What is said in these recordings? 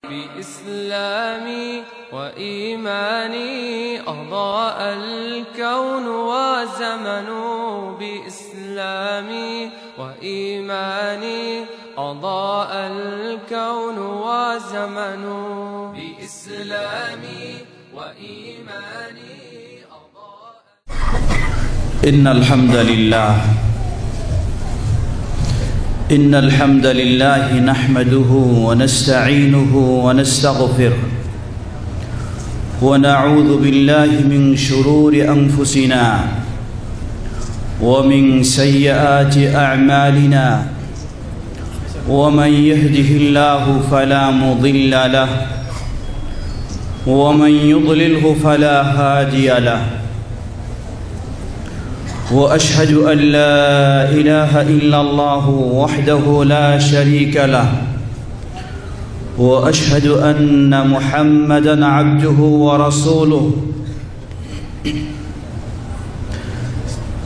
بإسلامي وإيماني أضاء الكون وزمن بإسلامي وإيماني أضاء الكون وزمن بإسلامي وإيماني أضاء. إن الحمد لله نحمده ونستعينه ونستغفره ونعوذ بالله من شرور أنفسنا ومن سيئات أعمالنا ومن يهده الله فلا مضل له ومن يضلله فلا هادي له وأشهد أن لا إله إلا الله وحده لا شريك له وأشهد أن محمدًا عبده ورسوله.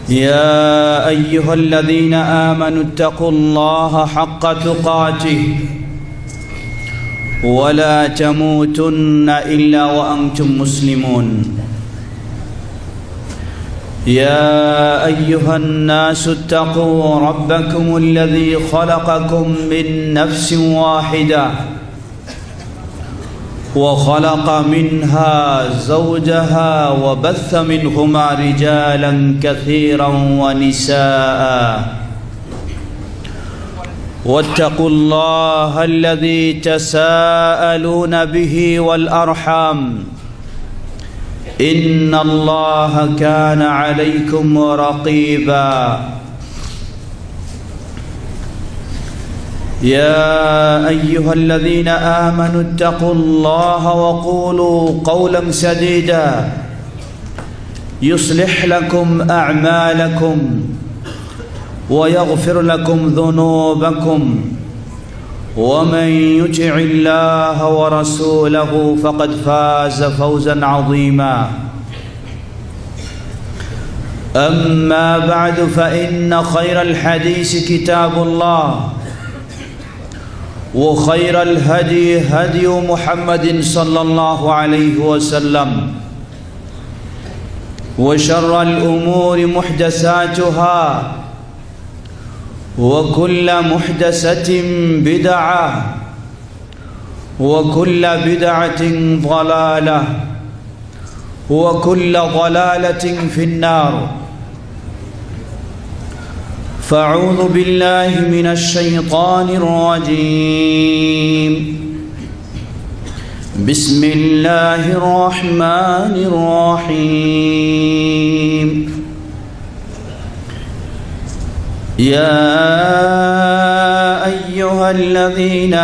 يا أيها الذين آمنوا اتقوا الله حق تقاته ولا تموتن إلا وأنتم مسلمون. يا أيها الناس اتقوا ربكم الذي خلقكم من نفس واحدة وخلق منها زوجها وبث منهما رجالا كثيرا ونساء واتقوا الله الذي تساءلون به والأرحام إن الله كان عليكم رقيبا. يا أيها الذين آمنوا اتقوا الله وقولوا قولا سديدا يصلح لكم أعمالكم ويغفر لكم ذنوبكم ومن يطع الله ورسوله فقد فاز فوزا عظيما. أما بعد فإن خير الحديث كتاب الله وخير الهدي هدي محمد صلى الله عليه وسلم وشر الأمور محدثاتها وكل محدثة بدعة وكل بدعة ضلالة وكل ضلالة في النار. فأعوذ بالله من الشيطان الرجيم. بسم الله الرحمن الرحيم. يا أيها الذين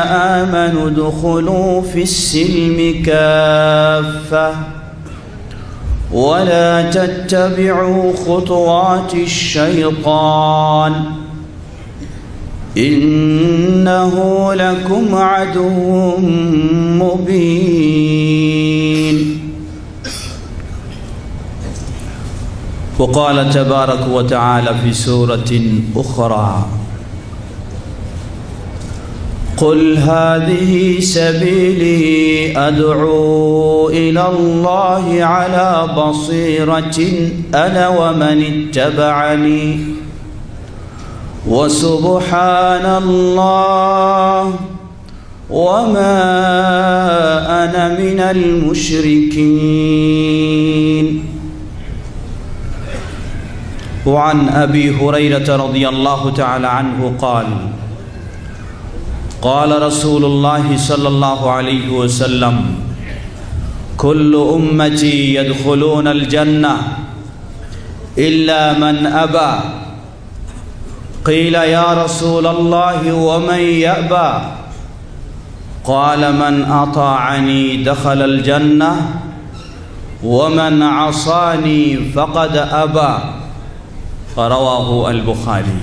آمنوا ادخلوا في السلم كافة ولا تتبعوا خطوات الشيطان إنه لكم عدو مبين. وقال تبارك وتعالى في سورة أخرى: قل هذه سبيلي أدعو إلى الله على بصيرة أنا ومن اتبعني وسبحان الله وما أنا من المشركين. وعن أبي هريرة رضي الله تعالى عنه قال: قال رسول الله صلى الله عليه وسلم: كل أمتي يدخلون الجنة إلا من أبى. قيل: يا رسول الله ومن يأبى؟ قال: من أطاعني دخل الجنة ومن عصاني فقد أبى. رواه البخاري.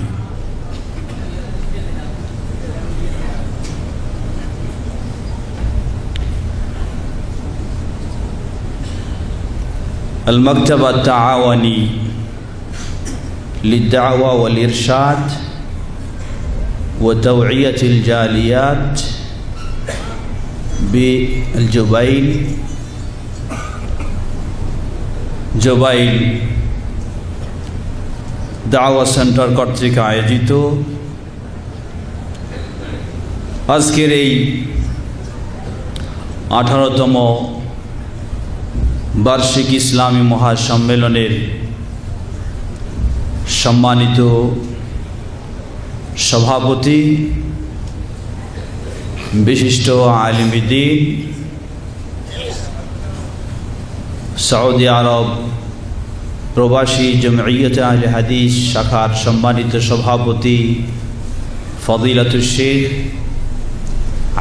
المكتب التعاوني للدعوة والإرشاد وتوعية الجاليات বিল Jubail দাওয়া centre কর্তৃক আয়োজিত আজকের এই 18তম বার্ষিক ইসলামী মহাসম্মেলনের সম্মানিত সভাপতি, বিশিষ্ট আলিম দ্বীন, সৌদি আরব প্রবাসী জমঈয়ত আহলে হাদিস শাখার সম্মানিত সভাপতি ফজিলাতুল শেখ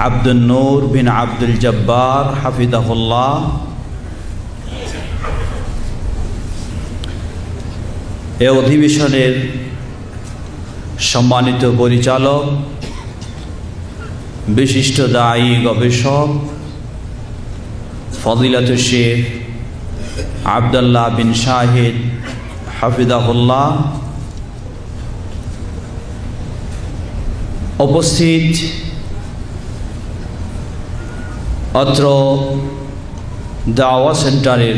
আব্দুল নূর বিন আব্দুল জব্বার হাফিজাহুল্লাহ, এ অধিবেশনের সম্মানিত পরিচালক, বিশিষ্ট দায়ী গবেষক ফজিলাতুল শেখ আব্দুল্লাহ বিন শাহিদ হাফিজাহুল্লাহ, উপস্থিত অত্র দাওয়া সেন্টারের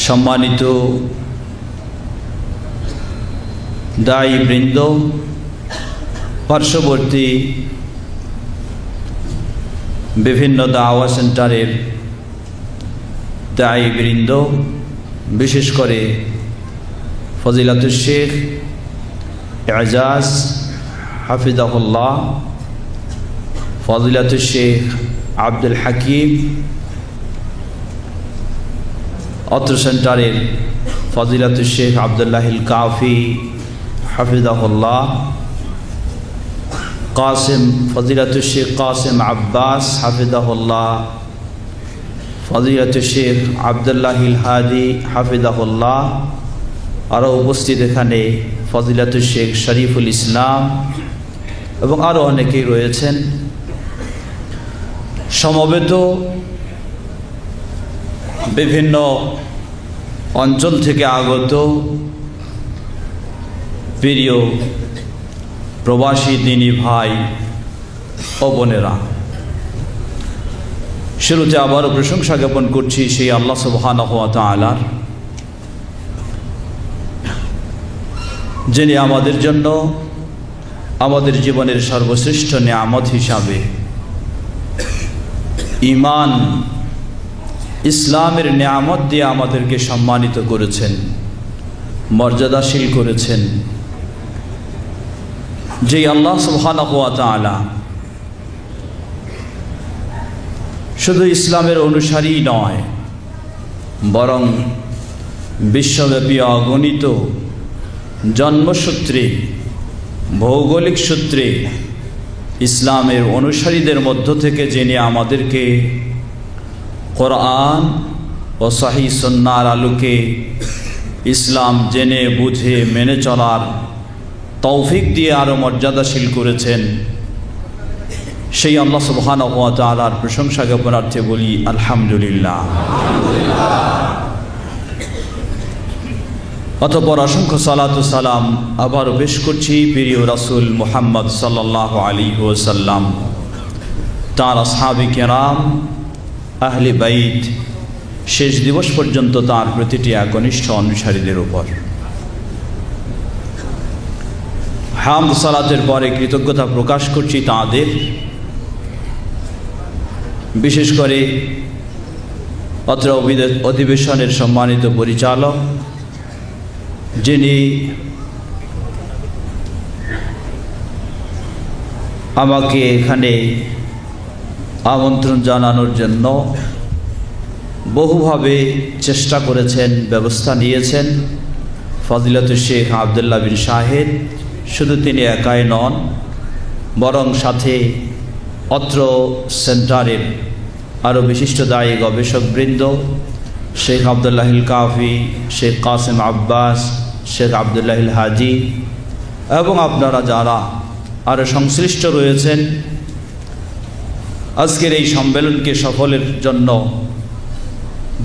সম্মানিত দায়ী বৃন্দ, পার্শ্ববর্তী বিভিন্ন দাওয়া সেন্টারের দায়ী বৃন্দ, বিশেষ করে ফজিলাতুল শেখ এজাজ হাফিজাহুল্লাহ, ফজিলাতুল শেখ আব্দুল হাকিম, অত্র সেন্টারের ফজিলাতুল শেখ আবদুল্লাহিল কাফি হাফিজাহুল্লাহ, ফজিলাতুল শেখ কাসিম আব্বাস হাফিজাহুল্লাহ, ফজিলাতুল শেখ আবদুল্লাহিল হাদি হাফিজাহুল্লাহ, আরও উপস্থিত এখানে ফজিলাতুল শেখ শরীফুল ইসলাম এবং আরও অনেকেই রয়েছেন। সমবেত বিভিন্ন অঞ্চল থেকে আগত প্রিয় প্রবাসী দিনী ভাই ও বোনেরা, শুরুতে আবারও প্রশংসা জ্ঞাপন করছি সেই আল্লাহ সুবহানাহু ওয়া তাআলার, যিনি আমাদের জন্য আমাদের জীবনের সর্বশ্রেষ্ঠ নিয়ামত হিসাবে ঈমান ইসলামের নিয়ামত দিয়ে আমাদেরকে সম্মানিত করেছেন, মর্যাদাশীল করেছেন। যে আল্লাহ সুবহানাহু ওয়া তাআলা শুধু ইসলামের অনুসারী নয়, বরং বিশ্বব্যাপী অগণিত জন্মসূত্রে, ভৌগোলিক সূত্রে ইসলামের অনুসারীদের মধ্য থেকে যিনি আমাদেরকে কোরআন ও সহিহ সুন্নাহর আলোকে ইসলাম জেনে বুঝে মেনে চলার তৌফিক দিয়ে আরও মর্যাদাশীল করেছেন, সেই আল্লাহ সুবহানাহু ওয়া তাআলার প্রশংসা জ্ঞাপনার্থে বলি আলহামদুলিল্লাহ। অতঃপর অসংখ্য সালাতু সালাম আবারও পেশ করছি প্রিয় রাসূল মুহাম্মদ সাল্লাল্লাহু আলাইহি ওয়াসাল্লাম, তাঁর আসহাবে কেরাম, আহলে বাইত, শেষ দিবস পর্যন্ত তাঁর প্রতিটি একনিষ্ঠ অনুসারীদের উপর। হামদ সালাতের পরে কৃতজ্ঞতা প্রকাশ করছি তাঁদের, বিশেষ করে অত্র অধিবেশনের সম্মানিত পরিচালক, যিনি আমাকে এখানে আমন্ত্রণ জানানোর জন্য বহুভাবে চেষ্টা করেছেন, ব্যবস্থা নিয়েছেন। ফজিলাতুল শেখ আবদুল্লাহ বিন শাহিদ, শুধু তিনি একাই নন, বরং সাথে অত্র সেন্টারের আরও বিশিষ্ট দায়ী গবেষকবৃন্দ, শেখ আবদুল্লাহিল কাফি, শেখ কাসিম আব্বাস, শেখ আবদুল্লাহিল হাজি এবং আপনারা যারা আরও সংশ্লিষ্ট রয়েছেন, আজকের এই সম্মেলনকে সফলের জন্য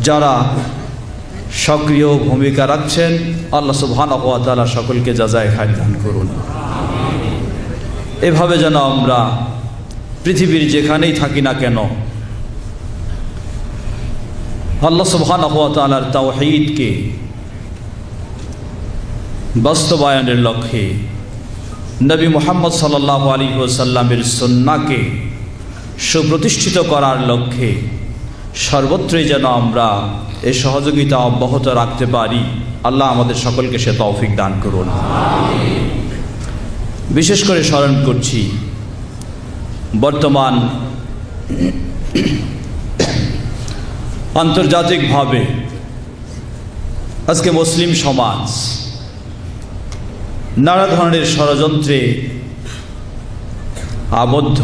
যারা সক্রিয় ভূমিকা রাখছেন, আল্লাহ সুবহানাহু ওয়া তাআলা সকলকে জাযায়ে খায়র দান করুন। এভাবে যেন আমরা পৃথিবীর যেখানেই থাকি না কেন আল্লাহ সুবহানাহু ওয়া তাআলার তাওহীদকে বাস্তবায়নের লক্ষ্যে নবী মুহাম্মদ সাল্লাল্লাহু আলাইহি ওয়াসাল্লামের সুন্নাহকে সুপ্রতিষ্ঠিত করার লক্ষ্যে সর্বত্রই যেন আমরা এই সহযোগিতা অব্যাহত রাখতে পারি, আল্লাহ আমাদের সকলকে সে তৌফিক দান করুন। বিশেষ করে স্মরণ করছি বর্তমান আন্তর্জাতিকভাবে আজকে মুসলিম সমাজ নানা ধরনের ষড়যন্ত্রে আবদ্ধ,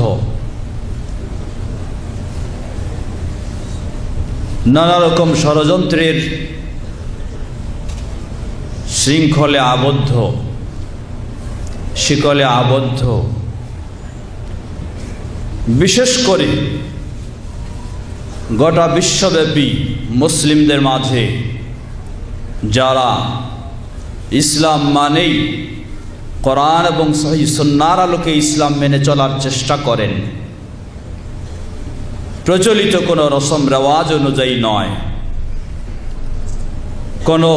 নানা রকম ষড়যন্ত্রের শৃঙ্খলে আবদ্ধ, শিকলে আবদ্ধ। বিশেষ করে গোটা বিশ্বব্যাপী মুসলিমদের মাঝে যারা ইসলাম মানেই কোরআন এবং সহিহ সুন্নাহর আলোকে ইসলাম মেনে চলার চেষ্টা করেন, প্রচলিত কোনো রসম রেওয়াজ অনুযায়ী নয়, কোনো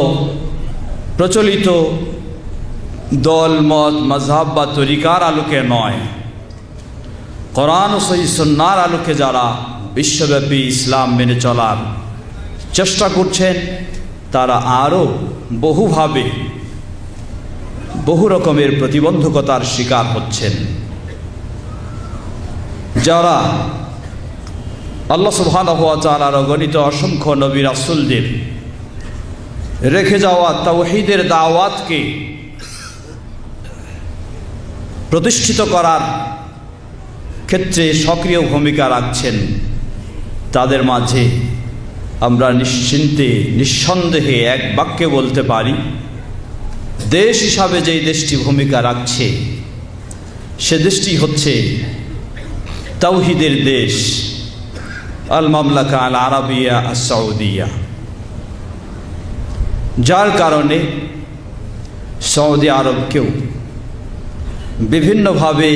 প্রচলিত দল মত মাযহাব বা তরিকার আলোকে নয়, কোরআন ও সহিহ সুন্নাহর আলোকে যারা বিশ্বব্যাপী ইসলাম মেনে চলার চেষ্টা করছেন তারা আরও বহুভাবে বহু রকমের প্রতিবন্ধকতার শিকার হচ্ছেন। যারা আল্লাহ সুবহানাহু ওয়া তাআলার অগণিত অসংখ্য নবী রাসূলদের রেখে যাওয়া তাওহীদের দাওয়াতকে প্রতিষ্ঠিত করার ক্ষেত্রে সক্রিয় ভূমিকা রাখছেন, তাদের মাঝে আমরা নিশ্চিন্তে নিঃসন্দেহে এক বাক্যে বলতে পারি, দেশ হিসাবে যেই দেশটি ভূমিকা রাখছে সে দেশটি হচ্ছে তাওহীদের দেশ, আল মামলাকা আল আরাবিয়া আস সৌদিয়া। যার কারণে সৌদি আরবকেও বিভিন্নভাবে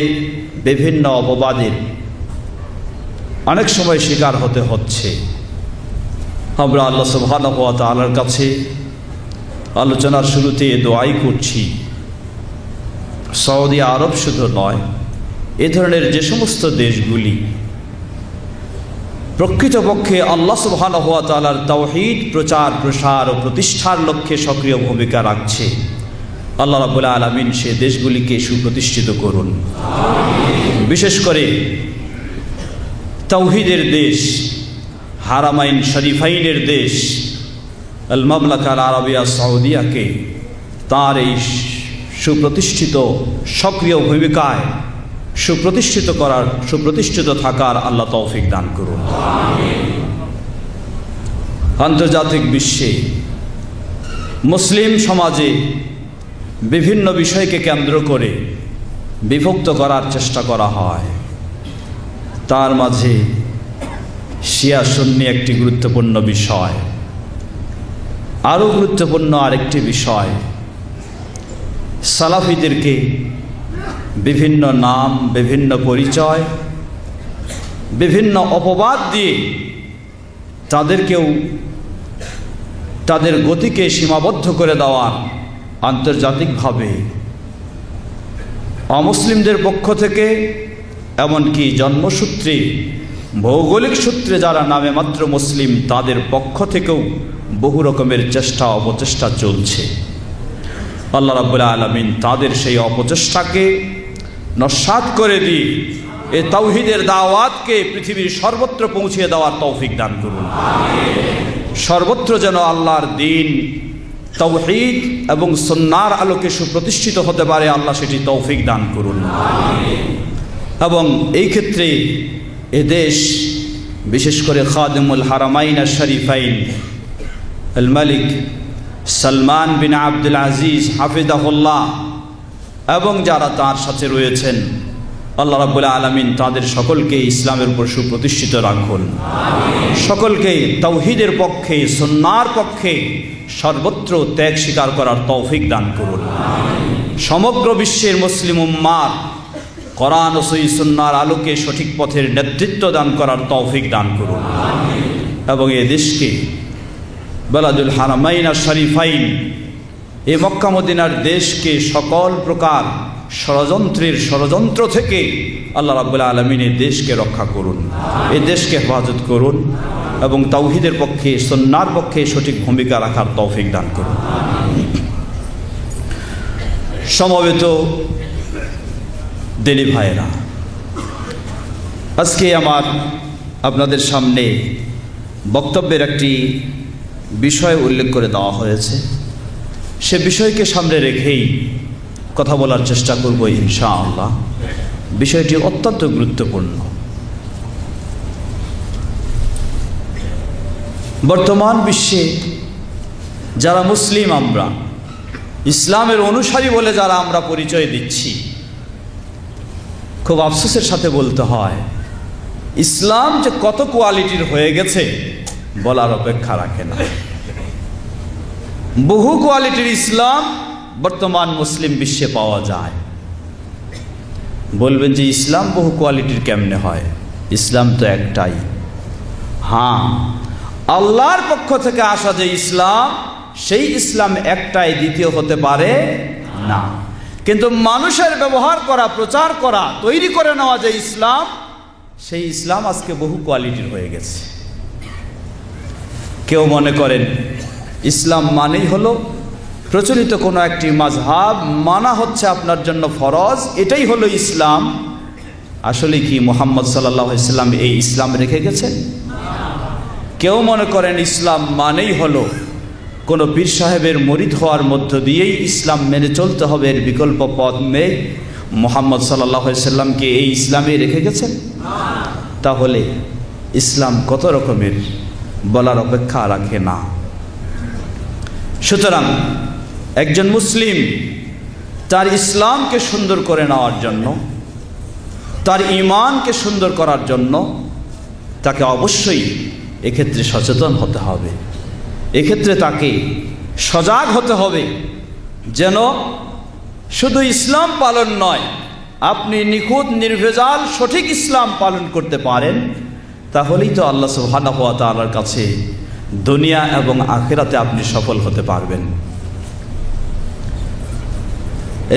বিভিন্ন অপবাদের অনেক সময় শিকার হতে হচ্ছে। আমরা আল্লাহ সুবহানাহু ওয়া তাআলার কাছে আলোচনার শুরুতে দোয়াই করছি, সৌদি আরব শুধু নয়, এ ধরনের যে সমস্ত দেশগুলি প্রকৃতপক্ষে আল্লাহ সুবহানাহু ওয়া তাআলার তাওহীদ প্রচার প্রসার ও প্রতিষ্ঠার লক্ষ্যে সক্রিয় ভূমিকা রাখছে, আল্লাহ রাব্বুল আলামিন সে দেশগুলিকে সুপ্রতিষ্ঠিত করুন। বিশেষ করে তাওহীদের দেশ, হারামাইন শরীফাইনের দেশ আল মামলাকা আল আরাবিয়া সৌদিয়াকে তার এই সুপ্রতিষ্ঠিত সক্রিয় ভূমিকায় সুপ্রতিষ্ঠিত থাকার আল্লাহ তৌফিক দান করুন। আন্তর্জাতিক বিশ্বে মুসলিম সমাজে বিভিন্ন বিষয়কে কেন্দ্র করে বিভক্ত করার চেষ্টা করা হয়, তার মাঝে শিয়া সুন্নি একটি গুরুত্বপূর্ণ বিষয়। আরও গুরুত্বপূর্ণ আরেকটি বিষয়, সালাফিদেরকে বিভিন্ন নাম, বিভিন্ন পরিচয়, বিভিন্ন অপবাদ দিয়ে তাদেরকেও তাদের গতিকে সীমাবদ্ধ করে দেওয়ার আন্তর্জাতিকভাবে অমুসলিমদের পক্ষ থেকে, এমনকি জন্মসূত্রে ভৌগোলিক সূত্রে যারা নামে মাত্র মুসলিম তাদের পক্ষ থেকেও বহু রকমের চেষ্টা অপচেষ্টা চলছে। আল্লাহ রাব্বুল আলামিন তাদের সেই অপচেষ্টাকে নস্যাৎ করে দিয়ে এ তাওহীদের দাওয়াতকে পৃথিবীর সর্বত্র পৌঁছিয়ে দেওয়ার তৌফিক দান করুন। সর্বত্র যেন আল্লাহর দ্বীন তাওহীদ এবং সুন্নাহর আলোকে সুপ্রতিষ্ঠিত হতে পারে, আল্লাহ সেটি তৌফিক দান করুন। এবং এই ক্ষেত্রে এদেশ বিশেষ করে খাদিমুল হারামাইন আশ শরীফাইন আল মালিক সালমান বিন আব্দুল আজিজ হাফিজাহুল্লাহ এবং যারা তার সাথে রয়েছেন, আল্লাহ রাব্বুল আলামিন তাদের সকলকে ইসলামের উপর সুপ্রতিষ্ঠিত রাখুন, সকলকে তাওহীদের পক্ষে সুন্নাহর পক্ষে সর্বত্র ত্যাগ স্বীকার করার তৌফিক দান করুন। সমগ্র বিশ্বের মুসলিম উম্মাহ কোরআন ও সহিহ সুন্নাহর আলোকে সঠিক পথের নেতৃত্ব দান করার তৌফিক দান করুন এবং এই দেশকে বালাদুল হারামাইন আর শরীফাইন, এই মক্কা মদিনার দেশকে সকল প্রকার ষড়যন্ত্র থেকে আল্লাহ রাব্বুল আলামিন এই দেশকে রক্ষা করুন, এই দেশকে হেফাজত করুন এবং তাওহীদের পক্ষে সুন্নাহর পক্ষে সঠিক ভূমিকা রাখার তৌফিক দান করুন। সমবেত দিনী ভাইয়েরা, আজকে আমার আপনাদের সামনে বক্তব্যের একটি বিষয় উল্লেখ করে দেওয়া হয়েছে। সে বিষয়কে সামনে রেখেই কথা বলার চেষ্টা করব ইনশাআল্লাহ। বিষয়টি অত্যন্ত গুরুত্বপূর্ণ। বর্তমান বিশ্বে যারা মুসলিম, আমরা ইসলামের অনুসারী বলে যারা আমরা পরিচয় দিচ্ছি, খুব আফসোসের সাথে বলতে হয় ইসলাম যে কত কোয়ালিটির হয়ে গেছে বলার অপেক্ষা রাখে না। বহু কোয়ালিটির ইসলাম বর্তমান মুসলিম বিশ্বে পাওয়া যায়। বলবেন যে ইসলাম বহু কোয়ালিটির কেমনে হয়? ইসলাম তো একটাই। হ্যাঁ, আল্লাহর পক্ষ থেকে আসা যে ইসলাম, সেই ইসলাম একটাই, দ্বিতীয় হতে পারে না। কিন্তু মানুষের ব্যবহার করা, প্রচার করা, তৈরি করে নেওয়া যে ইসলাম, সেই ইসলাম আজকে বহু কোয়ালিটির হয়ে গেছে। কেউ মনে করেন ইসলাম মানেই হলো প্রচলিত কোনো একটি মাযহাব মানা হচ্ছে আপনার জন্য ফরজ, এটাই হলো ইসলাম। আসলে কি মুহাম্মদ সাল্লাল্লাহু আলাইহি ওয়াসাল্লাম এই ইসলাম রেখে গেছেন? কেউ মনে করেন ইসলাম মানেই হলো কোনো পীর সাহেবের মুরিদ হওয়ার মধ্য দিয়েই ইসলাম মেনে চলতে হবে, এর বিকল্প পথ নেই। মুহাম্মদ সাল্লাল্লাহু আলাইহি ওয়াসাল্লামকে এই ইসলামে রেখে গেছেন? তাহলে ইসলাম কত রকমের বলার অপেক্ষা রাখে না। সুতরাং একজন মুসলিম তার ইসলামকে সুন্দর করে নেওয়ার জন্য, তার ঈমানকে সুন্দর করার জন্য তাকে অবশ্যই এক্ষেত্রে সচেতন হতে হবে। এক্ষেত্রে তাকে সজাগ হতে হবে যেন শুধু ইসলাম পালন নয়, আপনি নিখুঁত নির্ভেজাল সঠিক ইসলাম পালন করতে পারেন। তাহলেই তো আল্লাহ সুবহানাহু ওয়া তাআলার কাছে দুনিয়া এবং আখিরাতে আপনি সফল হতে পারবেন।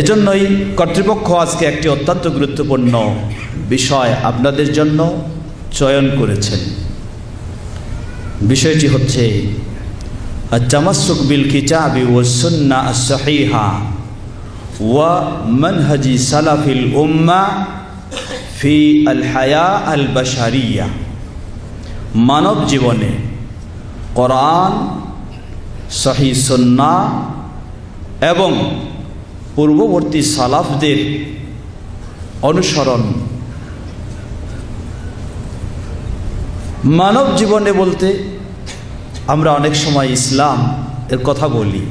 এজন্যই কর্তৃপক্ষ আজকে একটি অত্যন্ত গুরুত্বপূর্ণ বিষয় আপনাদের জন্য চয়ন করেছেন। বিষয়টি হচ্ছে আত-তামাসসুক বিল কিতাবি ওয়াস সুন্নাহ আস-সহিহা ওয়া মানহাজি সালাফিল উম্মাহ ফি আল হায়া আল বাশারিয়া। মানব জীবনে কোরআন, সহিহ সুন্নাহ এবং পূর্ববর্তী সালাফদের অনুসরণ। মানব জীবনে বলতে আমরা অনেক সময় ইসলাম এর কথা বলি,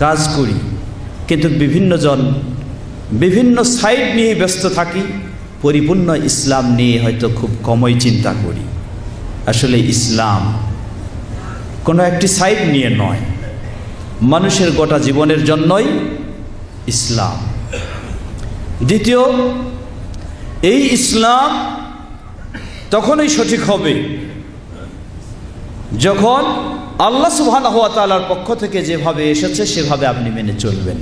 কাজ করি, কিন্তু বিভিন্ন জন বিভিন্ন সাইড নিয়ে ব্যস্ত থাকি, পরিপূর্ণ ইসলাম নিয়ে হয়তো খুব কমই চিন্তা করি। আসলে ইসলাম কোনো একটি সাইড নিয়ে নয়, মানুষের গোটা জীবনের জন্যই ইসলাম। দ্বিতীয়, এই ইসলাম তখনই সঠিক হবে যখন আল্লাহ সুবহানাহু ওয়া তাআলার পক্ষ থেকে যেভাবে এসেছে সেভাবে আপনি মেনে চলবেন।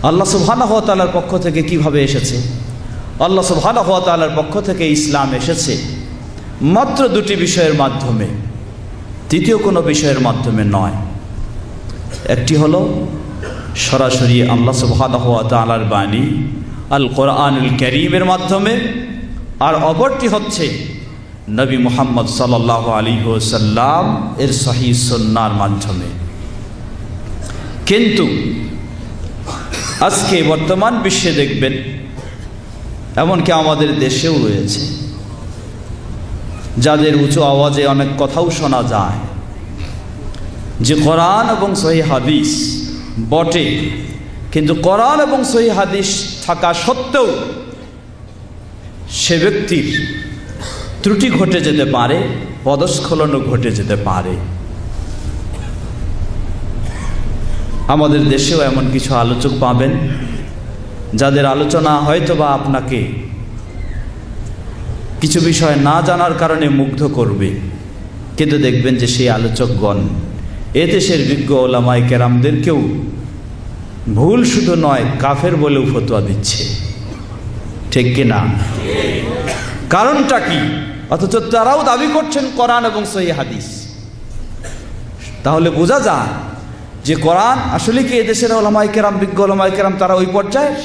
আল্লাহ সুবহানাহু ওয়া তাআলার পক্ষ থেকে কিভাবে এসেছে? আল্লাহ সুবহানাহু ওয়া তাআলার পক্ষ থেকে ইসলাম এসেছে মাত্র দুটি বিষয়ের মাধ্যমে, তৃতীয় কোনো বিষয়ের মাধ্যমে নয়। একটি হলো সরাসরি আল্লাহ সুবহানাহু ওয়া তাআলার বাণী আল কোরআনুল কারীমের মাধ্যমে, আর অপরটি হচ্ছে নবী মুহাম্মদ সাল্লাল্লাহু আলাইহি ওয়াসাল্লাম এর সহিহ সুন্নাহর মাধ্যমে। কিন্তু আজকে বর্তমান বিশ্বে দেখবেন, এমনকি আমাদের দেশেও রয়েছে যাদের উঁচু আওয়াজে অনেক কথাও শোনা যায় যে কোরআন এবং সহিহ হাদিস বটে, কিন্তু কোরআন এবং সহিহ হাদিস থাকা সত্ত্বেও সে ব্যক্তির ত্রুটি ঘটে যেতে পারে, পদস্খলনও ঘটে যেতে পারে। আমাদের দেশেও এমন কিছু আলোচক পাবেন যাদের আলোচনা হয়তোবা আপনাকে কিছু বিষয় না জানার কারণে মুগ্ধ করবে, কিন্তু দেখবেন যে সেই আলোচকগণ এদেশের বিজ্ঞ ওলামায়ে কেরামদেরকেও ভুল শুধু নয়, কাফের বলেও ফতোয়া দিচ্ছে। ঠিক কিনা? কারণটা কি? অথচ তারাও দাবি করছেন কোরআন এবং সহিহ হাদিস। তাহলে বোঝা যায় যে কোরআন আসলে কি এদেশের ওলামায়ে কেরাম, বিজ্ঞ ওলামায়ে কেরাম তারা ওই পর্যায়ের?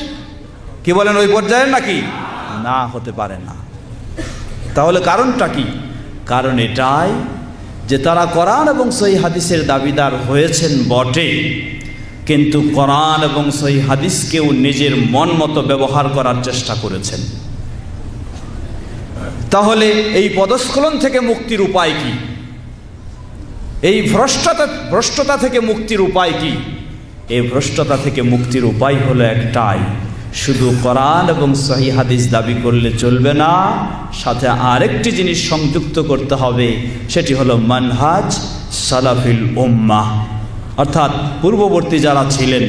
কি বলেন, ওই পর্যায়ের নাকি? না, হতে পারে না। তাহলে কারণটা কি? কারণ এটাই যে তারা কোরআন এবং সহিহ হাদিসের দাবিদার হয়েছেন বটে, কিন্তু কোরআন এবং সহিহ হাদিসকেও নিজের মন মতো ব্যবহার করার চেষ্টা করেছেন। তাহলে এই পদস্খলন থেকে মুক্তির উপায় কি? এই ভ্রষ্টতা থেকে মুক্তির উপায় কি? এই ভ্রষ্টতা থেকে মুক্তির উপায় হলো একটাই, শুধু কোরআন এবং সহিহ হাদিস দাবি করলে চলবে না, সাথে আরেকটি জিনিস সংযুক্ত করতে হবে, সেটি হলো মানহাজ সালাফিল উম্মাহ, অর্থাৎ পূর্ববর্তী যারা ছিলেন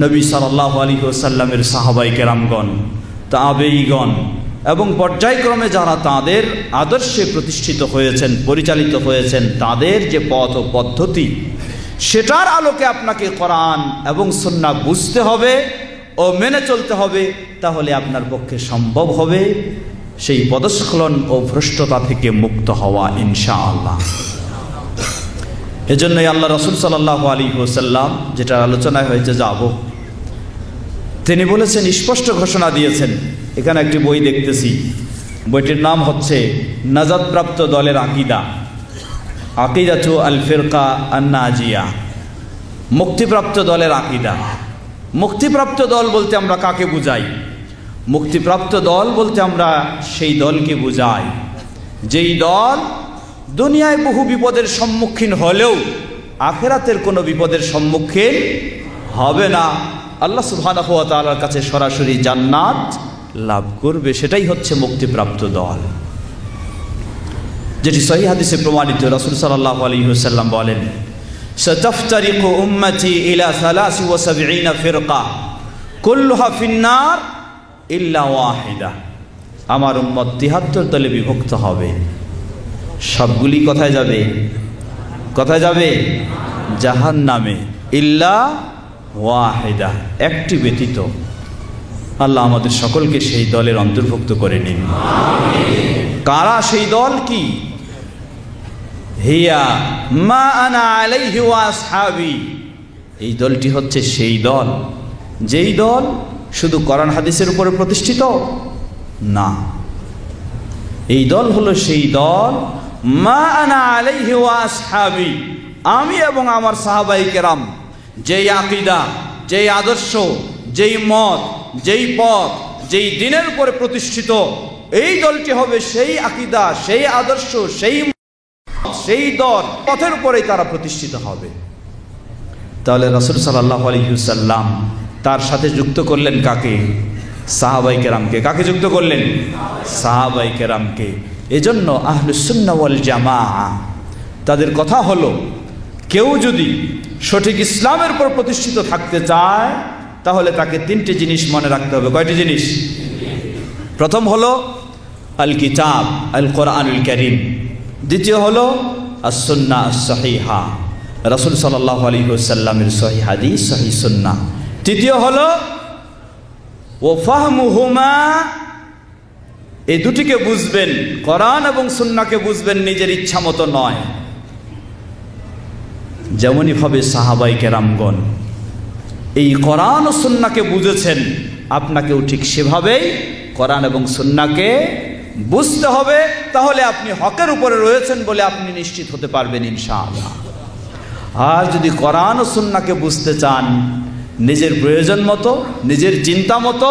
নবী সাল্লাল্লাহু আলাইহি ওয়াসাল্লামের সাহাবায়ে কেরামগণ, তাবেঈগণ এবং পর্যায়ক্রমে যারা তাদের আদর্শে প্রতিষ্ঠিত হয়েছেন, পরিচালিত হয়েছেন, তাদের যে পথ ও পদ্ধতি, সেটার আলোকে আপনাকে কোরআন এবং সুন্নাহ বুঝতে হবে ও মেনে চলতে হবে। তাহলে আপনার পক্ষে সম্ভব হবে সেই পদস্খলন ও ভ্রষ্টতা থেকে মুক্ত হওয়া ইনশাআল্লাহ। এজন্যই আল্লাহ রাসূল সাল্লাল্লাহু আলাইহি ওয়াসাল্লাম, যেটা আলোচনায় হয়েছে যাব, তিনি বলেছেন, স্পষ্ট ঘোষণা দিয়েছেন। এখানে একটি বই দেখতেছি, বইটির নাম হচ্ছে নাজাতপ্রাপ্ত দলের আকীদা, আকিদাতু আল ফিরকা আন-নাজিয়া, মুক্তিপ্রাপ্ত দলের আকীদা। মুক্তিপ্রাপ্ত দল বলতে আমরা কাকে বুঝাই? মুক্তিপ্রাপ্ত দল বলতে আমরা সেই দলকে বুঝাই যেই দল দুনিয়ায় বহু বিপদের সম্মুখীন হলেও আখিরাতের কোনো বিপদের সম্মুখীন হবে না, আল্লাহ সুবহানাহু ওয়া তাআলার কাছে সরাসরি জান্নাত লাভ করবে। সেটাই হচ্ছে মুক্তিপ্রাপ্ত দল, যেটি সহিহ হাদিসে প্রমাণিত। রাসূল সাল্লাল্লাহু আলাইহি ওয়াসাল্লাম বলেন, সাতাফতারিকু উম্মতি ইলা 73 ফিরকা কুল্লুহা ফিন্নার ইল্লা ওয়াহিদা। আমার উম্মত 73 দলে বিভক্ত হবে, সবগুলি কোথায় যাবে? কোথায় যাবে? জাহান্নামে, ইল্লা ওয়াহিদা, একটি ব্যতীত। আল্লাহ আমাদের সকলকে সেই দলের অন্তর্ভুক্ত করে নিন। কারা সেই দল? কি? হিয়া মা আনা আলাইহি ওয়া আসহাবি। এই দলটি হচ্ছে সেই দল, যেই দল শুধু কোরআন হাদিসের উপরে প্রতিষ্ঠিত না। এই দল হলো সেই দল, মা আনা আলাইহি ওয়া আসহাবি, আমি এবং আমার সাহাবায়ে কেরাম যেই আকীদা, যেই আদর্শ, যেই মত, যেই পথ, যেই দিনের উপরে প্রতিষ্ঠিত, এই দলটি হবে সেই আকীদা, সেই আদর্শ, সেই দল, পথের উপরেই তারা প্রতিষ্ঠিত হবে। তাহলে রাসূল সাল্লাল্লাহু আলাইহি ওয়াসাল্লাম তার সাথে যুক্ত করলেন কাকে? সাহাবায়ে কেরামকে। কাকে যুক্ত করলেন? সাহাবায়ে কেরামকে। এজন্য আহলুস সুন্নাহ ওয়াল জামাআহ তাদের কথা হলো, কেউ যদি সঠিক ইসলামের উপর প্রতিষ্ঠিত থাকতে চায় তাহলে তাকে 3টি জিনিস মনে রাখতে হবে। কয়টি জিনিস? প্রথম হলো আল কিতাব আল কোরআনুল কারীম, দ্বিতীয় হলো আস-সুন্নাহ আস-সহিহা, রাসূল সাল্লাল্লাহু আলাইহি ওয়াসাল্লামের সহিহ হাদিস, সহিহ সুন্নাহ, তৃতীয় হলো ওয়া ফাহমুহুমা, এই দুটিকে বুঝবেন, কোরআন এবং সুন্নাহকে বুঝবেন নিজের ইচ্ছা মতো নয়। যেমনই ভাবে সাহাবায়ে কেরামগণ এই কোরআন ও সুন্নাহকে বুঝেছেন, আপনাকেও ঠিক সেভাবেই কোরআন এবং সুন্নাহকে বুঝতে হবে। তাহলে আপনি হকের উপরে রয়েছেন বলে আপনি নিশ্চিত হতে পারবেন ইনশাআল্লাহ। আর যদি কোরআন ও সুন্নাহকে বুঝতে চান নিজের প্রয়োজন মতো, নিজের চিন্তা মতো,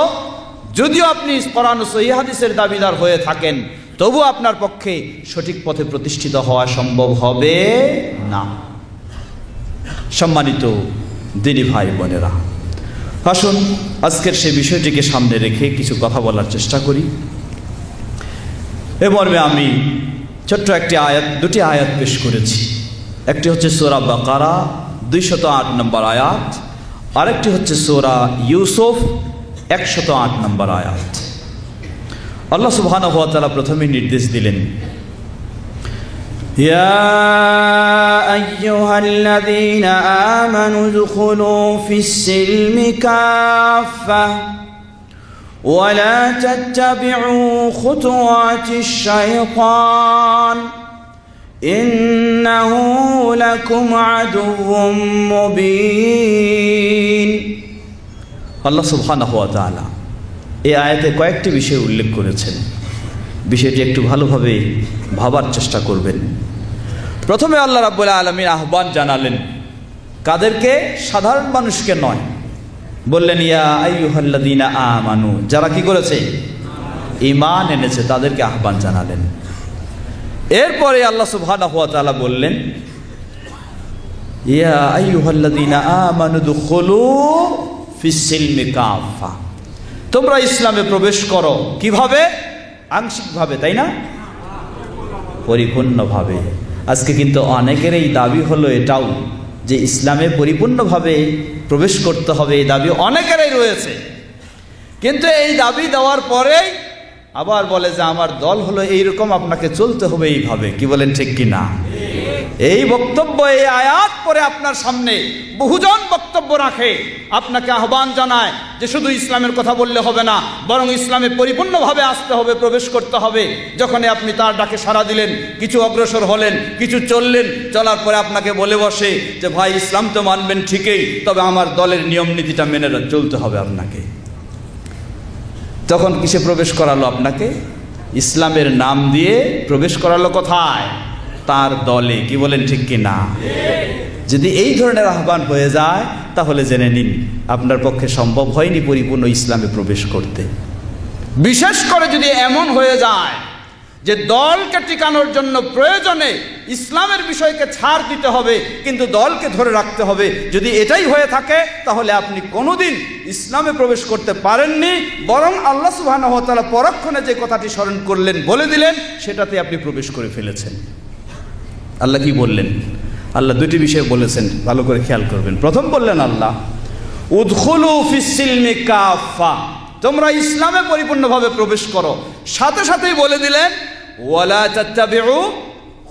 যদিও আপনি কোরআন ও সহিহ হাদিসের দাবিদার হয়ে থাকেন, তবু আপনার পক্ষে সঠিক পথে প্রতিষ্ঠিত হওয়া সম্ভব হবে না। সম্মানিত দিনী ভাই বোনেরা, আসুন আজকের সেই বিষয়টিকে সামনে রেখে কিছু কথা বলার চেষ্টা করি। এ মর্মে আমি ছোট্ট একটি আয়াত, দুটি আয়াত পেশ করেছি। একটি হচ্ছে সূরা বাকারা 208 নম্বর আয়াত, আরেকটি হচ্ছে সূরা ইউসুফ 108 নম্বর আয়াত। আল্লাহ সুবহানাহু ওয়া তাআলা প্রথমে নির্দেশ দিলেন, ইয়া আইয়ুহাল্লাযীনা আমানু দুখুলু ফিস-সিলমি কাফা ওয়া লা তাত্তাবি'উ খুতুওয়াতিশ-শাইতান ইন্নাহু লাকুম আদুউম মুবিন। আল্লাহ সুবহানাহু ওয়া তাআলা এই আয়াতে কয়েকটি বিষয় উল্লেখ করেছেন। বিষয়টি একটু ভালোভাবে ভাবার চেষ্টা করবেন। প্রথমে আল্লাহ রাব্বুল আলামিন আহ্বান জানালেন, কাদেরকে? সাধারণ মানুষকে নয়। বললেন ইয়া আইয়ুহাল্লাযীনা আমানু, যারা কি করেছে? ঈমান এনেছে, তাদেরকে আহ্বান জানালেন। এরপরে আল্লাহ সুবহানাহু ওয়া তাআলা বললেন ইয়া আইয়ুহাল্লাযীনা আমানু দুখুলু ফিস-সিলমি কাফা, তোমরা ইসলামে প্রবেশ করো। কিভাবে? আংশিকভাবে, তাই না? পরিপূর্ণভাবে। আজকে কিন্তু অনেকেরই দাবি হলো এটাও যে ইসলামে পরিপূর্ণভাবে প্রবেশ করতে হবে, এই দাবি অনেকেরই রয়েছে। কিন্তু এই দাবি দেওয়ার পরেই আবার বলে যে আমার দল হলো এইরকম, আপনাকে চলতে হবে এইভাবে। কি বলেন, ঠিক কি না? এই বক্তব্য, এই আয়াত পরে আপনার সামনে বহুজন বক্তব্য রাখে, আপনাকে আহ্বান জানায় যে শুধু ইসলামের কথা বললে হবে না, বরং ইসলামে পরিপূর্ণভাবে আসতে হবে, প্রবেশ করতে হবে। যখনই আপনি তার ডাকে সাড়া দিলেন, কিছু অগ্রসর হলেন, কিছু চললেন, চলার পরে আপনাকে বলে বসে যে ভাই ইসলাম তো মানবেন ঠিকই, তবে আমার দলের নিয়ম নীতিটা মেনে চলতে হবে আপনাকে। তখন কিসে প্রবেশ করালো আপনাকে? ইসলামের নাম দিয়ে প্রবেশ করালো কোথায়? তার দলে। কি বলেন, ঠিক কি না? যদি এই ধরনের আহ্বান হয়ে যায় তাহলে জেনে নিন আপনার পক্ষে সম্ভব হয়নি পরিপূর্ণ ইসলামে প্রবেশ করতে। বিশেষ করে যদি এমন হয়ে যায় যে দলকে টিকানোর জন্য প্রয়োজনে ইসলামের বিষয়কে ছাড় দিতে হবে, কিন্তু দলকে ধরে রাখতে হবে, যদি এটাই হয়ে থাকে তাহলে আপনি কোনোদিন ইসলামে প্রবেশ করতে পারেননি, বরং আল্লাহ সুবহানাহু ওয়া তাআলা পরক্ষণে যে কথাটি স্মরণ করলেন, বলে দিলেন, সেটাতে আপনি প্রবেশ করে ফেলেছেন। আল্লাহ কি বললেন? আল্লাহ দুটি বিষয় বলেছেন, ভালো করে খেয়াল করবেন। প্রথম বললেন আল্লাহ উদখুলু ফিস-সিলমি কাফা, তোমরা ইসলামে পরিপূর্ণভাবে প্রবেশ করো। সাথে সাথেই বলে দিলেন ওয়ালা তাত্তাবিউ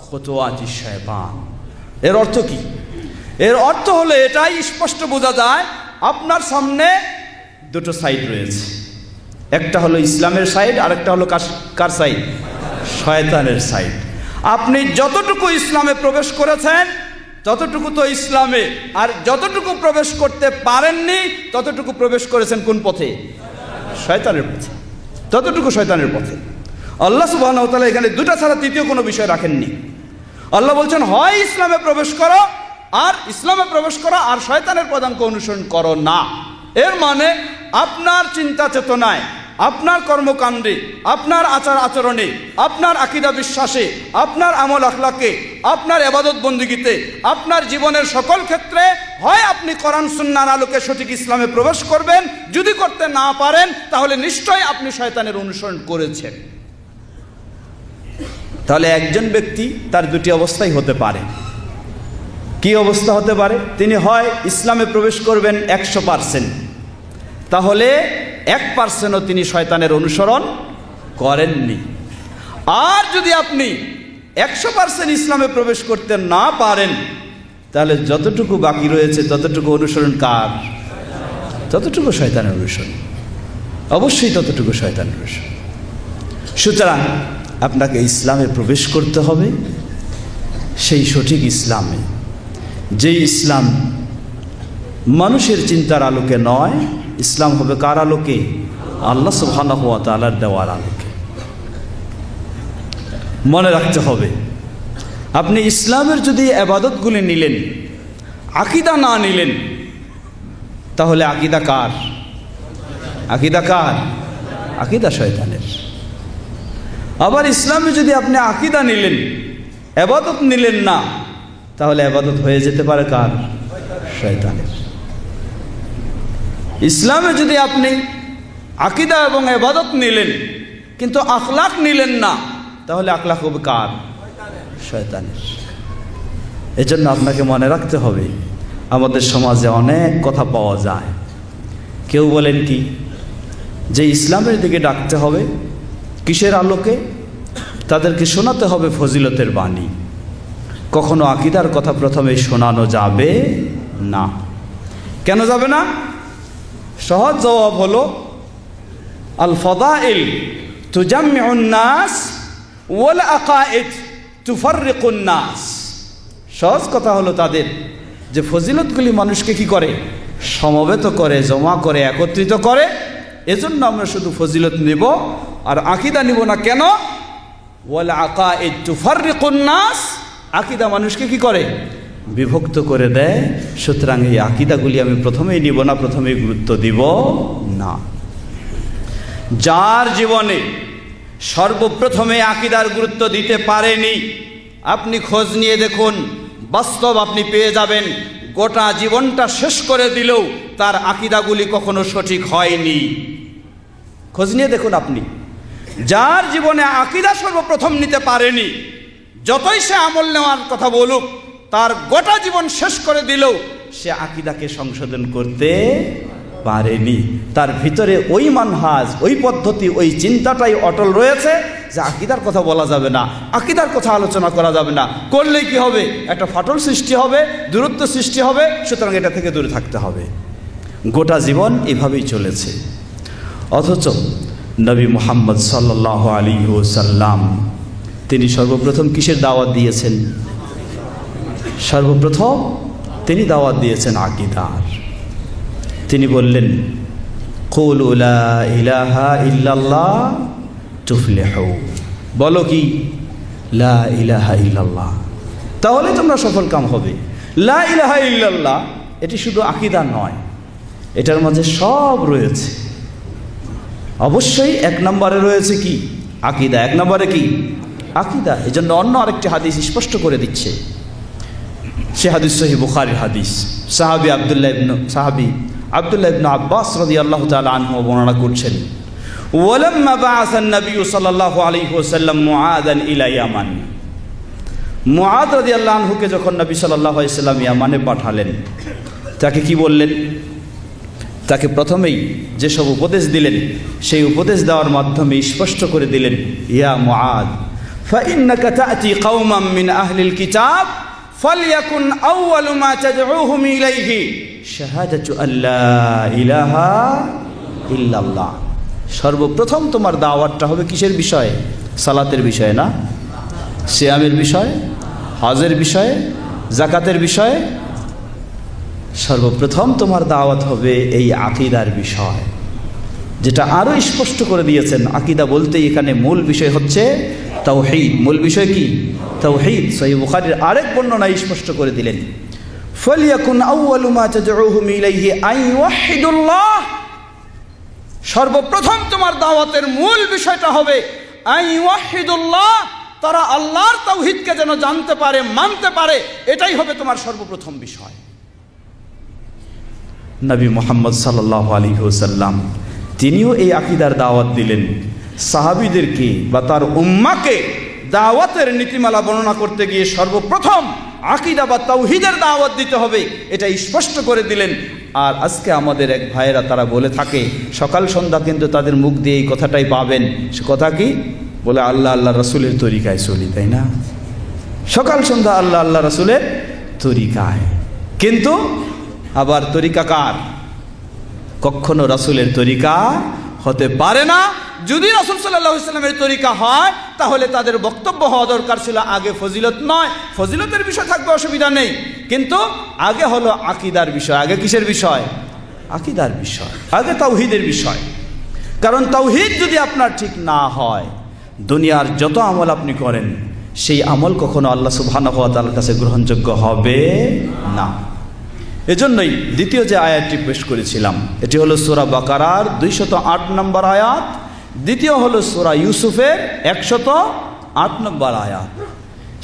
খুতুওয়াতিশ-শাইতান। এর অর্থ কি? এর অর্থ হলো এটাই স্পষ্ট বোঝা যায়, আপনার সামনে দুটো সাইড রয়েছে, একটা হলো ইসলামের সাইড, আর একটা হলো কার সাইড? শয়তানের সাইড। আপনি যতটুকু ইসলামে প্রবেশ করেছেন ততটুকু তো ইসলামে, আর যতটুকু প্রবেশ করতে পারেননি ততটুকু প্রবেশ করেছেন কোন পথে? শয়তানের পথে। ততটুকু শয়তানের পথে। আল্লাহ সুবহানাহু ওয়া তাআলা এখানে দুটো ছাড়া তৃতীয় কোনো বিষয় রাখেননি। আল্লাহ বলছেন হয় ইসলামে প্রবেশ করো, আর ইসলামে প্রবেশ করো, আর শয়তানের পদাঙ্ক অনুসরণ করো না। এর মানে আপনার চিন্তা চেতনায়, আপনার কর্মকাণ্ডে, আপনার আচার আচরণে, আপনার আকীদা বিশ্বাসে, আপনার আমল আখলাকে, আপনার ইবাদত বন্দেগীতে, আপনার জীবনের সকল ক্ষেত্রে হয় আপনি কোরআন সুন্নাহর আলোকে সঠিক ইসলামে প্রবেশ করবেন, যদি করতে না পারেন তাহলে নিশ্চয়ই আপনি শয়তানের অনুসরণ করেছেন। তাহলে একজন ব্যক্তি তার দুটি অবস্থাই হতে পারে। কি অবস্থা হতে পারে? তিনি হয় ইসলামে প্রবেশ করবেন 100%, তাহলে 1%ও তিনি শয়তানের অনুসরণ করেননি। আর যদি আপনি 100% ইসলামে প্রবেশ করতে না পারেন তাহলে যতটুকু বাকি রয়েছে ততটুকু অনুসরণ কার? ততটুকু শয়তানের অনুসরণ, অবশ্যই ততটুকু শয়তানের অনুসরণ। সুতরাং আপনাকে ইসলামে প্রবেশ করতে হবে, সেই সঠিক ইসলামে, যে ইসলাম মানুষের চিন্তার আলোকে নয়, ইসলাম হবে কার আলোকে? আল্লাহ সুবহানাহু ওয়া তাআলার দেওয়ার আলোকে। মনে রাখতে হবে, আপনি ইসলামের যদি ইবাদতগুলি নিলেন, আকীদা না নিলেন, তাহলে আকীদা কার? আকীদা কার? আকীদা শয়তানের। আবার ইসলামে যদি আপনি আকীদা নিলেন, ইবাদত নিলেন না, তাহলে ইবাদত হয়ে যেতে পারে কার? শয়তানের। ইসলামে যদি আপনি আকীদা এবং ইবাদত নিলেন কিন্তু আখলাক নিলেন না, তাহলে আখলাক হবে কার? শয়তানের। এজন্য আপনাকে মনে রাখতে হবে, আমাদের সমাজে অনেক কথা পাওয়া যায়। কেউ বলেন কি যে ইসলামের দিকে ডাকতে হবে। কিসের আলোকে? তাদেরকে শোনাতে হবে ফজিলতের বাণী। কখনো আকীদার কথা প্রথমে শোনানো যাবে না। কেন যাবে না? সহজ জবাব হলো আল ফাদাইল তুজাম্মিউন নাস ওয়াল আকায়েদ তুফাররিকুন নাস। সহজ কথা হলো তাদের যে ফজিলতগুলি মানুষকে কি করে? সমবেত করে, জমা করে, একত্রিত করে। এজন্য আমরা শুধু ফজিলত নিব আর আকীদা নিব না। কেন? ওয়াল আকায়েদ তুফাররিকুন নাস, আকীদা মানুষকে কি করে? বিভক্ত করে দেয়। সুতরাং এই আকীদাগুলি আমি প্রথমেই নিব না, প্রথমেই গুরুত্ব দিব না। যার জীবনে সর্বপ্রথমে আকীদার গুরুত্ব দিতে পারেনি, আপনি খোঁজ নিয়ে দেখুন, বাস্তব আপনি পেয়ে যাবেন গোটা জীবনটা শেষ করে দিলেও তার আকীদাগুলি কখনো সঠিক হয়নি। খোঁজ নিয়ে দেখুন আপনি, যার জীবনে আকীদা সর্বপ্রথম নিতে পারেনি, যতই সে আমল নেওয়ার কথা বলুক, তার গোটা জীবন শেষ করে দিলেও সে আকীদাকে সংশোধন করতে পারেনি। তার ভিতরে ওই মানহাজ, ওই পদ্ধতি, ওই চিন্তাটাই অটল রয়েছে যে আকীদার কথা বলা যাবে না, আকীদার কথা আলোচনা করা যাবে না। করলেই কি হবে? একটা ফাটল সৃষ্টি হবে, দূরত্ব সৃষ্টি হবে। সুতরাং এটা থেকে দূরে থাকতে হবে। গোটা জীবন এভাবেই চলেছে। অথচ নবী মুহাম্মদ সাল্লাল্লাহু আলাইহি ওয়াসাল্লাম তিনি সর্বপ্রথম কিসের দাওয়াত দিয়েছেন? সর্বপ্রথম তিনি দাওয়াত দিয়েছেন আকীদার। তিনি বললেন, কুলু লা ইলাহা ইল্লাল্লাহ তুফলিহু। বলো কি? লা ইলাহা ইল্লাল্লাহ, তাহলে তোমরা সফল কাম হবে। লা ইলাহা ইল্লাল্লাহ এটি শুধু আকীদা নয়, এটার মাঝে সব রয়েছে। অবশ্যই এক নম্বরে রয়েছে কি? আকীদা। এক নম্বরে কি? আকীদা। এই জন্য অন্য আরেকটি হাদিস স্পষ্ট করে দিচ্ছে। সে হাদিস সহিহ বুখারীর হাদিস। সাহাবী আব্দুল্লাহ ইবনে আব্বাস রাদিয়াল্লাহু তাআলা আনহু বর্ণনা করছেন, ওয়ালাম্মা বাআসান নবী সাল্লাল্লাহু আলাইহি ওয়াসাল্লাম মুআযান ইলা ইয়ামান। মুআদ রাদিয়াল্লাহু আনহুকে যখন নবী সাল্লাল্লাহু আলাইহি ওয়াসাল্লাম ইয়ামানে পাঠালেন, তাকে কি বললেন? তাকে প্রথমেই যেসব উপদেশ দিলেন, সেই উপদেশ দেওয়ার মাধ্যমে স্পষ্ট করে দিলেন, ইয়া মুআদ ফাইন্নাকা তা'তি কওমান মিন আহলিল কিতাব ফালইয়াকুন আউয়ালু মা তাদউহুম ইলাইহি শাহাদাতু আল্লা ইলাহা ইল্লাল্লাহ। সর্বপ্রথম তোমার দাওয়াতটা হবে কিসের বিষয়ে? সালাতের বিষয়ে না? সিয়ামের বিষয়ে, হজের বিষয়ে, যাকাতের বিষয়ে? সর্বপ্রথম তোমার দাওয়াত হবে এই আকীদার বিষয়, যেটা আরো স্পষ্ট করে দিয়েছেন। আকীদা বলতে এখানে মূল বিষয় হচ্ছে তাওহীদ। মূল বিষয় কি? তাওহীদ। সহিহ বুখারীর আরেক বর্ণনায় স্পষ্ট করে দিলেন, ফালিয়াকুন আউয়ালু মা তাদউহুম ইলাইহি আন ইউহিদুল্লাহ। সর্বপ্রথম তোমার দাওয়াতের মূল বিষয়টা হবে আন ইউহিদুল্লাহ, তারা আল্লাহর তাওহীদকে যেন জানতে পারে, মানতে পারে, এটাই হবে তোমার সর্বপ্রথম বিষয়। নবী মুহাম্মদ সাল্লাল্লাহু আলাইহি ওয়াসাল্লাম তিনিও এই আকীদার দাওয়াত দিলেন। সাহাবীদেরকে বা তার উম্মাহকে দাওয়াতের নীতিমালা বর্ণনা করতে গিয়ে সর্বপ্রথম আকীদা বা তাওহীদের দাওয়াত দিতে হবে, এটা স্পষ্ট করে দিলেন। আর আজকে আমাদের এক ভাইয়েরা তারা বলে থাকে, সকাল সন্ধ্যা কিন্তু তাদের মুখ দিয়ে এই কথাটাই পাবেন। সে কথা কি? বলে আল্লাহ আল্লাহ রাসূলের তরিকায় চলি, তাই না? সকাল সন্ধ্যা আল্লাহ আল্লাহ রাসূলের তরিকায়। কিন্তু আবার তরিকা কার? কখনো রাসূলের তরিকা হতে পারে না। যদি রাসূল সাল্লাল্লাহু আলাইহি ওয়াসাল্লামের তরিকা হয়, তাহলে তাদের বক্তব্য হওয়া দরকার ছিল আগে ফজিলত নয়। ফজিলতের বিষয় থাকবে, অসুবিধা নেই, কিন্তু আগে হলো আকীদার বিষয়। আগে কিসের বিষয়? আকীদার বিষয়, আগে তাওহীদের বিষয়। কারণ তাওহীদ যদি আপনার ঠিক না হয়, দুনিয়ার যত আমল আপনি করেন, সেই আমল কখনো আল্লাহ সুবহানাহু ওয়া তাআলার কাছে গ্রহণযোগ্য হবে না। এজন্যই দ্বিতীয় যে আয়াতটি পেশ করেছিলাম, এটি হলো সূরা বাকারার 208 নম্বর আয়াত। দ্বিতীয় হলো সূরা ইউসুফের 108 নম্বর আয়াত।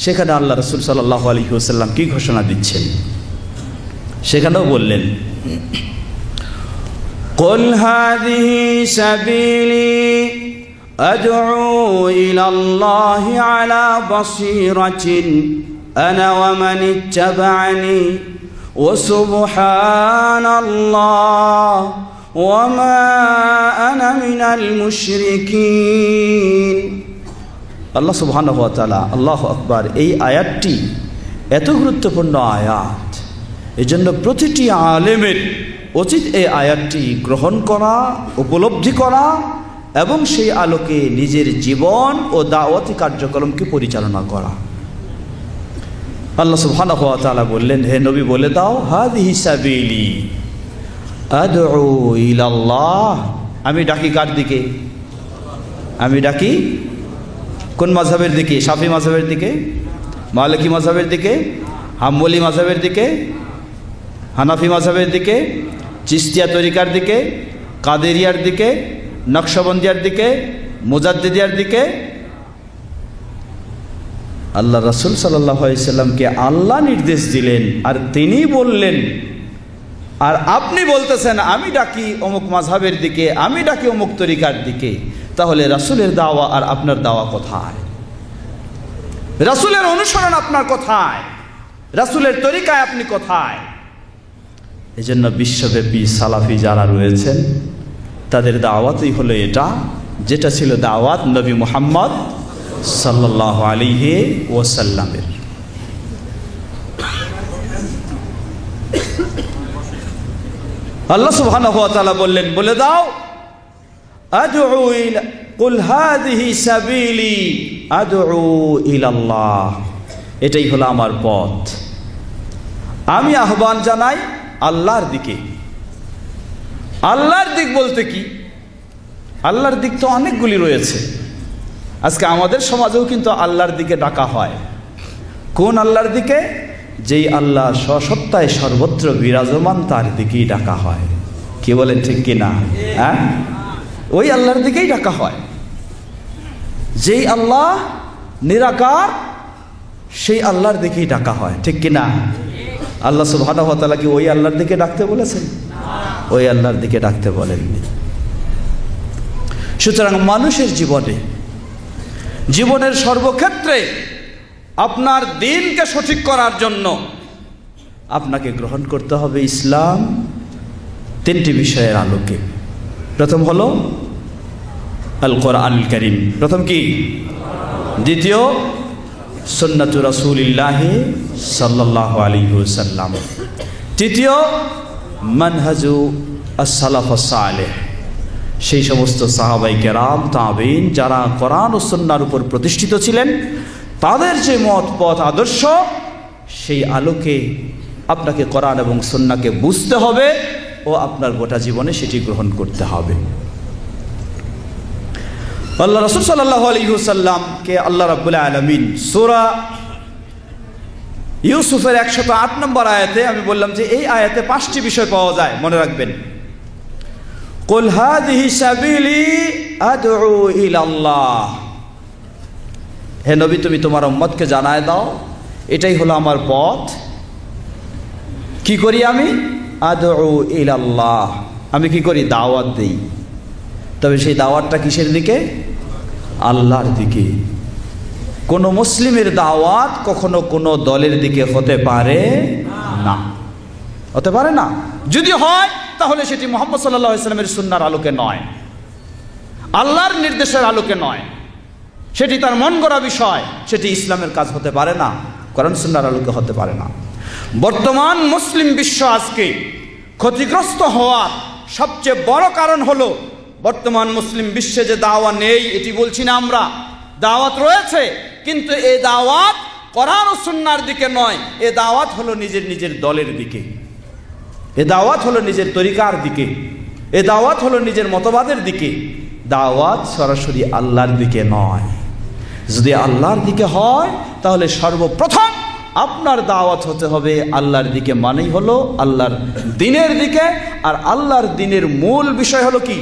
সেখানে আল্লাহ রাসূল সাল্লাল্লাহু আলাইহি ওয়াসাল্লাম কি ঘোষণা দিচ্ছেন? সেখানেও বললেন, কুল হাযিহি সাবিলি আদ'উ ইলাল্লাহি আলা বাসীরাতিন আনা ওয়া মান ইত্তাবা'আনি ওয়া সুবহানাল্লাহ وما أنا من المشركين। আল্লাহ সুবহানাহু ওয়া তাআলা, আল্লাহু আকবার, এই আয়াতটি এত গুরুত্বপূর্ণ আয়াত, এজন্য প্রতিটি আলেমের উচিত এই আয়াতটি গ্রহণ করা, উপলব্ধি করা এবং সেই আলোকে নিজের জীবন ও দাওয়াতি কার্যক্রমকে পরিচালনা করা। আল্লাহ সুবহানাহু ওয়া তাআলা বললেন, হে নবী বলে দাও, হাযিহি সাবিলি আদউ ইলাল্লাহ, আমি ডাকি কার দিকে? আমি ডাকি কোন মাযহাবের দিকে? শাফি মাযহাবের দিকে, মালিকি মাযহাবের দিকে, হাম্বলি মাযহাবের দিকে, হানাফি মাযহাবের দিকে, চিশতিয়া তরিকার দিকে, কাদেরিয়ার দিকে, নকশবন্দিয়ার দিকে, মুজাদ্দিদিয়ার দিকে? আল্লাহ রাসূল সাল্লাল্লাহু আলাইহি সাল্লামকে আল্লাহ নির্দেশ দিলেন আর তিনি বললেন, আর আপনি বলতেছেন আমি ডাকি অমুক মাযহাবের দিকে, আমি ডাকি অমুক তরিকার দিকে। তাহলে রাসূলের দাওয়া আর আপনার দাওয়া কোথায়? রাসূলের অনুসরণ আপনার কোথায়? রাসূলের তরিকায় আপনি কোথায়? এজন্য বিশ্বব্যাপী সালাফি যারা রয়েছেন তাদের দাওয়াতই হলো এটা, যেটা ছিল দাওয়াত নবী মুহাম্মদ সাল্লাল্লাহু আলাইহি ওয়াসাল্লামের। আল্লাহ সুবহানাহু ওয়া তাআলা বললেন, বলে দাও, আদউ ইলা কুল হাযিহি সাবিলি আদউ ইলাল্লাহ, এটাই হলো আমার পথ, আমি আহ্বান জানাই আল্লাহর দিকে। আল্লাহর দিক বলতে কি? আল্লাহর দিক তো অনেকগুলি রয়েছে। আজকে আমাদের সমাজেও কিন্তু আল্লাহর দিকে ডাকা হয়। কোন আল্লাহর দিকে? যেই আল্লাহ সসত্তায় সর্বত্র বিরাজমান তার দিকেই ডাকা হয়। কি বলেন, ঠিক কিনা? হ্যাঁ, ওই আল্লাহর দিকেই ডাকা হয়। যেই আল্লাহ নিরাকার সেই আল্লাহর দিকেই ডাকা হয়, ঠিক কিনা? আল্লাহ সুবহানাহু ওয়া তাআলা কি ওই আল্লাহর দিকে ডাকতে বলেছেন? ওই আল্লাহর দিকে ডাকতে বলেননি। সুতরাং মানুষের জীবনের সর্বক্ষেত্রে আপনার দিনকে সঠিক করার জন্য আপনাকে গ্রহণ করতে হবে ইসলাম তিনটি বিষয়ের আলোকে। প্রথম হলো আল কোরআনুল কারীম, প্রথম কি? দ্বিতীয় সুন্নাতু রাসূলিল্লাহ সাল্লাল্লাহু আলাইহি ওয়াসাল্লাম, তৃতীয় মানহাজু as-সালাফ as-সালেহ, সেই সমস্ত সাহাবাই কেরাম, তাবেঈন যারা কোরআন ও সুন্নাহর উপর প্রতিষ্ঠিত ছিলেন, তাদের যে মত পথ আদর্শ, সেই আলোকে আপনাকে কোরআন এবং সুন্নাহকে বুঝতে হবে ও আপনার গোটা জীবনে সেটি গ্রহণ করতে হবে। আল্লাহ রাসূল সাল্লাল্লাহু আলাইহি ওয়াসাল্লামকে আল্লাহ রাব্বুল আলামিন সূরা ইউসুফের 108 নম্বর আয়াতে, আমি বললাম যে এই আয়াতে 5টি বিষয় পাওয়া যায়, মনে রাখবেন। কুল হাযিহি সাবিলি আদউ ইলাল্লাহ, হে নবী তুমি তোমার উম্মতকে জানায় দাও এটাই হলো আমার পথ। কি করি আমি? আদউ ইলাল্লাহ, আমি কি করি? দাওয়াত দেই। তবে সেই দাওয়াতটা কিসের দিকে? আল্লাহর দিকে। কোন মুসলিমের দাওয়াত কখনো কোনো দলের দিকে হতে পারে না, হতে পারে না। যদি হয় তাহলে সেটি মুহাম্মদ সাল্লাল্লাহু আলাইহি ওয়াসাল্লামের সুন্নাহর আলোকে নয়, আল্লাহর নির্দেশের আলোকে নয়, সেটি তার মন গড়া বিষয়, সেটি ইসলামের কাজ হতে পারে না, কোরআন সুন্নাহর আলোকে হতে পারে না। বর্তমান মুসলিম বিশ্ব আজকে ক্ষতিগ্রস্ত হওয়ার সবচেয়ে বড় কারণ হলো বর্তমান মুসলিম বিশ্বে যে দাওয়াত নেই এটি বলছি না আমরা, দাওয়াত রয়েছে, কিন্তু এই দাওয়াত কোরআন ও সুন্নাহর দিকে নয়, এ দাওয়াত হলো নিজের দলের দিকে, এ দাওয়াত হলো নিজের তরিকার দিকে, এ দাওয়াত হলো নিজের মতবাদের দিকে। দাওয়াত সরাসরি আল্লাহর দিকে নয়। যদি আল্লাহর দিকে হয় তাহলে সর্বপ্রথম আপনার দাওয়াত হতে হবে আল্লাহর দিকে, মানেই হলো আল্লাহর দ্বীনের দিকে। আর আল্লাহর দ্বীনের মূল বিষয় হলো কি?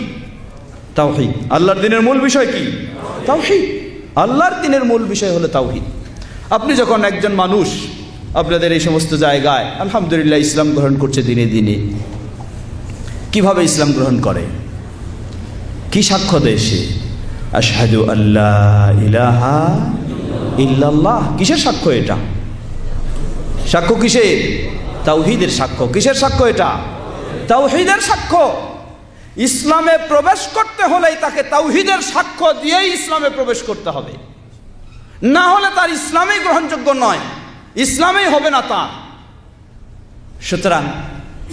তাওহীদ। আল্লাহর দ্বীনের মূল বিষয় কি? তাওহীদ। আল্লাহর দ্বীনের মূল বিষয় হলো তাওহীদ। আপনি যখন একজন মানুষ আপনাদের এই সমস্ত জায়গায় আলহামদুলিল্লাহ ইসলাম গ্রহণ করছে দিনে দিনে, কিভাবে ইসলাম গ্রহণ করে? কি সাক্ষ্য দেয় সে? আশহাদু আল্লা ইলাহা ইল্লাল্লাহ। কিসের সাক্ষ্য এটা? সাক্ষ্য কিসের? তাওহীদের সাক্ষ্য। কিসের সাক্ষ্য এটা? তাওহীদের সাক্ষ্য। ইসলামে প্রবেশ করতে হলেই তাকে তাওহীদের সাক্ষ্য দিয়েই ইসলামে প্রবেশ করতে হবে, না হলে তার ইসলামই গ্রহণযোগ্য নয়, ইসলামই হবে না তার। সুতরাং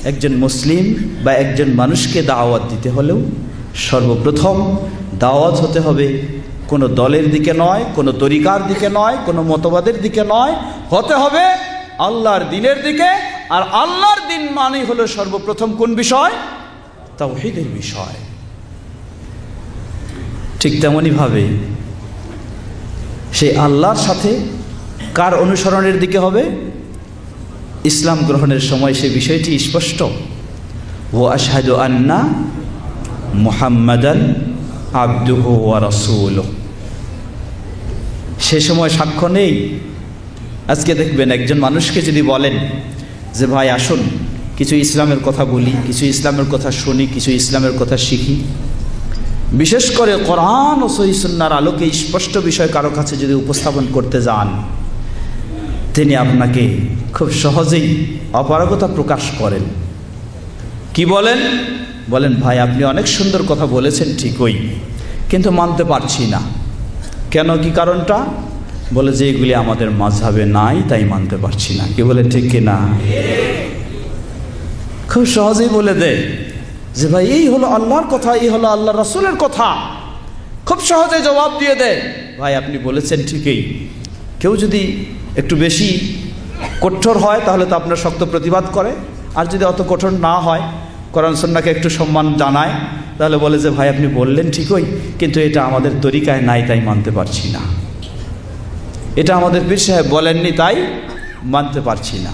একজন মুসলিম বা একজন মানুষকে দাওয়াত দিতে হলেও সর্বপ্রথম দাওয়াত হতে হবে কোনো দলের দিকে নয়, কোনো তরিকার দিকে নয়, কোনো মতবাদের দিকে নয়, হতে হবে আল্লাহর দ্বীনের দিকে। আর আল্লাহর দ্বীন মানেই হলো সর্বপ্রথম কোন বিষয়? তাওহীদের বিষয়। ঠিক তেমনই ভাবে সেই আল্লাহর সাথে কার অনুসরণের দিকে হবে? ইসলাম গ্রহণের সময় সে বিষয়টি স্পষ্ট, ওয়া আশহাদু আন্না মুহাম্মাদান আবদুহু ওয়া রাসূলুহু। সে সময় সাক্ষ্য নেই। আজকে দেখবেন একজন মানুষকে যদি বলেন যে ভাই আসুন কিছু ইসলামের কথা বলি, কিছু ইসলামের কথা শুনি, কিছু ইসলামের কথা শিখি, বিশেষ করে কোরআন ও সহিহ সুন্নাহর আলোকে স্পষ্ট বিষয় কারো কাছে যদি উপস্থাপন করতে যান, তিনি আপনাকে খুব সহজেই অপারগতা প্রকাশ করেন। কি বলেন? বলেন ভাই আপনি অনেক সুন্দর কথা বলেছেন ঠিকই, কিন্তু মানতে পারছি না। কেন, কি কারণটা? বলে যে এগুলি আমাদের মাযহাবে নাই, তাই মানতে পারছি না। কি বলেন ঠিক কিনা? খুব সহজেই বলে দেয় যে ভাই এই হলো আল্লাহর কথা, এই হলো আল্লাহ রাসূলের কথা। খুব সহজে জবাব দিয়ে দেয় ভাই আপনি বলেছেন ঠিকই। কেউ যদি একটু বেশি কঠোর হয় তাহলে তো আপনার শক্ত প্রতিবাদ করে, আর যদি অত কঠোর না হয়, কোরআন সুন্নাহকে একটু সম্মান জানায়, তাহলে বলে যে ভাই আপনি বললেন ঠিকই, কিন্তু এটা আমাদের তরিকায় নাই, তাই মানতে পারছি না। এটা আমাদের পীর সাহেব বলেননি, তাই মানতে পারছি না।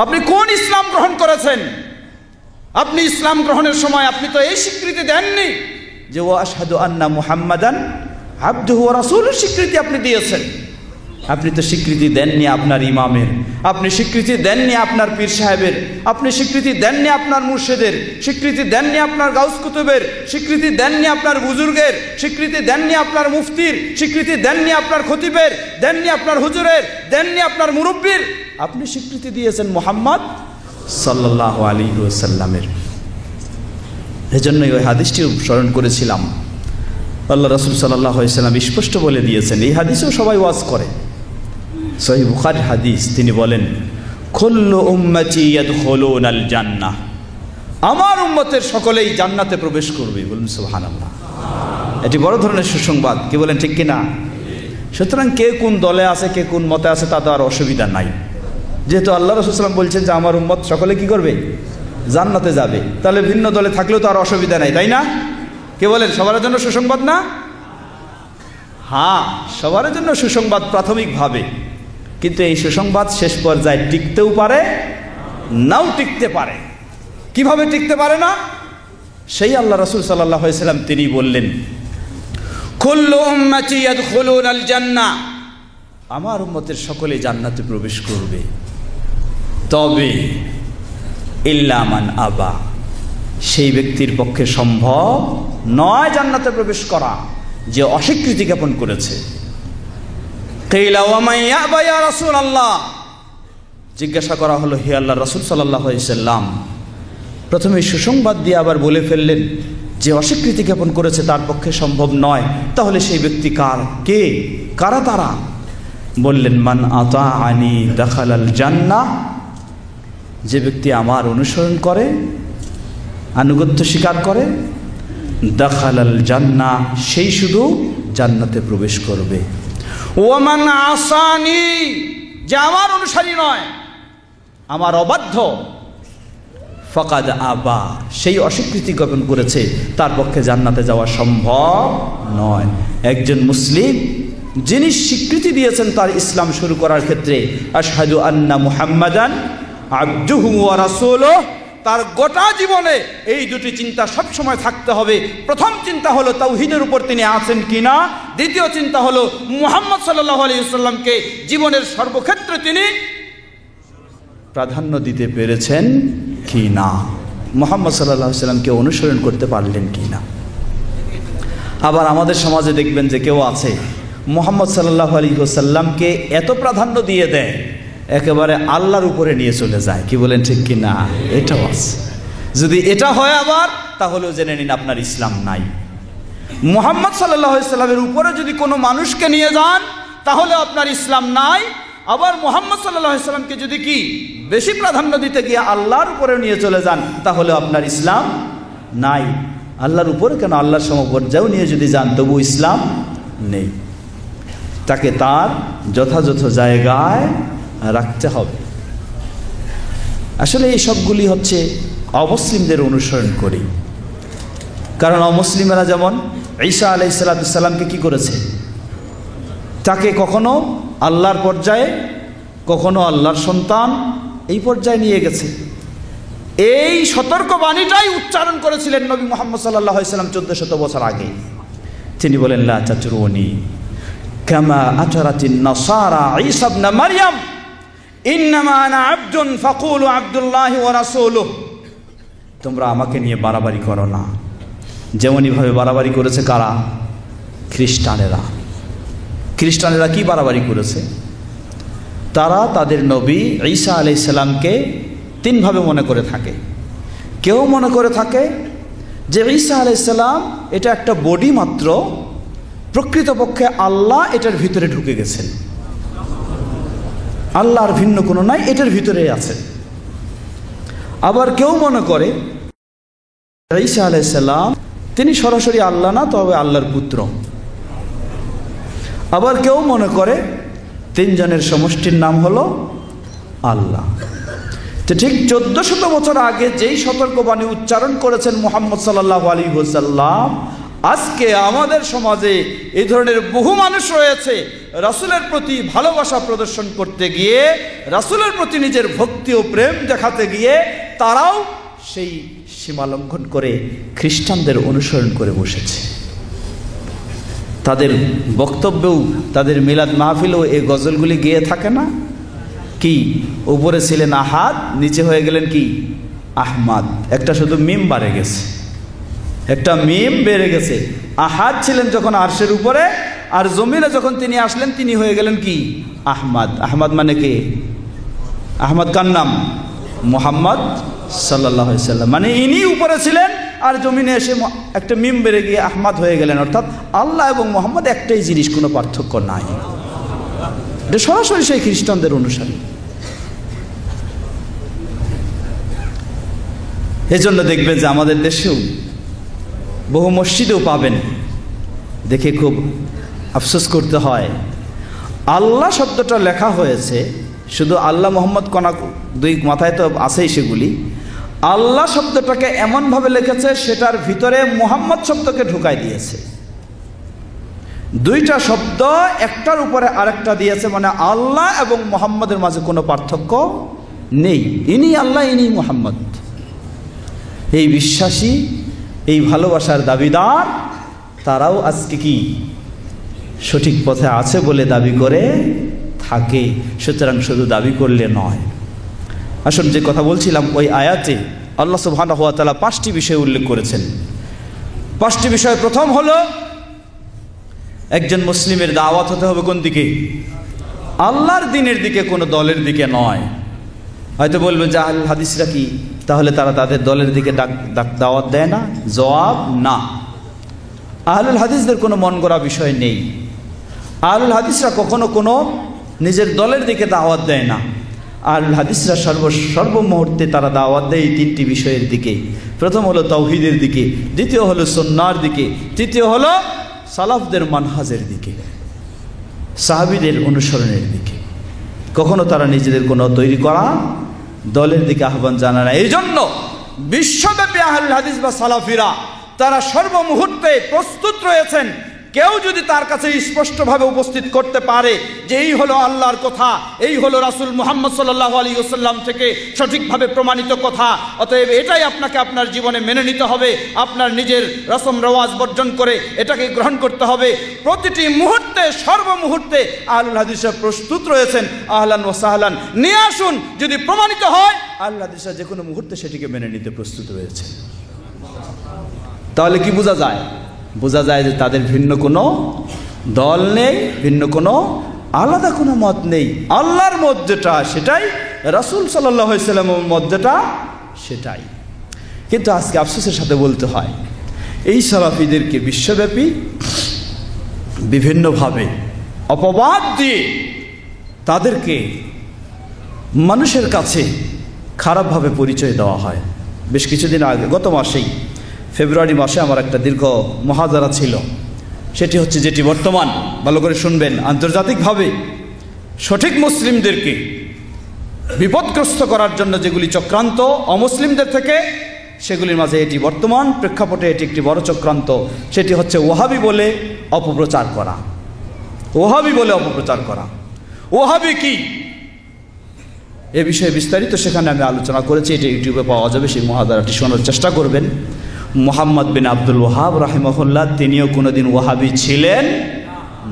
আপনি কোন ইসলাম গ্রহণ করেছেন? আপনি ইসলাম গ্রহণের সময় আপনি তো এই স্বীকৃতি দেননি যে ওয়া আশহাদু আন্না মুহাম্মাদান আবদুহু ওয়া রাসূলুহু, স্বীকৃতি আপনি দিয়েছেন। আপনি তো স্বীকৃতি দেননি আপনার ইমামের, আপনি স্বীকৃতি দেননি আপনার পীর সাহেবের, আপনি স্বীকৃতি দেননি আপনার মুর্শিদের, স্বীকৃতি দেননি আপনার গাউস কুতুবের, স্বীকৃতি দেননি আপনার বুজুর্গের, স্বীকৃতি দেননি আপনার মুফতির, স্বীকৃতি দেননি আপনার খতিবের, দেননি আপনার হুজুরের, দেননি আপনার মুরব্বির। আপনি স্বীকৃতি দিয়েছেন মুহাম্মদ সাল্লাল্লাহু আলাইহি ওয়াসাল্লামের। এজন্যই ওই হাদিসটি স্মরণ করেছিলাম। আল্লাহ রাসূল সাল্লাল্লাহু আলাইহি ওয়াসাল্লাম স্পষ্ট বলে দিয়েছেন, এই হাদিসও সবাই ওয়াজ করে, সহিহ বুখারীর হাদিস। তিনি বলেন কুল্লু উম্মতি ইয়াদখুলুনাল জান্নাহ, আমার উম্মতের সকলেই জান্নাতে প্রবেশ করবে। বলুন সুবহানাল্লাহ। এটি বড় ধরনের সুসংবাদ। কি বলেন ঠিক কিনা? সুতরাং কে কোন দলে আছে, কে কোন মতে আছে, তাতে আর অসুবিধা নাই, যেহেতু আল্লাহ রাসূল সাল্লাল্লাহু আলাইহি ওয়াসাল্লাম বলছেন যে আমার উম্মত সকলে কি করবে? জান্নাতে যাবে। তাহলে ভিন্ন দলে থাকলেও তো আর অসুবিধা নাই, তাই না? কে বলেন? সবার জন্য সুসংবাদ না? হ্যাঁ, সবার জন্য সুসংবাদ প্রাথমিকভাবে, কিন্তু এই সুসংবাদ শেষ পর্যায়ে টিকতেও পারে, নাও টিকতে পারে। কিভাবে টিকতে পারে না? সেই আল্লাহ রাসূল সাল্লাল্লাহু আলাইহি ওয়াসাল্লাম তিনি বললেন কুল্লু উম্মতি ইয়াদখুলুনাল জান্নাহ, আমার উম্মতের সকলে জান্নাতে প্রবেশ করবে, তবে ইল্লা মান আবা, সেই ব্যক্তির পক্ষে সম্ভব নয় জান্নাতে প্রবেশ করা যে অস্বীকৃতি জ্ঞাপন করেছে। কিলা ওয়া মান ইয়াবা ইয়া রাসূলুল্লাহ, জিজ্ঞাসা করা হলো হে আল্লাহর রাসূল সাল্লাল্লাহু আলাইহি ওয়াসাল্লাম, প্রথমে সুসংবাদ দিয়ে আবার বলে ফেললেন যে অস্বীকৃতি জ্ঞাপন করেছে তার পক্ষে সম্ভব নয়, তাহলে সেই ব্যক্তি কার? কে? কারা তারা? বললেন মান আতাআনি দাখালাল জান্নাহ, যে ব্যক্তি আমার অনুসরণ করে, আনুগত্য স্বীকার করে, দাখালাল জান্নাহ, সেই শুধু জান্নাতে প্রবেশ করবে। ওয়া মান আসানি, যে আমার অনুসারী নয়, আমার অবাধ্য, ফাকাদ আবা, সেই অস্বীকৃতি জ্ঞাপন করেছে, তার পক্ষে জান্নাতে যাওয়া সম্ভব নয়। একজন মুসলিম যিনি স্বীকৃতি দিয়েছেন তার ইসলাম শুরু করার ক্ষেত্রে আশহাদু আন্না মুহাম্মাদান আবদুহু ওয়া রাসূলুহু, তার গোটা জীবনে এই দুটি চিন্তা সবসময় থাকতে হবে। প্রথম চিন্তা হলো তাওহীদের উপর তিনি আছেন কিনা, দ্বিতীয় চিন্তা হলো মুহাম্মদ সাল্লাল্লাহু আলাইহি ওয়াসাল্লামকে জীবনের সর্বক্ষেত্রে তিনি প্রাধান্য দিতে পেরেছেন কিনা, মুহাম্মদ সাল্লাল্লাহু আলাইহি ওয়াসাল্লামকে অনুসরণ করতে পারলেন কিনা। আবার আমাদের সমাজে দেখবেন যে কেউ আছে মুহাম্মদ সাল্লাল্লাহু আলাইহি ওয়াসাল্লামকে এত প্রাধান্য দিয়ে দেয়, একেবারে আল্লাহর উপরে নিয়ে চলে যায়। কি বলেন ঠিক কিনা? এটাও আছে। যদি এটা হয় আবার, তাহলেও জেনে নিন আপনার ইসলাম নাই। মুহাম্মদ সাল্লাল্লাহু আলাইহি সাল্লামের উপরে যদি কোনো মানুষকে নিয়ে যান, তাহলে আপনার ইসলাম নাই। আবার মুহাম্মদ সাল্লাল্লাহু আলাইহি সাল্লামকে যদি কি বেশি প্রাধান্য দিতে গিয়ে আল্লাহর উপরে নিয়ে চলে যান, তাহলে আপনার ইসলাম নাই। আল্লাহর উপরে কেন, আল্লাহর সমপর্যায়েও নিয়ে যদি যান, তবু ইসলাম নেই। তাকে তার যথাযথ জায়গায় রাখতে হবে। আসলে এই সবগুলি হচ্ছে অমুসলিমদের অনুসরণ করি। কারণ অমুসলিমেরা যেমন ঈসা আলাইহিস সালামকে কি করেছে, তাকে কখনো আল্লাহর পর্যায়ে, কখনো আল্লাহর সন্তান এই পর্যায়ে নিয়ে গেছে। এই সতর্ক বাণীটাই উচ্চারণ করেছিলেন নবী মুহাম্মদ সাল্লাল্লাহু আলাইহি সাল্লাম 1400 বছর আগে। তিনি বলেন, লা তাতরুনি কামা আতারাতিন নাসারা ঈসা ইবনে মারইয়াম, ইন্নামা আনা আবদুন ফাকুলু আবদুল্লাহি ওয়া রাসূলুহু। তোমরা আমাকে নিয়ে বাড়াবাড়ি করো না, যেমনইভাবে বাড়াবাড়ি করেছে কারা? খ্রিস্টানেরা। খ্রিস্টানেরা কি বাড়াবাড়ি করেছে? তারা তাদের নবী ঈসা আলাইহিস সালামকে তিনভাবে মনে করে থাকে। কেউ মনে করে থাকে যে ঈসা আলাইহিস সালাম এটা একটা বডি মাত্র, প্রকৃতপক্ষে আল্লাহ এটার ভিতরে ঢুকে গেছেন, আল্লাহর ভিন্ন কোনো নাই, এটার ভিতরেই আছে। আবার কেউ মনে করে ঈসা আলাইহিস সালাম তিনি সরাসরি আল্লাহ না, তবে আল্লাহর পুত্র। আবার কেউ মনে করে তিনজনের সমষ্টির নাম হলো আল্লাহ। তো ঠিক 1400 বছর আগে যেই সতর্কবাণী উচ্চারণ করেছেন মুহাম্মদ সাল্লাল্লাহু আলাইহি ওয়াসাল্লাম, আজকে আমাদের সমাজে এই ধরনের বহু মানুষ রয়েছে, রাসূলের প্রতি ভালোবাসা প্রদর্শন করতে গিয়ে, রাসূলের প্রতি নিজের ভক্তি ও প্রেম দেখাতে গিয়ে তারাও সেই সীমা লঙ্ঘন করে খ্রিস্টানদের অনুসরণ করে বসেছে। তাদের বক্তব্যেও, তাদের মিলাদ মাহফিলেও এই গজলগুলি গেয়ে থাকে না? কি উপরে ছিলেন আহাদ, নিচে হয়ে গেলেন কি আহমাদ। একটা শুধু মিম বাড়ে গেছে, একটা মিম বেড়ে গেছে। আহাদ ছিলেন যখন আরশের উপরে, আর জমিনে যখন তিনি আসলেন তিনি হয়ে গেলেন কি আহমাদ। আহমাদ মানে কে? আহমদ কার নাম? মুহাম্মদ সাল্লাল্লাহু আলাইহি সাল্লাম। মানে ইনি উপরে ছিলেন আর জমিনে এসে একটা মিম বেড়ে গিয়ে আহমদ হয়ে গেলেন। অর্থাৎ আল্লাহ এবং মুহাম্মদ একটাই জিনিস, কোনো পার্থক্য নাই। এটা সরাসরি সেই খ্রিস্টানদের অনুসারী। এজন্য দেখবেন যে আমাদের দেশেও বহু মসজিদেও পাবেন, দেখে খুব আফসোস করতে হয়, আল্লাহ শব্দটা লেখা হয়েছে শুধু আল্লাহ মুহাম্মদ কণা দুই মাথায় তো আছেই সেগুলি। আল্লাহ শব্দটাকে এমনভাবে লিখেছে সেটার ভিতরে মুহাম্মদ শব্দকে ঢুকাই দিয়েছে। দুইটা শব্দ একটার উপরে আরেকটা দিয়েছে, মানে আল্লাহ এবং মুহাম্মদের মাঝে কোনো পার্থক্য নেই। ইনি আল্লাহ, ইনি মুহাম্মদ। এই বিশ্বাসী, এই ভালোবাসার দাবিদার, তারাও আজকে কি সঠিক পথে আছে বলে দাবি করে থাকে। সুতরাং শুধু দাবি করলে নয়। আসুন, যে কথা বলছিলাম, ওই আয়াতে আল্লাহ সুবহানাহু ওয়া তাআলা 5টি বিষয় উল্লেখ করেছেন। 5টি বিষয়, প্রথম হলো একজন মুসলিমের দাওয়াত হতে হবে কোন দিকে? আল্লাহর দ্বীনের দিকে, কোনো দলের দিকে নয়। হয়তো বলবেন যে আহলুল হাদিসরা কি, তাহলে তারা তাদের দলের দিকে দাওয়াত দেয় না? জবাব না। আহলুল হাদিসদের কোনো মন গড়া বিষয় নেই। আহলুল হাদিসরা কখনো কোনো নিজের দলের দিকে দাওয়াত দেয় না। আহলুল হাদিসরা সর্বমুহূর্তে তারা দাওয়াত দেয় এই 3টি বিষয়ের দিকে। প্রথম হলো তাওহীদের দিকে, দ্বিতীয় হলো সুন্নাহর দিকে, তৃতীয় হলো সালাফদের মানহাজের দিকে, সাহাবীদের অনুসরণের দিকে। কখনো তারা নিজেদের কোনো তৈরি করা দলের দিকে আহ্বান জানায় না। এই জন্য বিশ্বব্যাপী আহলুল হাদিস বা সালাফিরা তারা সর্বমুহূর্তে প্রস্তুত রয়েছেন। কেউ যদি তার কাছে স্পষ্টভাবে উপস্থিত করতে পারে যে এই হলো আল্লাহর কথা, এই হলো রাসূল মুহাম্মদ সাল্লাল্লাহু আলাইহি ওয়াসাল্লাম থেকে সঠিকভাবে প্রমাণিত কথা, অতএব এটাই আপনাকে আপনার জীবনে মেনে নিতে হবে, আপনার নিজের রসম রেওয়াজ বর্জন করে এটাকে গ্রহণ করতে হবে। প্রতিটি মুহূর্তে, সর্বমুহূর্তে আহলুল হাদিসরা প্রস্তুত রয়েছেন। আহলান ওয়া সাহলান, নিয়ে আসুন। যদি প্রমাণিত হয়, আহলুল হাদিসরা যে কোনো মুহূর্তে সেটিকে মেনে নিতে প্রস্তুত রয়েছে। তাহলে কি বোঝা যায়? বোঝা যায় যে তাদের ভিন্ন কোনো দল নেই, ভিন্ন কোনো আলাদা কোনো মত নেই। আল্লাহর মত যেটা সেটাই, রাসূল সাল্লাল্লাহু আলাইহি ওয়াসাল্লামের মত যেটা সেটাই। কিন্তু আজকে আফসোসের সাথে বলতে হয়, এই সালাফিদেরকে বিশ্বব্যাপী বিভিন্নভাবে অপবাদ দিয়ে তাদেরকে মানুষের কাছে খারাপভাবে পরিচয় দেওয়া হয়। বেশ কিছুদিন আগে, গত মাসেই ফেব্রুয়ারি মাসে আমার একটা দীর্ঘ মুহাদারা ছিল। সেটি হচ্ছে, যেটি বর্তমান, ভালো করে শুনবেন, আন্তর্জাতিকভাবে সঠিক মুসলিমদেরকে বিপদগ্রস্ত করার জন্য যেগুলি চক্রান্ত অমুসলিমদের থেকে, সেগুলির মাঝে এটি বর্তমান প্রেক্ষাপটে এটি একটি বড় চক্রান্ত। সেটি হচ্ছে ওহাবি বলে অপপ্রচার করা। ওহাবি বলে অপপ্রচার করা। ওহাবি কি, এ বিষয়ে বিস্তারিত সেখানে আমি আলোচনা করেছি। এটা ইউটিউবে পাওয়া যাবে, সেই মুহাদারাটি শোনার চেষ্টা করবেন। মুহাম্মদ বিন আব্দুল ওয়াহাব রাহিমাহুল্লাহ তিনিও কোনোদিন ওয়াহাবি ছিলেন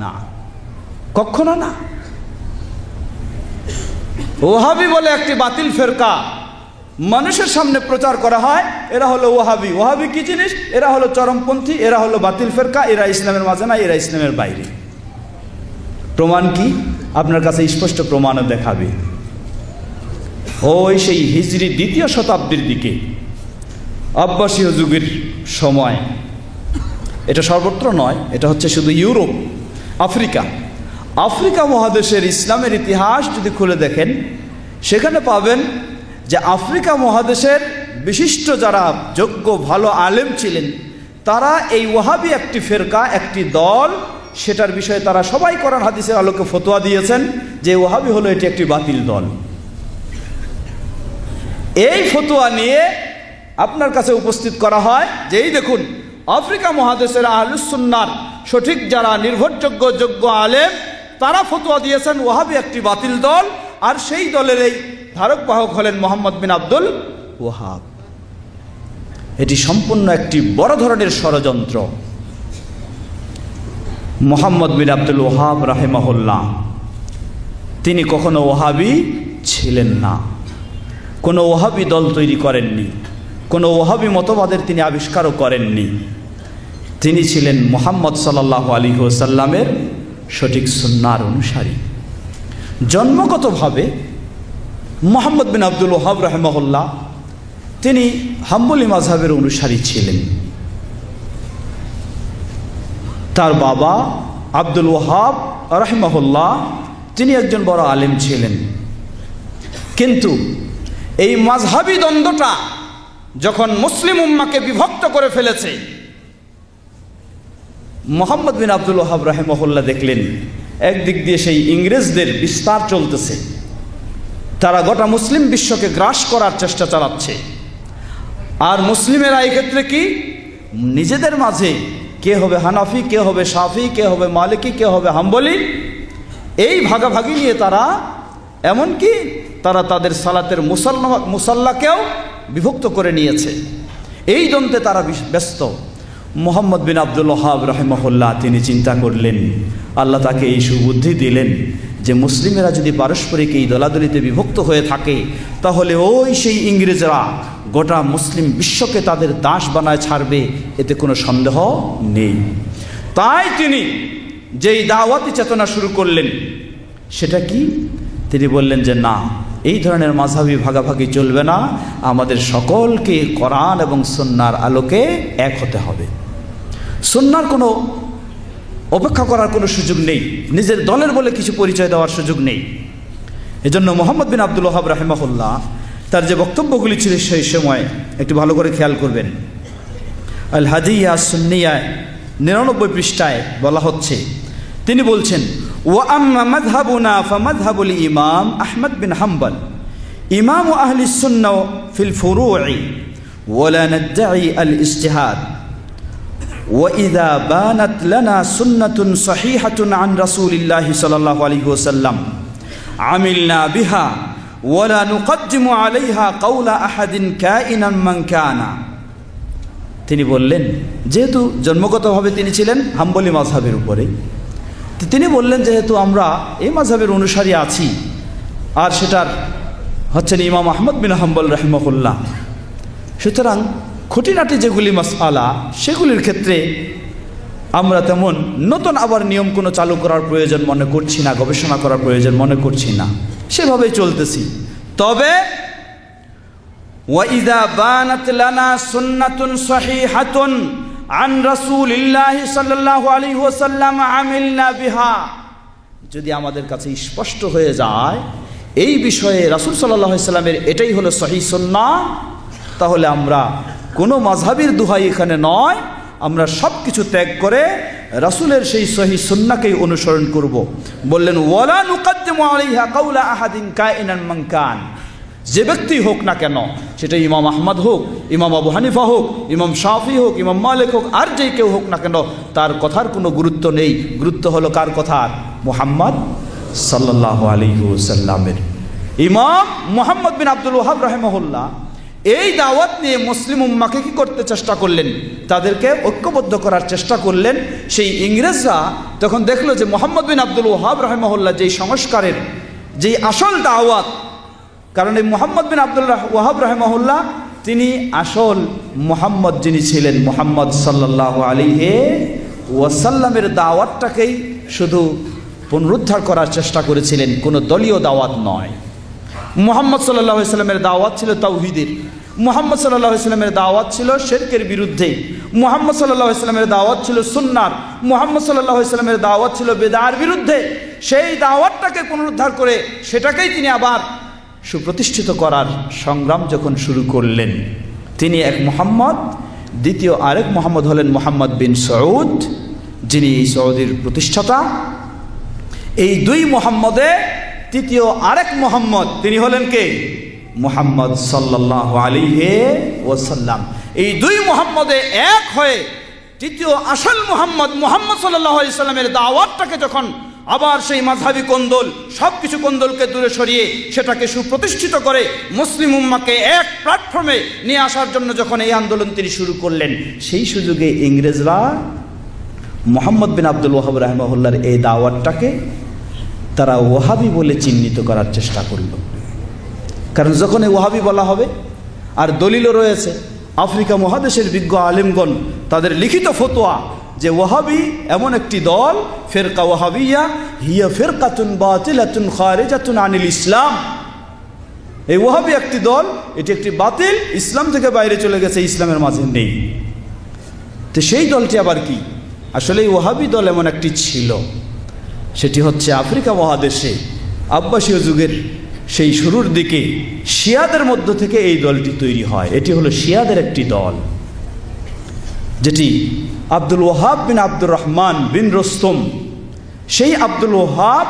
না, কখনো না। ওয়াহাবি বলে একটি বাতিল ফেরকা মানুষের সামনে প্রচার করা হয়, এরা হলো ওয়াহাবি। ওয়াহাবি কি জিনিস? এরা হলো চরমপন্থী, এরা হলো বাতিল ফেরকা, এরা ইসলামের মাঝে না, এরা ইসলামের বাইরে। প্রমাণ কি? আপনার কাছে স্পষ্ট প্রমাণও দেখাবে। ওই সেই হিজরি 2য় শতাব্দীর দিকে, আব্বাসীয় যুগের সময়, এটা সর্বত্র নয়, এটা হচ্ছে শুধু ইউরোপ, আফ্রিকা মহাদেশের ইসলামের ইতিহাস যদি খুলে দেখেন, সেখানে পাবেন যে আফ্রিকা মহাদেশের বিশিষ্ট যারা যোগ্য ভালো আলেম ছিলেন, তারা এই ওয়াহাবি একটি ফেরকা, একটি দল, সেটার বিষয়ে তারা সবাই কোরআন হাদিসের আলোকে ফতোয়া দিয়েছেন যে ওয়াহাবি হলো এটি একটি বাতিল দল। এই ফতোয়া নিয়ে আপনার কাছে উপস্থিত করা হয় যে এই দেখুন, আফ্রিকা মহাদেশের আহলুস সুন্নাহর সঠিক যারা নির্ভরযোগ্য যোগ্য আলেম, তারা ফতোয়া দিয়েছেন ওয়াহাবি একটি বাতিল দল, আর সেই দলের এই ধারক বাহক হলেন মুহাম্মদ বিন আব্দুল ওয়াহাব। এটি সম্পূর্ণ একটি বড় ধরনের ষড়যন্ত্র। মুহাম্মদ বিন আব্দুল ওয়াহাব রাহিমাহুল্লাহ তিনি কখনো ওয়াহাবি ছিলেন না, কোনো ওয়াহাবি দল তৈরি করেননি, কোনো ওয়াহাবি মতবাদের তিনি আবিষ্কারও করেননি। তিনি ছিলেন মুহাম্মদ সাল্লাল্লাহু আলাইহি ওয়াসাল্লামের সঠিক সুন্নাহর অনুসারী। জন্মগতভাবে মুহাম্মদ বিন আব্দুল ওয়াহাব রাহিমাহুল্লাহ তিনি হাম্বলি মাযহাবের অনুসারী ছিলেন। তার বাবা আব্দুল ওয়াহাব রাহিমাহুল্লাহ তিনি একজন বড় আলেম ছিলেন। কিন্তু এই মাযহাবী দ্বন্দ্বটা যখন মুসলিম উম্মাহকে বিভক্ত করে ফেলেছে, মুহাম্মদ বিন আব্দুল ওয়াহাব রাহিমাহুল্লাহ দেখলেন একদিক দিয়ে সেই ইংরেজদের বিস্তার চলতেছে, তারা গোটা মুসলিম বিশ্বকে গ্রাস করার চেষ্টা চালাচ্ছে, আর মুসলিমেরা এই ক্ষেত্রে কি নিজেদের মাঝে কে হবে হানাফি, কে হবে শাফি, কে হবে মালিকি, কে হবে হাম্বলি, এই ভাগাভাগি নিয়ে তারা, এমনকি তারা তাদের সালাতের মুসাল্লাকেও বিভক্ত করে নিয়েছে। এই দ্বন্দ্বে তারা ব্যস্ত। মুহাম্মদ বিন আব্দুল ওয়াহাব রাহিমাহুল্লাহ তিনি চিন্তা করলেন, আল্লাহ তাকে এই সুবুদ্ধি দিলেন যে মুসলিমেরা যদি পারস্পরিক এই দলাদলিতে বিভক্ত হয়ে থাকে, তাহলে ওই সেই ইংরেজরা গোটা মুসলিম বিশ্বকে তাদের দাস বানায় ছাড়বে, এতে কোনো সন্দেহ নেই। তাই তিনি যেই দাওয়াতি চেতনা শুরু করলেন, সেটা কি? তিনি বললেন যে না, এই ধরনের মাযহাবী ভাগাভাগি চলবে না, আমাদের সকলকে কোরআন এবং সুন্নাহর আলোকে এক হতে হবে। সুন্নাহর কোনো অপেক্ষা করার কোনো সুযোগ নেই, নিজের দলের বলে কিছু পরিচয় দেওয়ার সুযোগ নেই। এজন্য মুহাম্মদ বিন আব্দুল ওয়াহাব রাহিমাহুল্লাহ তার যে বক্তব্যগুলি ছিল সেই সময় একটু ভালো করে খেয়াল করবেন। আল হাদিয়া সুন্নিয়া 99 পৃষ্ঠায় বলা হচ্ছে, তিনি বলছেন, ওয়া আম্মা মাযহাবুনা ফামাযহাবুল ইমাম আহমদ বিন হাম্বল ইমাম আহলিস সুন্নাহ ফিল ফুরু'i ওয়া লা নাদঈ আল ইজতিহাদ ওয়া ইযা বানাত লানা সুন্নাতুন সহিহাতুন আন রাসূলিল্লাহি সাল্লাল্লাহু আলাইহি ওয়াসাল্লাম আমিলনা বিহা ওয়া লা নুকদ্দিমু আলাইহা কাওলা আহাদিন কাইনান মান কানা। তিনি বললেন, যেহেতু জন্মগতভাবে তিনি ছিলেন হাম্বলি মাযহাবের উপরে, তিনি বললেন যেহেতু আমরা এই মাযহাবের অনুসারী আছি, আর সেটার হচ্ছেন ইমাম আহমদ বিন হাম্বল রাহিমাহুল্লাহ, সুতরাং খুঁটিনাটি যেগুলি মাসআলা সেগুলির ক্ষেত্রে আমরা তেমন নতুন আবার নিয়ম কোনো চালু করার প্রয়োজন মনে করছি না, গবেষণা করার প্রয়োজন মনে করছি না, সেভাবেই চলতেছি। তবে وَإِذَا بَانَتْ لَنَا سُنَّةٌ صَحِيحَةٌ عَنْ رَسُولِ اللَّهِ صَلَّى اللَّهُ عَلَيْهِ وَسَلَّمَ عَمِلْنَا بِهَا। যদি আমাদের কাছে স্পষ্ট হয়ে যায় এই বিষয়ে রাসূল সাল্লাল্লাহু আলাইহি সাল্লামের এটাই হলো সহিহ সুন্নাহ, তাহলে আমরা কোনো মাযহাবের দোহাই এখানে নয়, আমরা সব কিছু ত্যাগ করে রাসূলের সেই সহিহ সুন্নাহকেই অনুসরণ করব। বললেন ওয়ালা নুকাদ্দিমু আলাইহা কাওলা আহাদিন কাইনান মান কান। যে ব্যক্তি হোক না কেন, সেটা ইমাম আহমদ হোক, ইমাম আবু হানিফা হোক, ইমাম শাফি হোক, ইমাম মালিক হোক, আর যে কেউ হোক না কেন, তার কথার কোনো গুরুত্ব নেই। গুরুত্ব হলো কার কথার? মুহাম্মদ সাল্লাল্লাহু আলাইহি ওয়াসাল্লামের। ইমাম মুহাম্মদ বিন আব্দুল ওয়াহাব রাহিমাহুল্লাহ এই দাওয়াত নিয়ে মুসলিম উম্মাকে কি করতে চেষ্টা করলেন? তাদেরকে ঐক্যবদ্ধ করার চেষ্টা করলেন। সেই ইংরেজরা তখন দেখলো যে মুহাম্মদ বিন আব্দুল ওয়াহাব রাহিমাহুল্লাহ যেই সংস্কারের, যেই আসল দাওয়াত, কারণ এই মুহাম্মদ বিন আব্দুল ওয়াহাব রাহিমাহুল্লাহ তিনি আসল মুহাম্মদ যিনি ছিলেন, মুহাম্মদ সাল্লাল্লাহু আলাইহি ওয়াসাল্লামের দাওয়াতটাকেই শুধু পুনরুদ্ধার করার চেষ্টা করেছিলেন, কোনো দলীয় দাওয়াত নয়। মুহাম্মদ সাল্লাল্লাহু আলাইহি ওয়াসাল্লামের দাওয়াত ছিল তাওহীদের, মুহাম্মদ সাল্লাল্লাহু আলাইহি ওয়াসাল্লামের দাওয়াত ছিল শিরকের বিরুদ্ধে, মুহাম্মদ সাল্লাল্লাহু আলাইহি ওয়াসাল্লামের দাওয়াত ছিল সুন্নাহর, মুহাম্মদ সাল্লাল্লাহু আলাইহি ওয়াসাল্লামের দাওয়াত ছিল বিদআর বিরুদ্ধে। সেই দাওয়াতটাকে পুনরুদ্ধার করে সেটাকেই তিনি আবার সুপ্রতিষ্ঠিত করার সংগ্রাম যখন শুরু করলেন, তিনি এক মুহাম্মদ, দ্বিতীয় আরেক মুহাম্মদ হলেন মুহাম্মদ বিন সৌদ, যিনি সৌদির প্রতিষ্ঠাতা। এই দুই মুহাম্মদে তৃতীয় আরেক মুহাম্মদ তিনি হলেন কে? মুহাম্মদ সাল্লাল্লাহু আলাইহি ওয়াসাল্লাম। এই দুই মুহাম্মদে এক হয়ে তৃতীয় আসল মুহাম্মদ, মুহাম্মদ সাল্লাল্লাহু আলাইহি সাল্লামের দাওয়াতটাকে যখন আবার সেই মাযহাবী কোন্দল, সব কিছু কোন্দলকে দূরে সরিয়ে সেটাকে সুপ্রতিষ্ঠিত করে মুসলিম উম্মাকে এক প্ল্যাটফর্মে নিয়ে আসার জন্য যখন এই আন্দোলন তিনি শুরু করলেন, সেই সুযোগে ইংরেজরা মুহাম্মদ বিন আব্দুল ওয়াহাব রাহিমাহুল্লাহর এই দাওয়াতটাকে তারা ওয়াহাবি বলে চিহ্নিত করার চেষ্টা করল। কারণ যখন এই ওয়াহাবি বলা হবে, আর দলিলও রয়েছে আফ্রিকা মহাদেশের বিজ্ঞ আলেমগণ তাদের লিখিত ফতোয়া যে ওয়াহাবি এমন একটি দল, ফিরকা ওয়াহাবিয়া হিয়া ফিরকাতুন বাতিলাতুন খারিজাতুন আনিল ইসলাম। এই ওয়াহাবি একটি দল, এটি একটি বাতিল, ইসলাম থেকে বাইরে চলে গেছে, ইসলামের মাঝে নেই। তো সেই দলটি আবার কি? আসলে এই ওয়াহাবি দল এমন একটি ছিল, সেটি হচ্ছে আফ্রিকা মহাদেশে আব্বাসীয় যুগের সেই শুরুর দিকে শিয়াদের মধ্য থেকে এই দলটি তৈরি হয়। এটি হলো শিয়াদের একটি দল, যেটি আব্দুল ওয়াহাব বিন আব্দুর রহমান বিন রুস্তম, সেই আব্দুল ওয়াহাব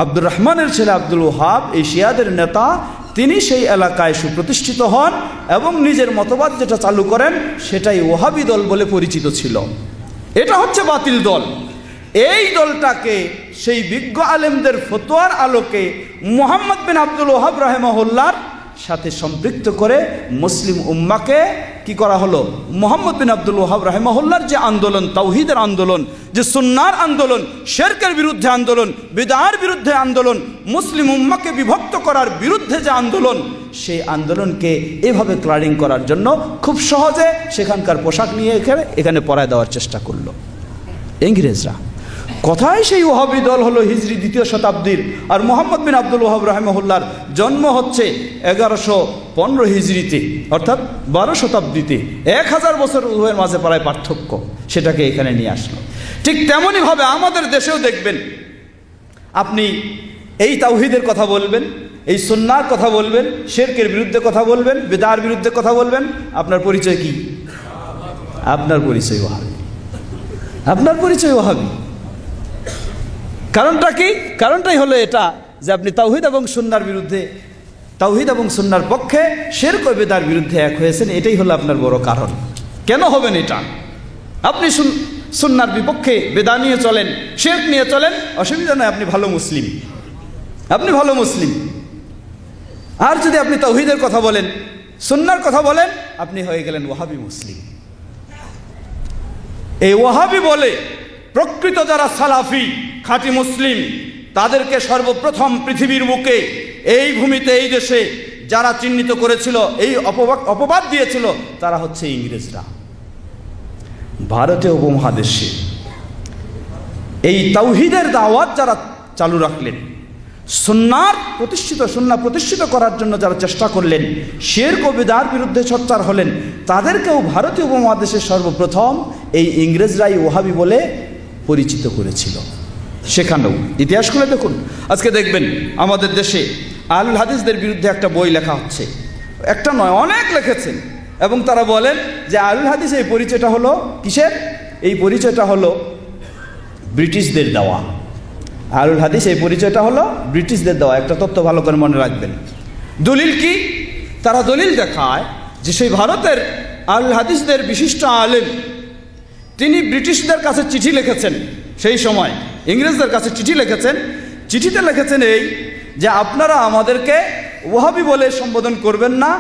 আব্দুর রহমানের ছেলে আব্দুল ওয়াহাব, এই শিয়াদের নেতা, তিনি সেই এলাকায় সুপ্রতিষ্ঠিত হন এবং নিজের মতবাদ যেটা চালু করেন সেটাই ওয়াহাবি দল বলে পরিচিত ছিল। এটা হচ্ছে বাতিল দল। এই দলটাকে সেই বিজ্ঞ আলেমদের ফতোয়ার আলোকে মুহাম্মদ বিন আব্দুল ওয়াহাব রাহিমাহুল্লাহর সাথে সম্পৃক্ত করে মুসলিম উম্মাকে কি করা হলো? মুহাম্মদ বিন আব্দুল ওয়াহাব রাহিমাহুল্লাহর যে আন্দোলন, তাওহীদের আন্দোলন, যে সুন্নাহর আন্দোলন, শিরকের বিরুদ্ধে আন্দোলন, বিদআর বিরুদ্ধে আন্দোলন, মুসলিম উম্মাকে বিভক্ত করার বিরুদ্ধে যে আন্দোলন, সেই আন্দোলনকে এভাবে ক্লারিং করার জন্য খুব সহজে সেখানকার পোশাক নিয়ে এখানে পরায় দেওয়ার চেষ্টা করলো ইংরেজরা। কথায় সেই ওয়াহাবি দল হলো হিজরি 2য় শতাব্দীর, আর মুহাম্মদ বিন আব্দুল ওয়াহাব রাহিমাহুল্লাহর জন্ম হচ্ছে 1115 হিজরিতে, অর্থাৎ 12 শতাব্দীতে। 1000 বছর উভয়ের মাঝে প্রায় পার্থক্য, সেটাকে এখানে নিয়ে আসলো। ঠিক তেমনইভাবে আমাদের দেশেও দেখবেন, আপনি এই তাওহীদের কথা বলবেন, এই সুন্নাহর কথা বলবেন, শিরকের বিরুদ্ধে কথা বলবেন, বিদআর বিরুদ্ধে কথা বলবেন, আপনার পরিচয় কি? আপনার পরিচয় ওয়াহাবি, আপনার পরিচয় ওয়াহাবি। কারণটা কি? কারণটাই হলো এটা যে আপনি তাওহীদ এবং সুন্নাহর বিরুদ্ধে, তাওহীদ এবং সুন্নাহর পক্ষে, শিরক ও বিদআর বিরুদ্ধে এক হয়েছেন। এটাই হলো আপনার বড় কারণ। কেন হবেন এটা? আপনি সুন্নাহর বিপক্ষে বিদআ নিয়ে চলেন, শিরক নিয়ে চলেন, অসুবিধা নয়, আপনি ভালো মুসলিম, আপনি ভালো মুসলিম। আর যদি আপনি তাওহীদের কথা বলেন, সুন্নাহর কথা বলেন, আপনি হয়ে গেলেন ওয়াহাবি মুসলিম। এই ওয়াহাবি বলে প্রকৃত যারা সালাফি, খাঁটি মুসলিম, তাদেরকে সর্বপ্রথম পৃথিবীর বুকে, এই ভূমিতে, এই দেশে যারা চিহ্নিত করেছিল, এই অপবাদ দিয়েছিল, তারা হচ্ছে ইংরেজরা। ভারতীয় উপমহাদেশে এই তাওহীদের দাওয়াত যারা চালু রাখলেন, সুন্নাহ প্রতিষ্ঠিত করার জন্য যারা চেষ্টা করলেন, শিরক ও বিদআর বিরুদ্ধে সোচ্চার হলেন, তাদেরকেও ভারতীয় উপমহাদেশের সর্বপ্রথম এই ইংরেজরাই ওহাবি বলে পরিচিত করেছিল। সেখানেও ইতিহাস খুলে দেখুন, আজকে দেখবেন আমাদের দেশে আহলুল হাদিসদের বিরুদ্ধে একটা বই লেখা হচ্ছে, একটা নয় অনেক লিখেছেন, এবং তারা বলেন যে আহলুল হাদিস এই পরিচয়টা হলো কিসের? এই পরিচয়টা হলো ব্রিটিশদের দেওয়া। আহলুল হাদিস এই পরিচয়টা হলো ব্রিটিশদের দেওয়া। একটা তথ্য ভালো করে মনে রাখবেন। দলিল কি? তারা দলিল দেখায় যে সেই ভারতের আহলুল হাদিসদের বিশিষ্ট আলেম তিনি ব্রিটিশদের কাছে চিঠি লিখেছেন, সেই সময় ইংরেজদের কাছে চিঠি লিখেছেন। চিঠিতে লিখেছেন এই যে আপনারা আমাদেরকে ওহাবি বলে সম্বোধন করবেন না,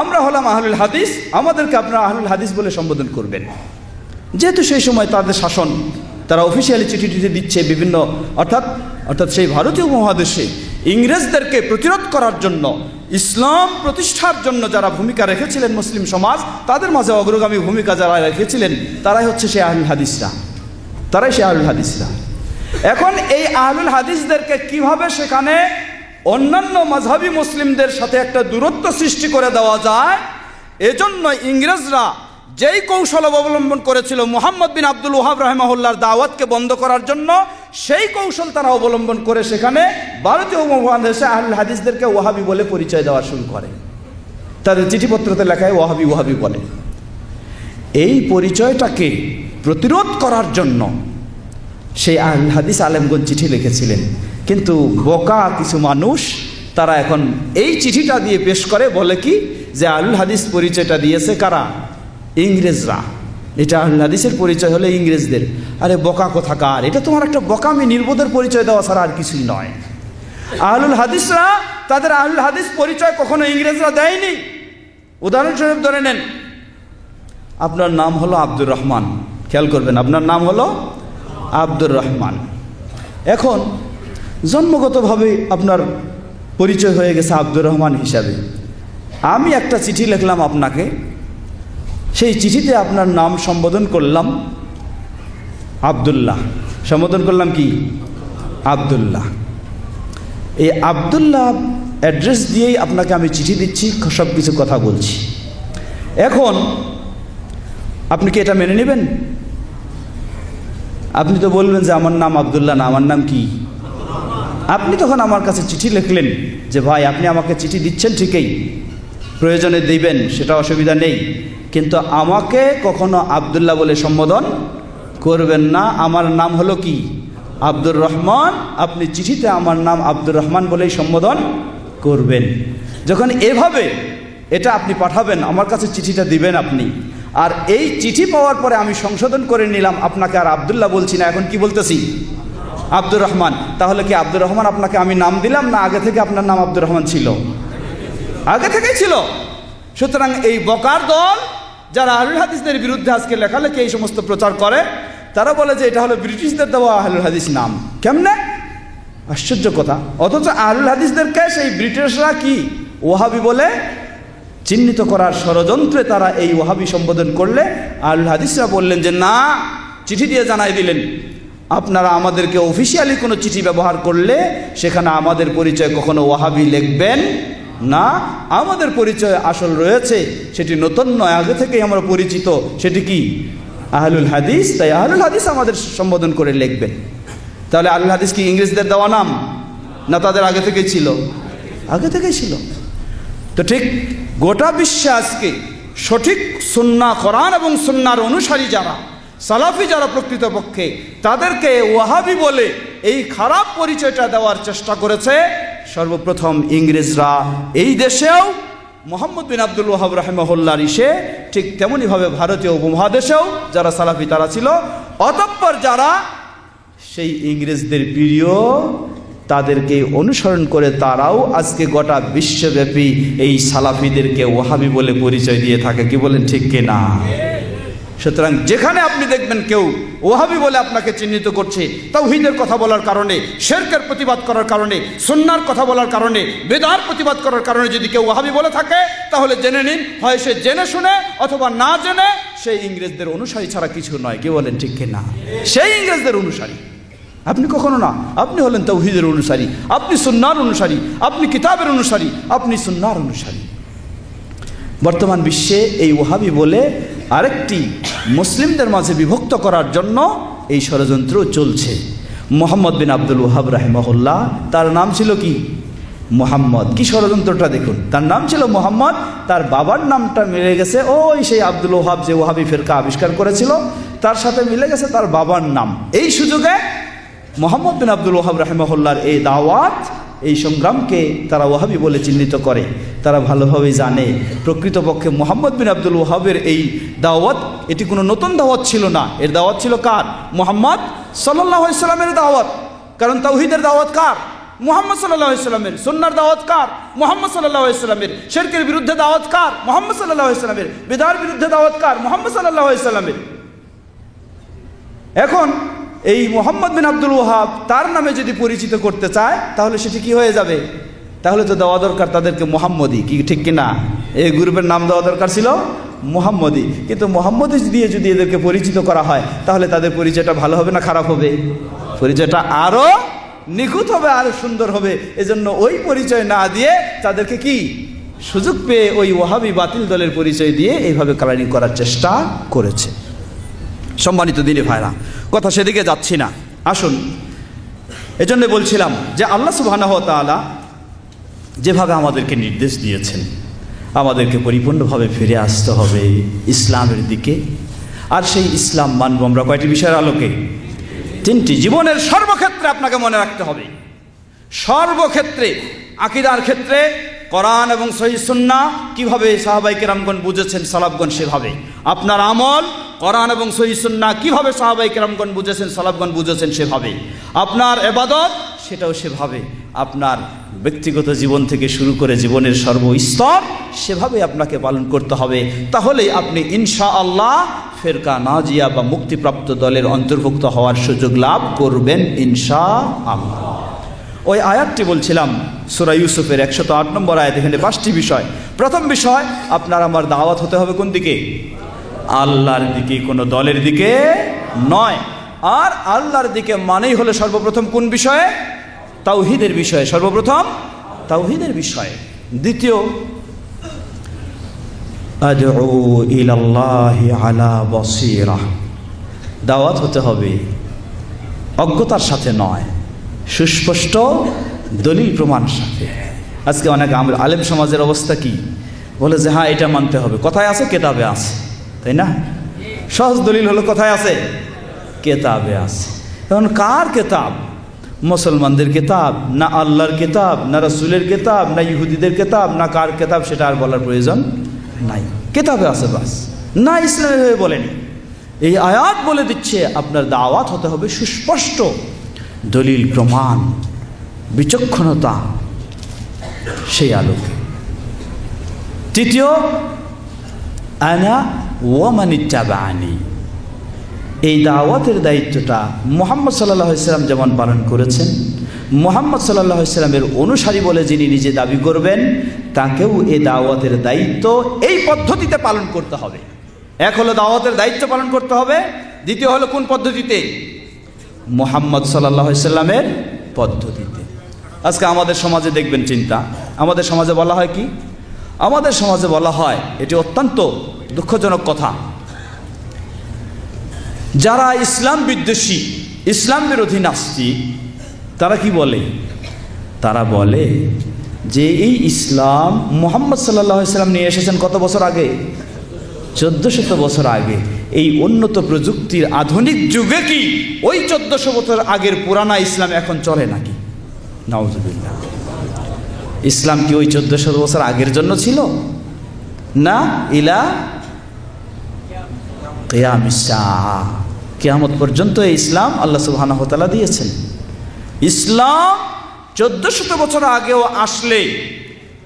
আমরা হলাম আহলুল হাদিস, আমাদেরকে আপনারা আহলুল হাদিস বলে সম্বোধন করবেন। যেহেতু সেই সময় তাদের শাসন, তারা অফিসিয়ালি চিঠি দিচ্ছে বিভিন্ন, অর্থাৎ সেই ভারতীয় উপমহাদেশে ইংরেজদেরকে প্রতিরোধ করার জন্য, ইসলাম প্রতিষ্ঠার জন্য যারা ভূমিকা রেখেছিলেন মুসলিম সমাজ, তাদের মাঝে অগ্রগামী ভূমিকা যারা রেখেছিলেন, তারাই হচ্ছে সেই আহলুল হাদিসরা, তারাই সেই আহলুল হাদিসরা। এখন এই আহলুল হাদিসদেরকে কিভাবে সেখানে অন্যান্য মাযহাবী মুসলিমদের সাথে একটা দূরত্ব সৃষ্টি করে দেওয়া যায়, এজন্য ইংরেজরা যেই কৌশল অবলম্বন করেছিল মুহাম্মদ বিন আব্দুল ওয়াহাব রাহিমাহুল্লাহর দাওয়াতকে বন্ধ করার জন্য, সেই কৌশল তারা অবলম্বন করে সেখানে ভারতীয় উপমহাদেশে আহলুল হাদিসদেরকে ওয়াহাবি বলে পরিচয় দেওয়া শুরু করে। তাদের চিঠিপত্রতে লেখায় ওয়াহাবি ওয়াহাবি বলে। এই পরিচয়টাকে প্রতিরোধ করার জন্য সেই আহলুল হাদিস আলেমগণ চিঠি লিখেছিলেন, কিন্তু বোকা কিছু মানুষ তারা এখন এই চিঠিটা দিয়ে পেশ করে, বলে কি যে আহলুল হাদিস পরিচয়টা দিয়েছে কারা? ইংরেজরা। এটা আহলুল হাদিসের পরিচয় হলো ইংরেজদের। আরে বোকা কোথাকার, এটা তোমার একটা বোকামি নির্বোধের পরিচয় দেওয়া ছাড়া আর কিছুই নয়। আহলুল হাদিসরা তাদের আহলুল হাদিস পরিচয় কখনো ইংরেজরা দেয়নি। উদাহরণস্বরূপ ধরে নেন, আপনার নাম হলো আব্দুর রহমান, খেয়াল করবেন, আপনার নাম হলো আব্দুর রহমান। এখন জন্মগতভাবে আপনার পরিচয় হয়ে গেছে আব্দুর রহমান হিসাবে। আমি একটা চিঠি লিখলাম আপনাকে, সেই চিঠিতে আপনার নাম সম্বোধন করলাম আব্দুল্লাহ, সম্বোধন করলাম কি? আব্দুল্লাহ। এই আব্দুল্লাহ অ্যাড্রেস দিয়েই আপনাকে আমি চিঠি দিচ্ছি, সব কিছু কথা বলছি। এখন আপনি কি এটা মেনে নেবেন? আপনি তো বলবেন যে আমার নাম আব্দুল্লাহ না, আমার নাম কি? আপনি তখন আমার কাছে চিঠি লিখলেন যে ভাই আপনি আমাকে চিঠি দিচ্ছেন ঠিকই, প্রয়োজনে দিবেন, সেটা অসুবিধা নেই, কিন্তু আমাকে কখনো আব্দুল্লাহ বলে সম্বোধন করবেন না, আমার নাম হলো কি? আব্দুর রহমান। আপনি চিঠিতে আমার নাম আব্দুর রহমান বলেই সম্বোধন করবেন। যখন এভাবে এটা আপনি পাঠাবেন, আমার কাছে চিঠিটা দিবেন আপনি, আর এই চিঠি পাওয়ার পরে আমি সংশোধন করে নিলাম, আপনাকে আর আব্দুল্লাহ বলছি না, এখন কি বলতেছি? আব্দুর রহমান। তাহলে কি আব্দুর রহমান আপনাকে আমি নাম দিলাম, না আগে থেকে আপনার নাম আব্দুর রহমান ছিল? আগে থেকেই ছিল। সুতরাং এই বকার দল যারা আহলুল হাদিসদের বিরুদ্ধে আজকে লেখালেখি এই সমস্ত প্রচার করে, তারা বলে যে এটা হলো ব্রিটিশদের দেওয়া আহলুল হাদিস নাম। কেমনে? আশ্চর্য কথা। অথচ আহলুল হাদিসদেরকে সেই ব্রিটিশরা কি ওয়াহাবি বলে চিহ্নিত করার ষড়যন্ত্রে তারা এই ওয়াহাবি সম্বোধন করলে আহলুল হাদিসরা বললেন যে না, চিঠি দিয়ে জানাই দিলেন আপনারা আমাদেরকে অফিসিয়ালি কোনো চিঠি ব্যবহার করলে সেখানে আমাদের পরিচয় কখনো ওয়াহাবি লিখবেন না, আমাদের পরিচয় আসল রয়েছে, সেটি নতুন নয়, আগে থেকেই আমরা পরিচিত, সেটি কি? আহলুল হাদিস। তাই আহলুল হাদিস আমাদের সম্বোধন করে লিখবেন। তাহলে আহলুল হাদিস কি ইংরেজদের দেওয়া নাম না তাদের আগে থেকেই ছিল? আগে থেকেই ছিল। তো ঠিক গোটা বিশ্বে আজকে সঠিক সুন্নাহ, কোরআন এবং সুন্নাহর অনুসারী যারা, সালাফি যারা প্রকৃতপক্ষে, তাদেরকে ওয়াহাবি বলে এই খারাপ পরিচয়টা দেওয়ার চেষ্টা করেছে সর্বপ্রথম ইংরেজরা। এই দেশেও মুহাম্মদ বিন আব্দুল ওয়াহাব রাহিমাহুল্লাহর ইসে ঠিক তেমনইভাবে ভারতীয় উপমহাদেশেও যারা সালাফি তারা ছিল। অতঃপর যারা সেই ইংরেজদের প্রিয়, তাদেরকে অনুসরণ করে তারাও আজকে গোটা বিশ্বব্যাপী এই সালাফিদেরকে ওয়াহাবি বলে পরিচয় দিয়ে থাকে। কি বলেন, ঠিক কিনা? সুতরাং যেখানে আপনি দেখবেন কেউ ওয়াহাবি বলে আপনাকে চিহ্নিত করছে, তাওহীদের কথা বলার কারণে, শিরকের প্রতিবাদ করার কারণে, সুন্নাহর কথা বলার কারণে, বিদআর প্রতিবাদ করার কারণে যদি কেউ ওয়াহাবি বলে থাকে, তাহলে জেনে নিন হয় সে জেনে শুনে অথবা না জেনে সেই ইংরেজদের অনুসারী ছাড়া কিছু নয়। কি বলেন, ঠিক কিনা? সেই ইংরেজদের অনুসারী। আপনি কখনো না, আপনি হলেন তাওহীদের অনুসারী, আপনি সুন্নাহর অনুসারী, আপনি কিতাবের অনুসারী, আপনি সুন্নাহর অনুসারী। বর্তমান বিশ্বে এই ওয়াহাবি বলে আরেকটি মুসলিমদের মাঝে বিভক্ত করার জন্য এই ষড়যন্ত্র চলছে। মুহাম্মদ বিন আব্দুল ওয়াহাব রাহিমাহুল্লাহ, তার নাম ছিল কি? মুহাম্মদ। কি ষড়যন্ত্রটা দেখুন, তার নাম ছিল মুহাম্মদ, তার বাবার নামটা মিলে গেছে ওই সেই আব্দুল ওয়াহাব যে ওয়াহাবি ফিরকা আবিষ্কার করেছিল তার সাথে মিলে গেছে তার বাবার নাম। এই সুযোগে মুহাম্মদ বিন আব্দুল ওয়াহাব রাহিমাহুল্লাহর এই দাওয়াত, এই সংগ্রামকে তারা ওয়াহাবি বলে চিহ্নিত করে। তারা ভালোভাবে জানে প্রকৃতপক্ষে মুহাম্মদ বিন আব্দুল ওয়াহাবের এই দাওয়াত এটি কোনো নতুন দাওয়াত ছিল না। এর দাওয়াত ছিল কার? মুহাম্মদ সাল্লাল্লাহু আলাইহি সাল্লামের দাওয়াত। কারণ তাওহীদের দাওয়াত কার? মুহাম্মদ সাল্লাল্লাহু আলাইহি সাল্লামের। সুন্নাহর দাওয়াত কার? মুহাম্মদ সাল্লাল্লাহু আলাইহি সাল্লামের। শিরকের বিরুদ্ধে দাওয়াত কার? মুহাম্মদ সাল্লাল্লাহু আলাইহি সাল্লামের। বিদআর বিরুদ্ধে দাওয়াত কার? মুহাম্মদ সাল্লাল্লাহু আলাইহি সাল্লামের। এখন এই মুহাম্মদ বিন আব্দুল ওয়াহাব তার নামে যদি পরিচিত করতে চায় তাহলে সেটি কি হয়ে যাবে? তাহলে তো দেওয়া দরকার তাদেরকে মুহাম্মদি, কি ঠিক কিনা? এই গ্রুপের নাম দেওয়া দরকার ছিল মুহাম্মদি। কিন্তু মুহাম্মদি দিয়ে যদি এদেরকে পরিচিত করা হয় তাহলে তাদের পরিচয়টা ভালো হবে না খারাপ হবে? পরিচয়টা আরো নিখুঁত হবে, আরো সুন্দর হবে। এজন্য ওই পরিচয় না দিয়ে তাদেরকে কি সুযোগ পেয়ে ওই ওয়াহাবি বাতিল দলের পরিচয় দিয়ে এইভাবে কালারিং করার চেষ্টা করেছে। সম্মানিত দিনী ভাইরা, কথা সেদিকে যাচ্ছি না, আসুন। এজন্য বলছিলাম যে আল্লাহ সুবহানাহু ওয়া তাআলা যেভাবে আমাদেরকে নির্দেশ দিয়েছেন আমাদেরকে পরিপূর্ণভাবে ফিরে আসতে হবে ইসলামের দিকে। আর সেই ইসলাম মানব আমরা কয়টি বিষয়ের আলোকে? তিনটি। জীবনের সর্বক্ষেত্রে আপনাকে মনে রাখতে হবে, সর্বক্ষেত্রে, আকীদার ক্ষেত্রে কোরআন এবং সহিহ সুন্নাহ কিভাবে সাহাবায়ে কেরামগণ বুঝেছেন সালাফগণ সেভাবে, আপনার আমল কোরআন এবং সহিহ সুন্নাহ কিভাবে সাহাবায়ে কেরামগণ বুঝেছেন সালাফগণ বুঝেছেন সেভাবে, আপনার ইবাদত সেটাও সেভাবে, আপনার ব্যক্তিগত জীবন থেকে শুরু করে জীবনের সর্বস্তর সেভাবে আপনাকে পালন করতে হবে। তাহলেই আপনি ইনশাআল্লাহ ফেরকা নাজিয়া বা মুক্তিপ্রাপ্ত দলের অন্তর্ভুক্ত হওয়ার সুযোগ লাভ করবেন ইনশাআল্লাহ। ওই আয়াতটি বলছিলাম সূরা ইউসুফের 108 নম্বর আয়াত। এখানে 5টি বিষয়। প্রথম বিষয়, আপনার আমার দাওয়াত হতে হবে কোন দিকে? আল্লাহর দিকে, কোনো দলের দিকে নয়। আর আল্লাহর দিকে মানেই হলো সর্বপ্রথম কোন বিষয়ে? তাওহীদের বিষয়ে, সর্বপ্রথম তাওহীদের বিষয়ে। দ্বিতীয়, আদউ ইলাল্লাহি আলা বাসীরা, দাওয়াত হতে হবে অজ্ঞতার সাথে নয়, সুস্পষ্ট দলিল প্রমাণ সাথে। আজকে অনেক আলেম সমাজের অবস্থা কি? বলে যে হ্যাঁ এটা মানতে হবে, কোথায় আছে? কেতাবে আছে, তাই না? সহজ দলিল হলো কোথায় আছে? কেতাবে আছে। এখন কার কেতাব? মুসলমানদের কেতাব না আল্লাহর কেতাব, না রাসূলের কেতাব, না ইহুদিদের কেতাব, না কার কেতাব সেটা আর বলার প্রয়োজন নাই। কেতাবে আছে বাস, না ইসলামের হয়ে বলেনি। এই আয়াত বলে দিচ্ছে আপনার দাওয়াত হতে হবে সুস্পষ্ট দলিল প্রমাণ, বিচক্ষণতা, সেই আলোকে। তৃতীয়, আনা ওয়া মান ইত্তাবা'আনি, এই দাওয়াতের দায়িত্বটা মুহাম্মদ সাল্লাল্লাহু আলাইহি ওয়াসাল্লাম যেমন পালন করেছেন, মুহাম্মদ সাল্লাল্লাহু আলাইহি ওয়াসাল্লামের অনুসারী বলে যিনি নিজে দাবি করবেন তাকেও এই দাওয়াতের দায়িত্ব এই পদ্ধতিতে পালন করতে হবে। এক হলো দাওয়াতের দায়িত্ব পালন করতে হবে, দ্বিতীয় হলো কোন পদ্ধতিতে? মুহাম্মদ সাল্লাল্লাহু আলাইহি ওয়াসাল্লামের পদ্ধতিতে। আজকে আমাদের সমাজে দেখবেন চিন্তা, আমাদের সমাজে বলা হয় কি? আমাদের সমাজে বলা হয়, এটি অত্যন্ত দুঃখজনক কথা, যারা ইসলাম বিদ্বেষী, ইসলাম বিরোধী নাস্তিক, তারা কি বলে? তারা বলে যে এই ইসলাম মুহাম্মদ সাল্লাল্লাহু আলাইহি ওয়াসাল্লাম নিয়ে এসেছেন কত বছর আগে? 1400 বছর আগে। এই উন্নত প্রযুক্তির আধুনিক যুগে কি ওই 1400 বছর আগের পুরানা ইসলাম এখন চলে নাকি? নাউজুবিল্লাহ। ইসলাম কি ওই 1400 বছর আগের জন্য ছিল? না, ইলা কিয়ামিস সাআ, কিয়ামত পর্যন্ত এই ইসলাম আল্লাহ সুবহানাহু ওয়া তাআলা দিয়েছেন। ইসলাম 1400 বছর আগেও আসলে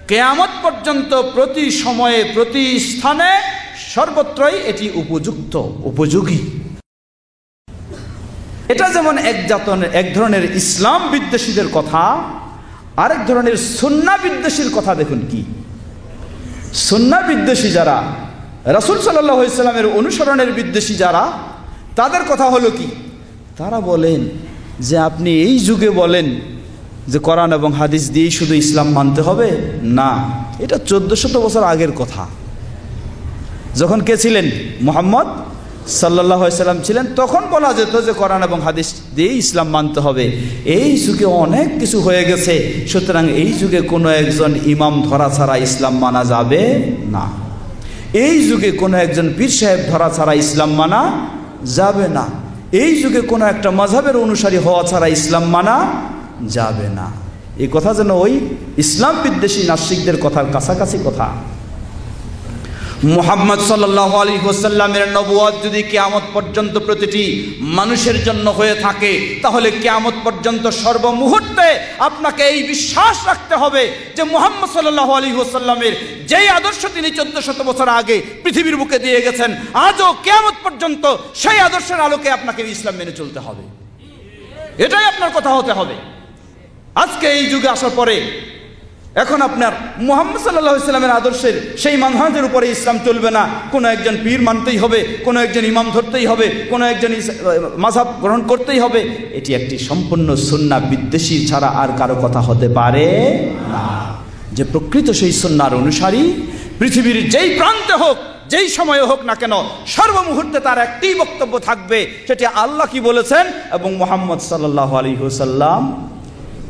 কিয়ামত পর্যন্ত প্রতি সময়ে প্রতি স্থানে সর্বত্রই এটি উপযুক্ত, উপযোগী। এটা যেমন এক ধরনের ইসলাম বিদ্বেষীদের কথা, আরেক ধরনের সুন্নাহ বিদ্বেষীর কথা দেখুন কি। সুন্নাহ বিদ্বেষী যারা, রাসূল সাল্লাল্লাহু আলাইহি ওয়াসাল্লামের অনুসরণের বিদ্বেষী যারা, তাদের কথা হলো কি? তারা বলেন যে আপনি এই যুগে বলেন যে কোরআন এবং হাদিস দিয়েই শুধু ইসলাম মানতে হবে, না, এটা 1400 বছর আগের কথা। যখন কে ছিলেন? মুহাম্মদ সাল্লাল্লাহু আলাইহি সাল্লাম ছিলেন, তখন বলা যেত যে কোরআন এবং হাদিস দিয়েই ইসলাম মানতে হবে। এই যুগে অনেক কিছু হয়ে গেছে, সুতরাং এই যুগে কোনো একজন ইমাম ধরা ছাড়া ইসলাম মানা যাবে না। এই যুগে কোনো একজন পীর সাহেব ধরা ছাড়া ইসলাম মানা যাবে না। এই যুগে কোনো একটা মাযহাবের অনুসারী হওয়া ছাড়া ইসলাম মানা যাবে না। এই কথা যেন ওই ইসলাম বিদ্বেষী নাস্তিকদের কথার কাছাকাছি কথা। মুহাম্মদ সাল্লাল্লাহু আলাইহি ওয়াসাল্লামের নবুয়ত যদি কিয়ামত পর্যন্ত প্রতিটি মানুষের জন্য হয়ে থাকে, তাহলে কিয়ামত পর্যন্ত সর্বমুহূর্তে আপনাকে এই বিশ্বাস রাখতে হবে যে মুহাম্মদ সাল্লাল্লাহু আলাইহি ওয়াসাল্লামের যেই আদর্শ তিনি 1400 বছর আগে পৃথিবীর বুকে দিয়ে গেছেন, আজও কিয়ামত পর্যন্ত সেই আদর্শের আলোকে আপনাকে ইসলাম মেনে চলতে হবে। এটাই আপনার কথা হতে হবে। আজকে এই যুগে আসার পরে এখন আপনার মুহাম্মদ সাল্লাল্লাহু আলাইহি ওয়াসাল্লামের আদর্শের সেই মানহাজের উপরে ইসলাম চলবে না। কোনো একজন পীর মানতেই হবে, কোনো একজন ইমাম ধরতেই হবে, কোনো একজন মাযহাব গ্রহণ করতেই হবে। এটি একটি সম্পূর্ণ সুন্নাহ বিদ্বেষী ছাড়া আর কারো কথা হতে পারে না। যে প্রকৃত সেই সুন্নাহর অনুসারী পৃথিবীর যেই প্রান্তে হোক, যেই সময়ে হোক না কেন, সর্বমুহূর্তে তার একটি বক্তব্য থাকবে, সেটি আল্লাহ কি বলেছেন এবং মুহাম্মদ সাল্লাল্লাহু আলাইহি ওয়াসাল্লাম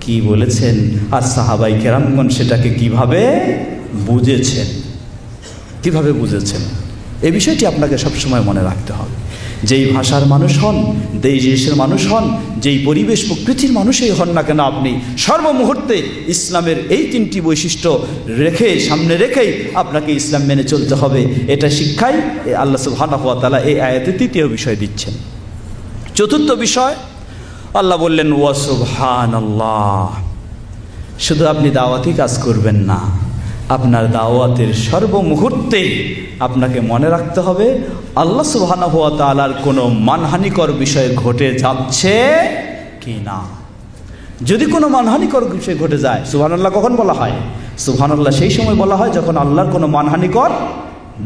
কি বলেছেন, আর সাহাবাই কেরামগণ সেটাকে কিভাবে বুঝেছেন, এই বিষয়টি আপনাকে সবসময় মনে রাখতে হবে। যেই ভাষার মানুষ হন, যেই দেশের মানুষ হন, যেই পরিবেশ প্রকৃতির মানুষই হন না কেন, আপনি সর্বমুহূর্তে ইসলামের এই 3টি বৈশিষ্ট্য সামনে রেখেই আপনাকে ইসলাম মেনে চলতে হবে। এটা শিক্ষাই আল্লাহ সুবহানাহু ওয়া তাআলা এই আয়াতে 3য় বিষয় দিচ্ছেন। 4র্থ বিষয় আল্লাহ বললেন ওয়া সুবহানাল্লাহ। শুধু আপনি দাওয়াতি কাজ করবেন না, আপনার দাওয়াতের সর্বমুহূর্তে আপনাকে মনে রাখতে হবে আল্লাহ সুবহানাহু ওয়া তাআলার কোনো মানহানিকর বিষয় ঘটে যাচ্ছে কি না। যদি কোনো মানহানিকর বিষয় ঘটে যায়, সুবহানাল্লাহ কখন বলা হয়? সুবহানাল্লাহ সেই সময় বলা হয় যখন আল্লাহর কোনো মানহানিকর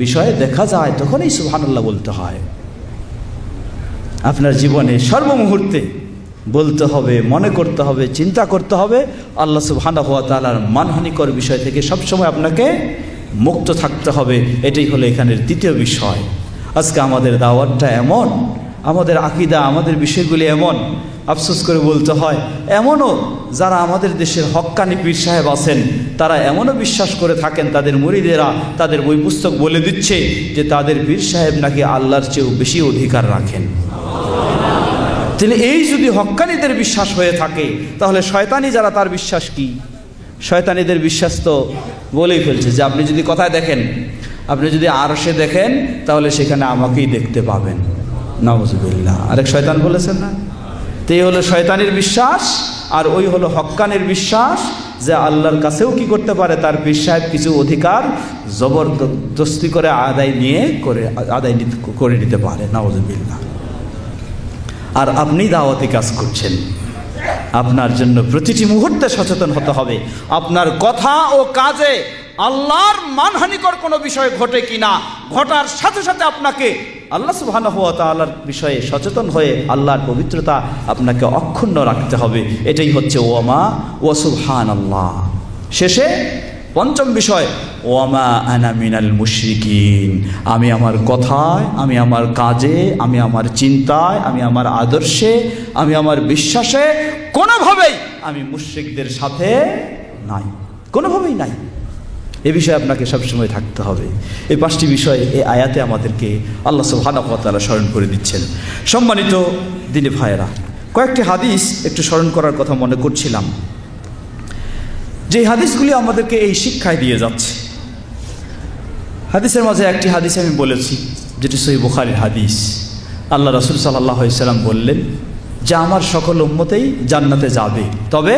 বিষয় দেখা যায়, তখনই সুবহানাল্লাহ বলতে হয়। আপনার জীবনে সর্বমুহূর্তে বলতে হবে, মনে করতে হবে, চিন্তা করতে হবে আল্লাহ সুবহানাহু ওয়া তাআলার মানহানিকর বিষয় থেকে সবসময় আপনাকে মুক্ত থাকতে হবে। এটাই হলো এখানের 3য় বিষয়। আজকে আমাদের দাওয়াতটা এমন, আমাদের আকীদা, আমাদের বিষয়গুলি এমন, আফসোস করে বলতে হয়, এমনও যারা আমাদের দেশের হক্কানি পীর সাহেব আছেন, তারা এমনও বিশ্বাস করে থাকেন, তাদের মুরিদেরা, তাদের বই পুস্তক বলে দিচ্ছে যে তাদের পীর সাহেব নাকি আল্লাহর চেয়েও বেশি অধিকার রাখেন। তাহলে এই যদি হক্কানিদের বিশ্বাস হয়ে থাকে, তাহলে শয়তানি যারা তার বিশ্বাস কি? শয়তানিদের বিশ্বাস তো বলেই ফেলছে যে আপনি যদি কোথায় দেখেন, আপনি যদি আরশে দেখেন তাহলে সেখানে আমাকেই দেখতে পাবেন। নাউযুবিল্লাহ, আরেক শয়তান বলেছেন না? তো এই হলো শয়তানির বিশ্বাস, আর ওই হলো হক্কানির বিশ্বাস যে আল্লাহর কাছেও কি করতে পারে, তার পীর সাহেব কিছু অধিকার জবরদস্তি করে আদায় করে নিতে পারে। নাউযুবিল্লাহ। আর আপনি দাওয়াতি কাজ করছেন, আপনার জন্য প্রতিটি মুহূর্তে সচেতন হতে হবে আপনার কথা ও কাজে আল্লাহর মানহানিকর কোনো বিষয় ঘটে কিনা। ঘটার সাথে সাথে আপনাকে আল্লাহ সুবহানাহু ওয়া তাআলার বিষয়ে সচেতন হয়ে আল্লাহর পবিত্রতা আপনাকে অক্ষুণ্ণ রাখতে হবে। এটাই হচ্ছে ওয়ামা ওয়া সুবহানাল্লাহ। শেষে 5ম বিষয় ওয়ামা আনা মিনাল মুশরিকিন। আমি আমার কথায়, আমি আমার কাজে, আমি আমার চিন্তায়, আমি আমার আদর্শে, আমি আমার বিশ্বাসে কোনোভাবেই আমি মুশরিকদের সাথে নাই, কোনোভাবেই নাই। এ বিষয়ে আপনাকে সবসময় থাকতে হবে। এই 5টি বিষয় এই আয়াতে আমাদেরকে আল্লাহ সুবহানাহু ওয়া তাআলা স্মরণ করে দিচ্ছেন। সম্মানিত দিনী ভাইয়েরা, কয়েকটি হাদিস একটু স্মরণ করার কথা মনে করছিলাম, যে হাদিসগুলি আমাদেরকে এই শিক্ষায় দিয়ে যাচ্ছে। হাদিসের মাঝে একটি হাদিস আমি বলেছি, যেটি সহিহ বুখারীর হাদিস। আল্লাহ রাসূল সাল্লাল্লাহু আলাইহি সাল্লাম বললেন যে আমার সকল উম্মতেই জান্নাতে যাবে, তবে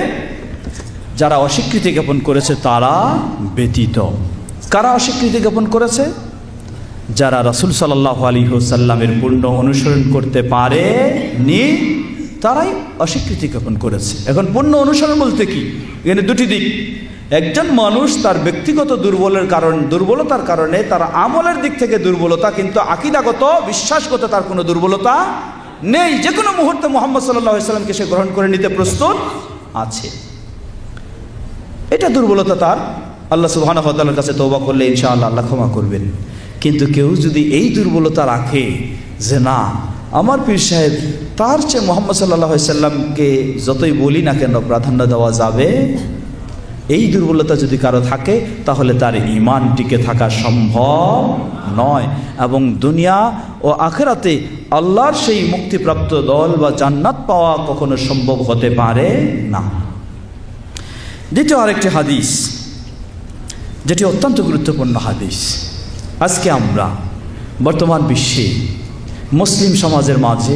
যারা অস্বীকৃতি জ্ঞাপন করেছে তারা ব্যতীত। কারা অস্বীকৃতি জ্ঞাপন করেছে? যারা রাসূল সাল্লাল্লাহু আলাইহি ওয়াসাল্লামের পূর্ণ অনুসরণ করতে পারেনি, তারাই অস্বীকৃতি জ্ঞাপন করেছে। এখন পূর্ণ অনুসরণ বলতে কি? এখানে 2টি দিক। একজন মানুষ তার ব্যক্তিগত দুর্বলতার কারণে তার আমলের দিক থেকে দুর্বলতা, কিন্তু আকীদাগত বিশ্বাসগত তার কোনো দুর্বলতা নেই, যে কোনো মুহূর্তে মুহাম্মদ সাল্লাল্লাহু আলাইহি সাল্লামকে সে গ্রহণ করে নিতে প্রস্তুত আছে। এটা দুর্বলতা তার, আল্লাহ সুবহানাহু ওয়া তাআলার কাছে তওবা করলে ইনশাআল্লাহ আল্লাহ ক্ষমা করবেন। কিন্তু কেউ যদি এই দুর্বলতা রাখে যে না, আমার পীর সাহেব তার চেয়ে মুহাম্মদ সাল্লাল্লাহু আলাইহি সাল্লামকে যতই বলি না কেন প্রাধান্য দেওয়া যাবে, এই দুর্বলতা যদি কারো থাকে তাহলে তার ঈমান টিকে থাকা সম্ভব নয়, এবং দুনিয়া ও আখিরাতে আল্লাহর সেই মুক্তিপ্রাপ্ত দল বা জান্নাত পাওয়া কখনো সম্ভব হতে পারে না। দ্বিতীয় আরেকটি হাদিস, যেটি অত্যন্ত গুরুত্বপূর্ণ হাদিস। আজকে আমরা বর্তমান বিশ্বে মুসলিম সমাজের মাঝে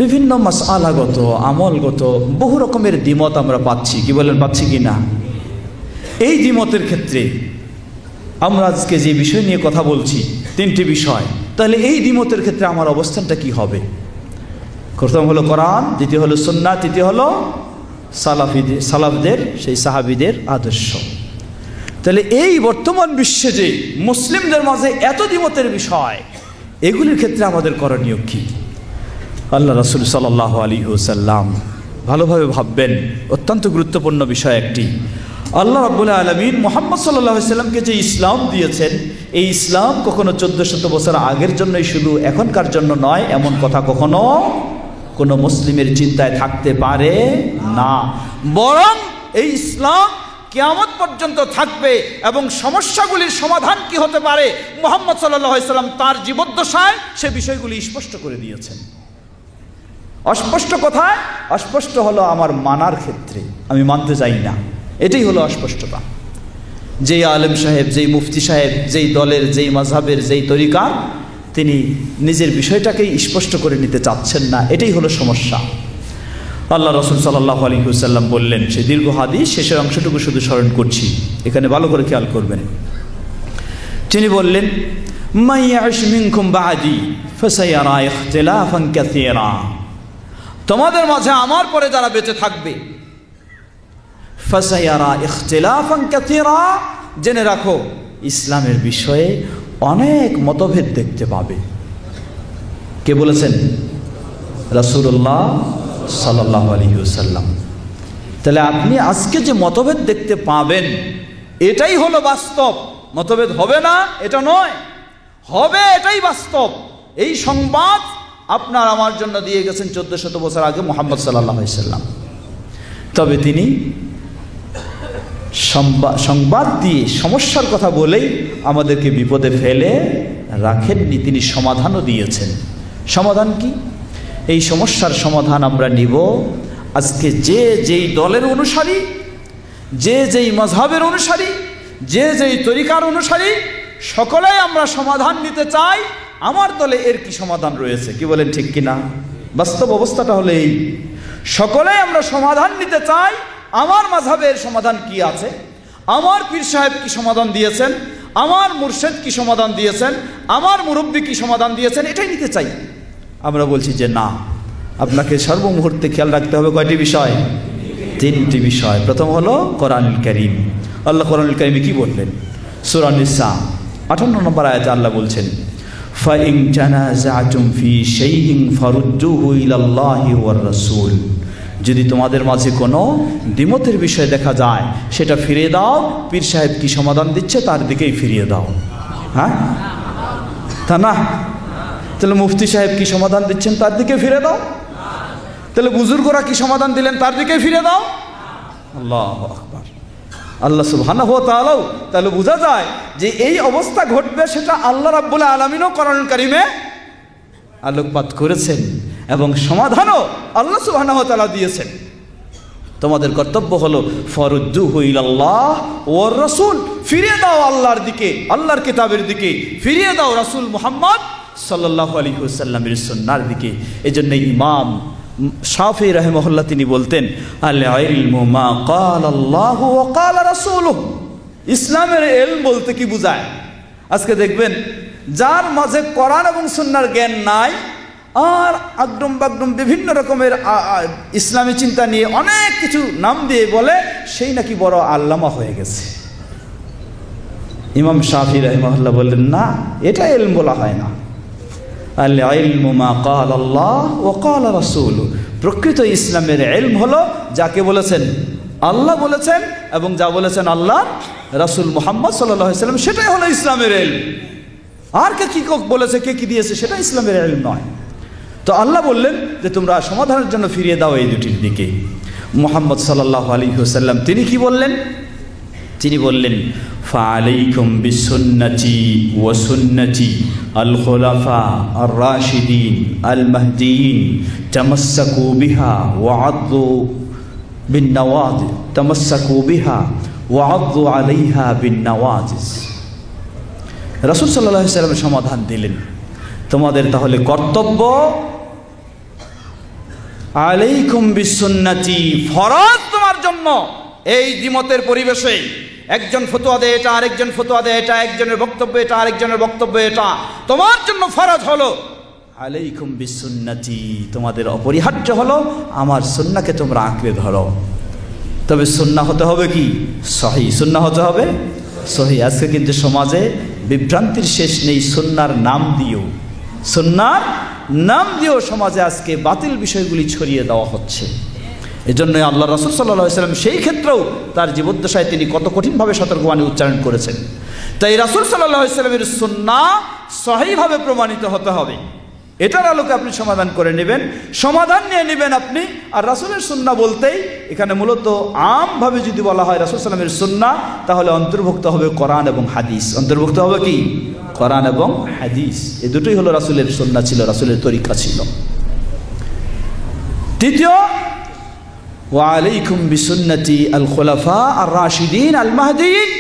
বিভিন্ন মাসআলাগত আমলগত বহু রকমের দ্বিমত আমরা পাচ্ছি, কি বলেন পাচ্ছি কি না? এই দ্বিমতের ক্ষেত্রে আমরা আজকে যে বিষয় নিয়ে কথা বলছি, তিনটি বিষয়, তাহলে এই দ্বিমতের ক্ষেত্রে আমার অবস্থানটা কি হবে? প্রথম হলো কোরআন, দ্বিতীয় হলো সুন্নাহ, তৃতীয় হলো সালাফদের সেই সাহাবীদের আদর্শ। তাহলে এই বর্তমান বিশ্বে যে মুসলিমদের মাঝে এত দ্বিমতের বিষয়, এগুলির ক্ষেত্রে আমাদের করণীয় কি? আল্লাহ রাসূল সাল্লাল্লাহু আলাইহি ওয়াসাল্লাম ভালোভাবে ভাববেন, অত্যন্ত গুরুত্বপূর্ণ বিষয় একটি। আল্লাহ রাব্বুল আলামিন মুহাম্মদ সাল্লাল্লাহু আলাইহি ওয়াসাল্লামকে যে ইসলাম দিয়েছেন, এই ইসলাম কখনো 1400 বছর আগের জন্যই শুধু, এখনকার জন্য নয়, এমন কথা কখনো কোনো মুসলিমের চিন্তায় থাকতে পারে না। বরং এই ইসলাম কিয়ামত পর্যন্ত থাকবে, এবং সমস্যাগুলির সমাধান কি হতে পারে মুহাম্মদ সাল্লাল্লাহু আলাইহি ওয়াসাল্লাম তার জীবদ্দশায় সে বিষয়গুলি স্পষ্ট করে দিয়েছেন। অস্পষ্ট কথায়, অস্পষ্ট হলো আমার মানার ক্ষেত্রে, আমি মানতে চাই না, এটাই হলো অস্পষ্টতা। যেই আলেম সাহেব, যেই মুফতি সাহেব, যেই দলের, যেই মাযহাবের, যেই তরিকার, তিনি নিজের বিষয়টাকেই স্পষ্ট করে নিতে চাচ্ছেন না, এটাই হলো সমস্যা। আল্লাহ রাসূল সাল্লাল্লাহু আলাইহি ওয়াসাল্লাম বললেন, সেই দীর্ঘ হাদিস শেষের অংশটুকু শুধু স্মরণ করছি, এখানে ভালো করে খেয়াল করবেন। তিনি বললেন, মান ইয়াইশ মিনকুম বা'দি ফাসায়ারা ইখতিলাফান কাসীরা, তোমাদের মাঝে আমার পরে যারা বেঁচে থাকবে, ফাসায়ারা ইখতিলাফান কাসীরা, জেনে রাখো ইসলামের বিষয়ে অনেক মতভেদ দেখতে পাবে। কে বলেছেন? রাসূলুল্লাহ সাল্লাল্লাহু আলাইহি ওয়াসাল্লাম। তাহলে আপনি আজকে যে মতভেদ দেখতে পাবেন, এটাই হলো বাস্তব। মতভেদ হবে না এটা নয়, হবে, এটাই বাস্তব। এই সংবাদ আপনার আমার জন্য দিয়ে গেছেন 1400 বছর আগে মুহাম্মদ সাল্লাল্লাহু আলাইহি ওয়াসাল্লাম। তবে তিনি সংবাদ দিয়ে, সমস্যার কথা বলেই আমাদেরকে বিপদে ফেলে রাখেননি, তিনি সমাধানও দিয়েছেন। সমাধান কি? এই সমস্যার সমাধান আমরা নিব আজকে যে যেই দলের অনুসারী, যে যেই মাযহাবের অনুসারী, যে যেই তরিকার অনুসারী, সকলেই আমরা সমাধান নিতে চাই। আমার দলে এর কি সমাধান রয়েছে, কি বলেন ঠিক কিনা? বাস্তব অবস্থাটা হলো এই, সকলেই আমরা সমাধান নিতে চাই। আমার মাযহাবের সমাধান কি আছে, আমার পীর সাহেব কি সমাধান দিয়েছেন, আমার মুর্শিদ কি সমাধান দিয়েছেন, আমার মুরব্বী কি সমাধান দিয়েছেন, এটাই নিতে চাই। আমরা বলছি যে না, আপনাকে সর্বমুহূর্তে খেয়াল রাখতে হবে কয়টি বিষয়? তিনটি বিষয়। প্রথম হলো কোরআনুল কারীম। আল্লাহ কোরআনুল কারীমে কি বললেন? সূরা নিসা 58 নম্বর আয়াতে আল্লাহ বলছেন, ফাইন তানাযাতুম ফি শাইইন ফারুদ্দুহু ইলাল্লাহি ওয়ার রাসূল, যদি তোমাদের মাঝে কোনো দ্বিমতের বিষয় দেখা যায় সেটা ফিরিয়ে দাও, পীর সাহেব কি সমাধান দিচ্ছে তার দিকেই ফিরিয়ে দাও। হ্যাঁ, তা না? তাহলে মুফতি সাহেব কি সমাধান দিচ্ছেন তার দিকে ফিরে দাও। তাহলে বুজুর্গরা কি সমাধান দিলেন তার দিকে ফিরে দাও। আল্লাহু আকবার। আল্লাহ সুবহানাহু ওয়া তাআলা, তাহলে বোঝা যায় যে এই অবস্থা ঘটবে সেটা আল্লাহ রাব্বুল আলামিনও কোরআনুল কারীমে আলোকপাত করেছেন, এবং সমাধানও আল্লাহ সুবহানাহু ওয়া তাআলা দিয়েছেন। তোমাদের কর্তব্য হলো ফারুদ্দুহু ইলাল্লাহ ওয়ার রাসূল, ফিরিয়ে দাও আল্লাহর দিকে, আল্লাহর কিতাবের দিকে, ফিরিয়ে দাও রাসূল মুহাম্মদ সাল্লাল্লাহু আলাইহি ওয়াসাল্লামের সুন্নাহর দিকে। এজন্য ইমাম শাফিঈ রাহিমাহুল্লাহ তিনি বলতেন, আল ইলমু মা ক্বালা আল্লাহু ওয়া ক্বালা রাসূলুহু, ইসলামের ইলম বলতে কি বোঝায়? আজকে দেখবেন যার মাঝে কোরআন এবং সুন্নাহর জ্ঞান নাই, আর আগডুম বাগডুম বিভিন্ন রকমের ইসলামী চিন্তা নিয়ে অনেক কিছু নাম দিয়ে বলে সেই নাকি বড় আল্লামা হয়ে গেছে। ইমাম শাফিঈ রাহিমাহুল্লাহ বললেন, না, এটা ইলম বলা হয় না। আল ইলমু মা ক্বালা আল্লাহ ওয়া ক্বালা রাসূলু, প্রকৃত ইসলামের ইলম হলো যাকে বলেছেন আল্লাহ বলেছেন এবং যা বলেছেন আল্লাহ রাসূল মুহাম্মদ সাল্লাল্লাহু আলাইহি সাল্লাম, সেটাই হলো ইসলামের ইলম। আর কে কি বলেছে, কে কি দিয়েছে, সেটা ইসলামের ইলম নয়। তো আল্লাহ বললেন যে তোমরা সমাধানের জন্য ফিরিয়ে দাও এই দুটির দিকে। মুহাম্মদ সাল্লাল্লাহু আলাইহি ওয়াসাল্লাম তিনি কি বললেন? তিনি বললেন ফাআলাইকুম বিসুন্নতি ওয়া সুন্নতি আল খুলাফা আর রাশিদিন আল মাহদিয়িন তামাসসাকু বিহা ওয়া আদ্দু বিন নওয়াজিজ, তামাসসাকু বিহা ওয়া আদ্দু আলাইহা বিন নওয়াজিজ। রাসূল সাল্লাল্লাহু আলাইহি ওয়াসাল্লাম সমাধান দিলেন, তোমাদের তাহলে কর্তব্য আলাইকুম বিসুন্নতি, ফরজ তোমার জন্য এই দ্বিমতের পরিবেশে একজন ফতোয়া দেয় এটা, আরেকজন ফতোয়া দেয় এটা, একজনের বক্তব্য এটা, আরেকজনের বক্তব্য এটা, তোমার জন্য ফরজ হলো আলাইকুম বিসুন্নতি, তোমাদের অপরিহার্য হলো আমার সুন্নাহকে তোমরা আঁকড়ে ধরো। তবে সুন্নাহ হতে হবে কি? সহি সুন্নাহ হতে হবে, সহি। আজকে কিন্তু সমাজে বিভ্রান্তির শেষ নেই, সুন্নাহর নাম দিও, সুন্নাহর নাম দিও সমাজে আজকে বাতিল বিষয়গুলি ছড়িয়ে দেওয়া হচ্ছে। এজন্যই আল্লাহ রাসূল সাল্লাল্লাহু আলাইহি ওয়াসাল্লাম সেই ক্ষেত্রেও তার জীবদ্দশায় তিনি কত কঠিনভাবে সতর্কবাণী উচ্চারণ করেছেন। তাই রাসূল সাল্লাল্লাহু আলাইহি ওয়াসাল্লামের সুন্নাহ সহিভাবে প্রমাণিত হতে হবে, এটার আলোকে আপনি সমাধান করে নেবেন, সমাধান নিয়ে নেবেন আপনি। আর রাসূলের সুন্নাহ বলতেই এখানে মূলত আমভাবে যদি বলা হয় রাসূল সাল্লাল্লাহু আলাইহি ওয়াসাল্লামের সুন্নাহ, তাহলে অন্তর্ভুক্ত হবে কোরআন এবং হাদিস। অন্তর্ভুক্ত হবে কি? কোরআন এবং হাদিস, এই দুটোই হলো রাসূলের সুন্নাহ ছিল, রাসূলের তরিকা ছিল। তৃতীয়, ওয়া আলাইকুম বিসুন্নতি আল খুলাফা আর রাশিদিন আল মাহদিয়িন,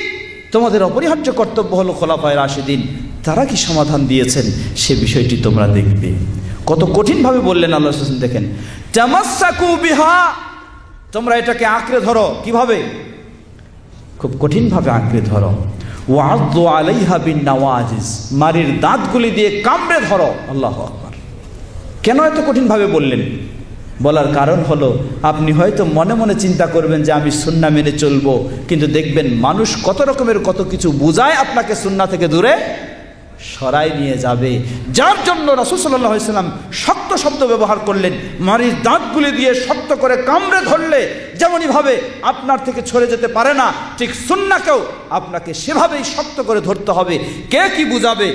তোমাদের অপরিহার্য কর্তব্য হলো খোলাফায়ে রাশিদিন, তারা কি সমাধান দিয়েছেন সে বিষয়টি তোমরা দেখবে। কত কঠিনভাবে বললেন আল্লাহ রাসূল, দেখেন তামাসসাকু বিহা, তোমরা এটাকে আঁকড়ে ধরো। কিভাবে? খুব কঠিনভাবে আঁকড়ে ধরো। ওয়া আদ্দু আলাইহা বিন নওয়াজিজ, মারির দাঁতগুলি দিয়ে কামড়ে ধরো। আল্লাহু আকবার। কেন এত কঠিনভাবে বললেন? বলার কারণ হলো আপনি হয়তো মনে মনে চিন্তা করবেন যে আমি সুন্নাহ মেনে চলবো, কিন্তু দেখবেন মানুষ কত রকমের কত কিছু বুঝায় আপনাকে সুন্নাহ থেকে দূরে সরাই নিয়ে যাবে। যার জন্য রাসূল সাল্লাল্লাহু আলাইহি ওয়াসাল্লাম শক্ত শব্দ ব্যবহার করলেন, মারির দাঁতগুলি দিয়ে শক্ত করে কামড়ে ধরলে যেমনইভাবে আপনার থেকে ছড়ে যেতে পারে না, ঠিক সুন্নাহকেও আপনাকে সেভাবেই শক্ত করে ধরতে হবে। কে কি বুঝাবে,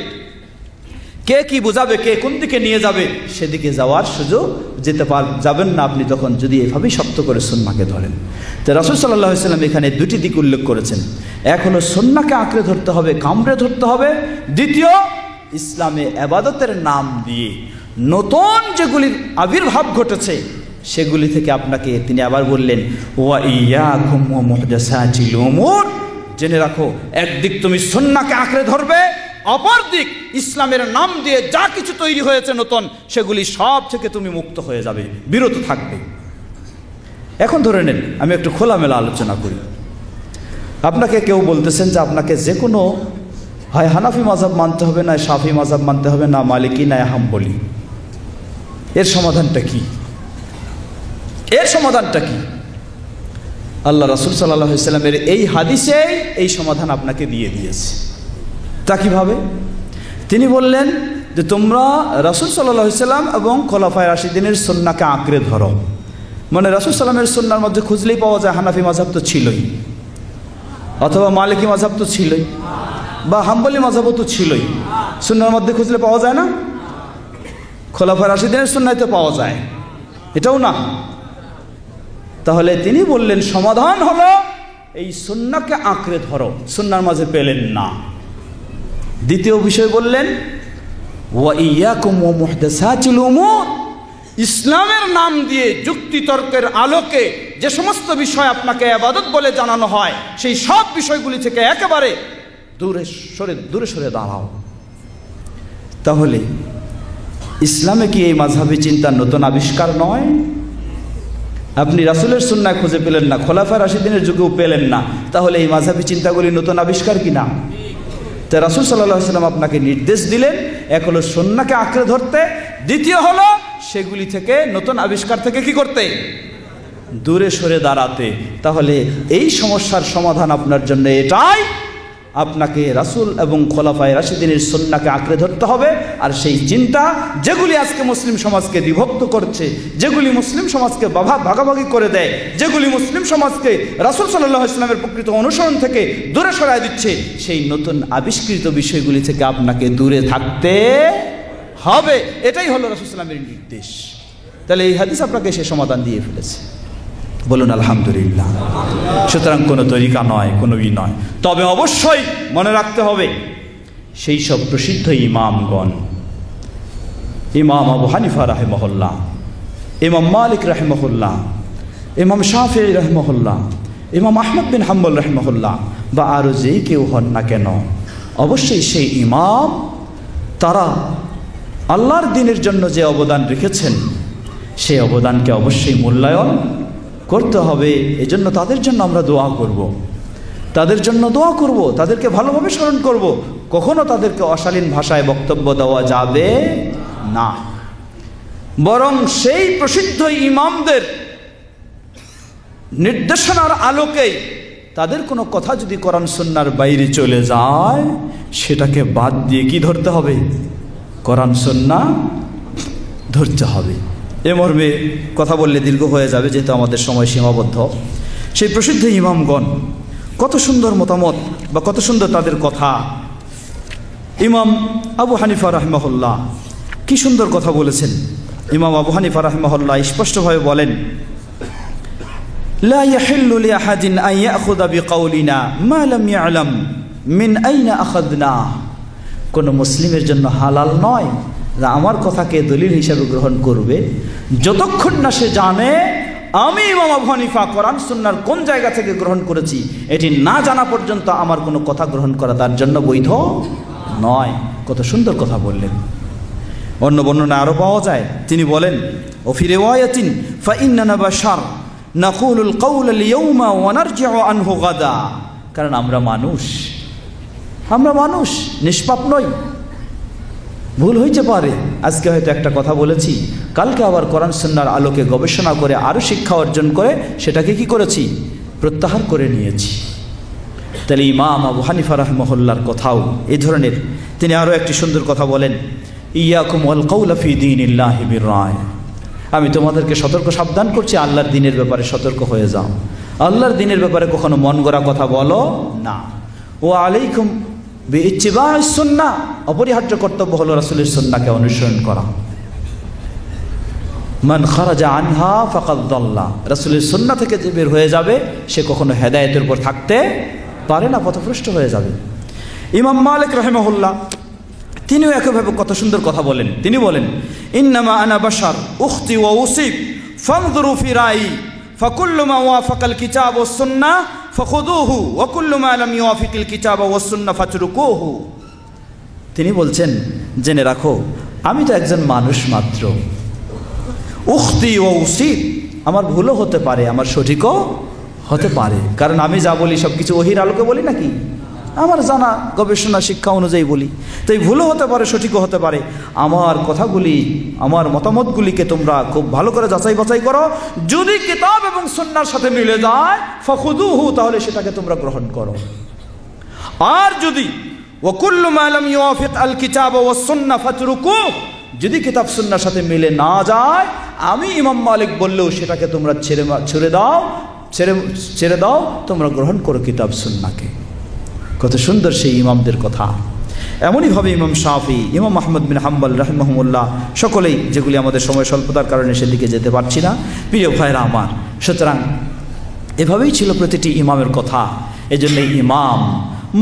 কে কি বুঝাবে, কে কোন দিকে নিয়ে যাবে, সেদিকে যাওয়ার সুযোগ যাবেন না আপনি তখন, যদি এভাবেই শক্ত করে সুন্নাহকে ধরেন। তো রাসূল সাল্লাল্লাহু আলাইহি ওয়াসাল্লাম এখানে দুটি দিক উল্লেখ করেছেন। এক হলো সুন্নাহকে আঁকড়ে ধরতে হবে, কামড়ে ধরতে হবে। দ্বিতীয়, ইসলামে ইবাদতের নাম দিয়ে নতুন যেগুলির আবির্ভাব ঘটেছে সেগুলি থেকে আপনাকে তিনি আবার বললেন ওয়া ইয়াকুম ওয়া মুহদাসাতিল উমুর, জেনে রাখো একদিক তুমি সুন্নাহকে আঁকড়ে ধরবে, অপর দিক ইসলামের নাম দিয়ে যা কিছু তৈরি হয়েছে নতুন, সেগুলি সব থেকে তুমি মুক্ত হয়ে যাবে, বিরত থাকবে। এখন ধরে নেন আমি একটু খোলামেলা আলোচনা করি। আপনাকে কেউ বলতেছেন যে আপনাকে যে কোনো হয় হানাফি মাযহাব মানতে হবে, না শাফি মাযহাব মানতে হবে, না মালিকি, না হাম্বলি। এর সমাধানটা কি? এর সমাধানটা কি? আল্লাহ রাসূল সাল্লাল্লাহু আলাইহি ওয়াসাল্লামের এই হাদিসে এই সমাধান আপনাকে দিয়ে দিয়েছে। তা কিভাবে? তিনি বললেন যে তোমরা রাসূল সাল্লাল্লাহু আলাইহি ওয়াসাল্লাম এবং খোলাফায়ে রাশিদিনের সুন্নাহকে আঁকড়ে ধরো। মানে রাসূল সাল্লামের সুন্নাহর মধ্যে খুঁজলেই পাওয়া যায় হানাফি মাযহাব তো ছিলই, অথবা মালিকি মাযহাব তো ছিলই, বা হাম্বলি মাযহাবও তো ছিলই। সুন্নাহর মধ্যে খুঁজলে পাওয়া যায় না? খোলাফায়ে রাশিদিনের সুন্নাহই তো পাওয়া যায়, এটাও না। তাহলে তিনি বললেন সমাধান হলো এই সুন্নাহকে আঁকড়ে ধরো, সুন্নাহর মাঝে পেলেন না। দ্বিতীয় বিষয় বললেন ওয়া ইয়াকুম ওয়া মুহদাসাতিল উমুর, ইসলামের নাম দিয়ে যুক্তি তর্কের আলোকে যে সমস্ত বিষয় আপনাকে ইবাদত বলে জানানো হয় সেই সব বিষয়গুলি থেকে একেবারে দূরে সরে দাঁড়াও। তাহলে ইসলামে কি এই মাযহাবী চিন্তার নতুন আবিষ্কার নয়? আপনি রাসূলের সুন্নাহ খুঁজে পেলেন না, খোলাফায়ে রাশিদিনের যুগেও পেলেন না, তাহলে এই মাযহাবী চিন্তাগুলি নতুন আবিষ্কার কি না? তাই রাসূল সাল্লাল্লাহু আলাইহি ওয়াসাল্লাম আপনাকে নির্দেশ দিলেন, এক হলো সুন্নাহকে আঁকড়ে ধরতে, দ্বিতীয় হলো সেগুলি থেকে নতুন আবিষ্কার থেকে কি করতে? দূরে সরে দাঁড়াতে। তাহলে এই সমস্যার সমাধান আপনার জন্য এটাই আপনাকে রাসূল এবং খোলাফায়ে রাশিদিনের সুন্নাহকে আঁকড়ে ধরতে হবে। আর সেই চিন্তা যেগুলি আজকে মুসলিম সমাজকে বিভক্ত করছে, যেগুলি মুসলিম সমাজকে ভাগাভাগি করে দেয়, যেগুলি মুসলিম সমাজকে রাসূল সাল্লাল্লাহু আলাইহি ওয়াসাল্লামের প্রকৃত অনুসরণ থেকে দূরে সরায় দিচ্ছে, সেই নতুন আবিষ্কৃত বিষয়গুলি থেকে আপনাকে দূরে থাকতে হবে। এটাই হলো রাসূল সাল্লাল্লাহু আলাইহি ওয়াসাল্লামের নির্দেশ। তাহলে এই হাদিস আপনাকে সে সমাধান দিয়ে ফেলেছে, বলুন আলহামদুলিল্লাহ। সুতরাং কোনো তরিকা নয়, কোনো নয়। তবে অবশ্যই মনে রাখতে হবে সেই সব প্রসিদ্ধ ইমামগণ, ইমাম আবু হানিফা রাহিমাহুল্লাহ, ইমাম মালিক রাহিমাহুল্লাহ, ইমাম শাফিঈ রাহিমাহুল্লাহ, ইমাম আহমদ বিন হাম্বল রাহিমাহুল্লাহ, বা আরও যেই কেউ হন না কেন, অবশ্যই সেই ইমাম তারা আল্লাহর দ্বীনের জন্য যে অবদান রেখেছেন সেই অবদানকে অবশ্যই মূল্যায়ন করতে হবে। এজন্য তাদের জন্য আমরা দোয়া করব, তাদের জন্য দোয়া করব, তাদেরকে ভালোভাবে স্মরণ করব। কখনো তাদেরকে অশালীন ভাষায় বক্তব্য দেওয়া যাবে না, বরং সেই প্রসিদ্ধ ইমামদের নির্দেশনার আলোকেই তাদের কোনো কথা যদি কোরআন সুন্নাহর বাইরে চলে যায়, সেটাকে বাদ দিয়ে কি ধরতে হবে? কোরআন সুন্নাহ ধরতে হবে। এ মর্মে কথা বললে দীর্ঘ হয়ে যাবে, যেহেতু আমাদের সময় সীমাবদ্ধ। সেই প্রসিদ্ধ ইমামগণ কত সুন্দর মতামত বা কত সুন্দর তাদের কথা। ইমাম আবু হানিফা রাহিমাহুল্লাহ কি সুন্দর কথা বলেছেন। ইমাম আবু হানিফা রাহিমাহুল্লাহ স্পষ্টভাবে বলেন, লা ইয়াহিল্লু লিআহাদিন আন ইয়াখুযা বিকাউলিনা মা লাম ইয়ালাম মিন আইনা আখাযনা। কোনো মুসলিমের জন্য হালাল নয় যে আমার কথাকে দলিল হিসাবে গ্রহণ করবে যতক্ষণ না সে জানে আমি ইমাম আবু হানিফা কোরআন সুন্নাহর কোন জায়গা থেকে গ্রহণ করেছি। এটি না জানা পর্যন্ত আমার কোনো কথা গ্রহণ করা তার জন্য বৈধ নয়। কত সুন্দর কথা বললেন। অন্য বর্ণনা আরও পাওয়া যায়, তিনি বলেন, ও ফি রিওয়ায়াতিন ফা ইন্নানা বাশার নাকুলুল কাউলা লিয়াউমা ওয়া নারজিউ আনহু গাদা। কারণ আমরা মানুষ, নিষ্পাপ নই, ভুল হইতে পারে। আজকে হয়তো একটা কথা বলেছি, কালকে আবার কোরআন সুন্নাহর আলোকে গবেষণা করে আরও শিক্ষা অর্জন করে সেটাকে কি করেছি? প্রত্যাহার করে নিয়েছি। তাহলে ইমাম আবু হানিফা রাহিমাহুল্লাহর কথাও এই ধরনের। তিনি আরও একটি সুন্দর কথা বলেন, ইয়াকুম ওয়াল কাউলা ফি দীনিল্লাহি বির-রায়। আমি তোমাদেরকে সতর্ক সাবধান করছি, আল্লাহর দ্বীনের ব্যাপারে সতর্ক হয়ে যাও। আল্লাহর দ্বীনের ব্যাপারে কখনো মন গড়া কথা বলো না। ও আলাইকুম বিইত্তিবা'আস সুন্নাহ, অপরিহার্য কর্তব্য হলো রাসূলের সুন্নাহকে অনুসরণ করা। মান খারাজা আনহা ফাকাদ দাল্লা, রাসূলের সুন্নাহ থেকে যে বের হয়ে যাবে সে কখনো হেদায়েতের উপর থাকতে পারে না, পথভ্রষ্ট হয়ে যাবে। ইমাম মালিক রাহিমাহুল্লাহ তিনিও একইভাবে কত সুন্দর কথা বলেন। তিনি বলেন, ইন্নামা আনা বাশার উখতি ওয়া উসিব ফানজুরু ফি রায়ি ফাকুল্লু মা ওয়াফাকাল কিতাব ওয়াস সুন্নাহ ফাখুযুহু ওয়া কুল্লু মা লাম ইউওয়াফিকিল কিতাব ওয়াস সুন্নাহ ফাতরুকুহু। তিনি বলছেন, জেনে রাখো আমি তো একজন মানুষ মাত্র। উখতি ওয়া উসিব, আমার ভুলও হতে পারে, আমার সঠিকও হতে পারে। কারণ আমি যা বলি সব কিছু ওহির আলোকে বলি নাকি? আমার জানা গবেষণা শিক্ষা অনুযায়ী বলি। তো এই ভুলও হতে পারে, সঠিকও হতে পারে। আমার কথাগুলি, আমার মতামতগুলিকে তোমরা খুব ভালো করে যাচাই বাছাই করো। যদি কিতাব এবং সুন্নাহর সাথে মিলে যায় ফাখুযুহু, তাহলে সেটাকে তোমরা গ্রহণ করো। আর যদি ওয়া কুল্লু মা লাম ইউওয়াফিক আল কিতাব ওয়াস সুন্নাহ ফাতরুকুহু, যদি কিতাব সুন্নাহর সাথে মিলে না যায়, আমি ইমাম মালিক বললেও সেটাকে তোমরা ছেড়ে দাও, তোমরা গ্রহণ করো কিতাব সুন্নাহকে। কত সুন্দর সেই ইমামদের কথা। এমনইভাবে ইমাম শাফি, ইমাম আহমদ বিন হাম্বল রাহিমাহুল্লাহ, সকলেই, যেগুলি আমাদের সময় স্বল্পতার কারণে সেদিকে যেতে পারছি না, প্রিয় ভাইরা আমার। সুতরাং এভাবেই ছিল প্রতিটি ইমামের কথা। এজন্য ইমাম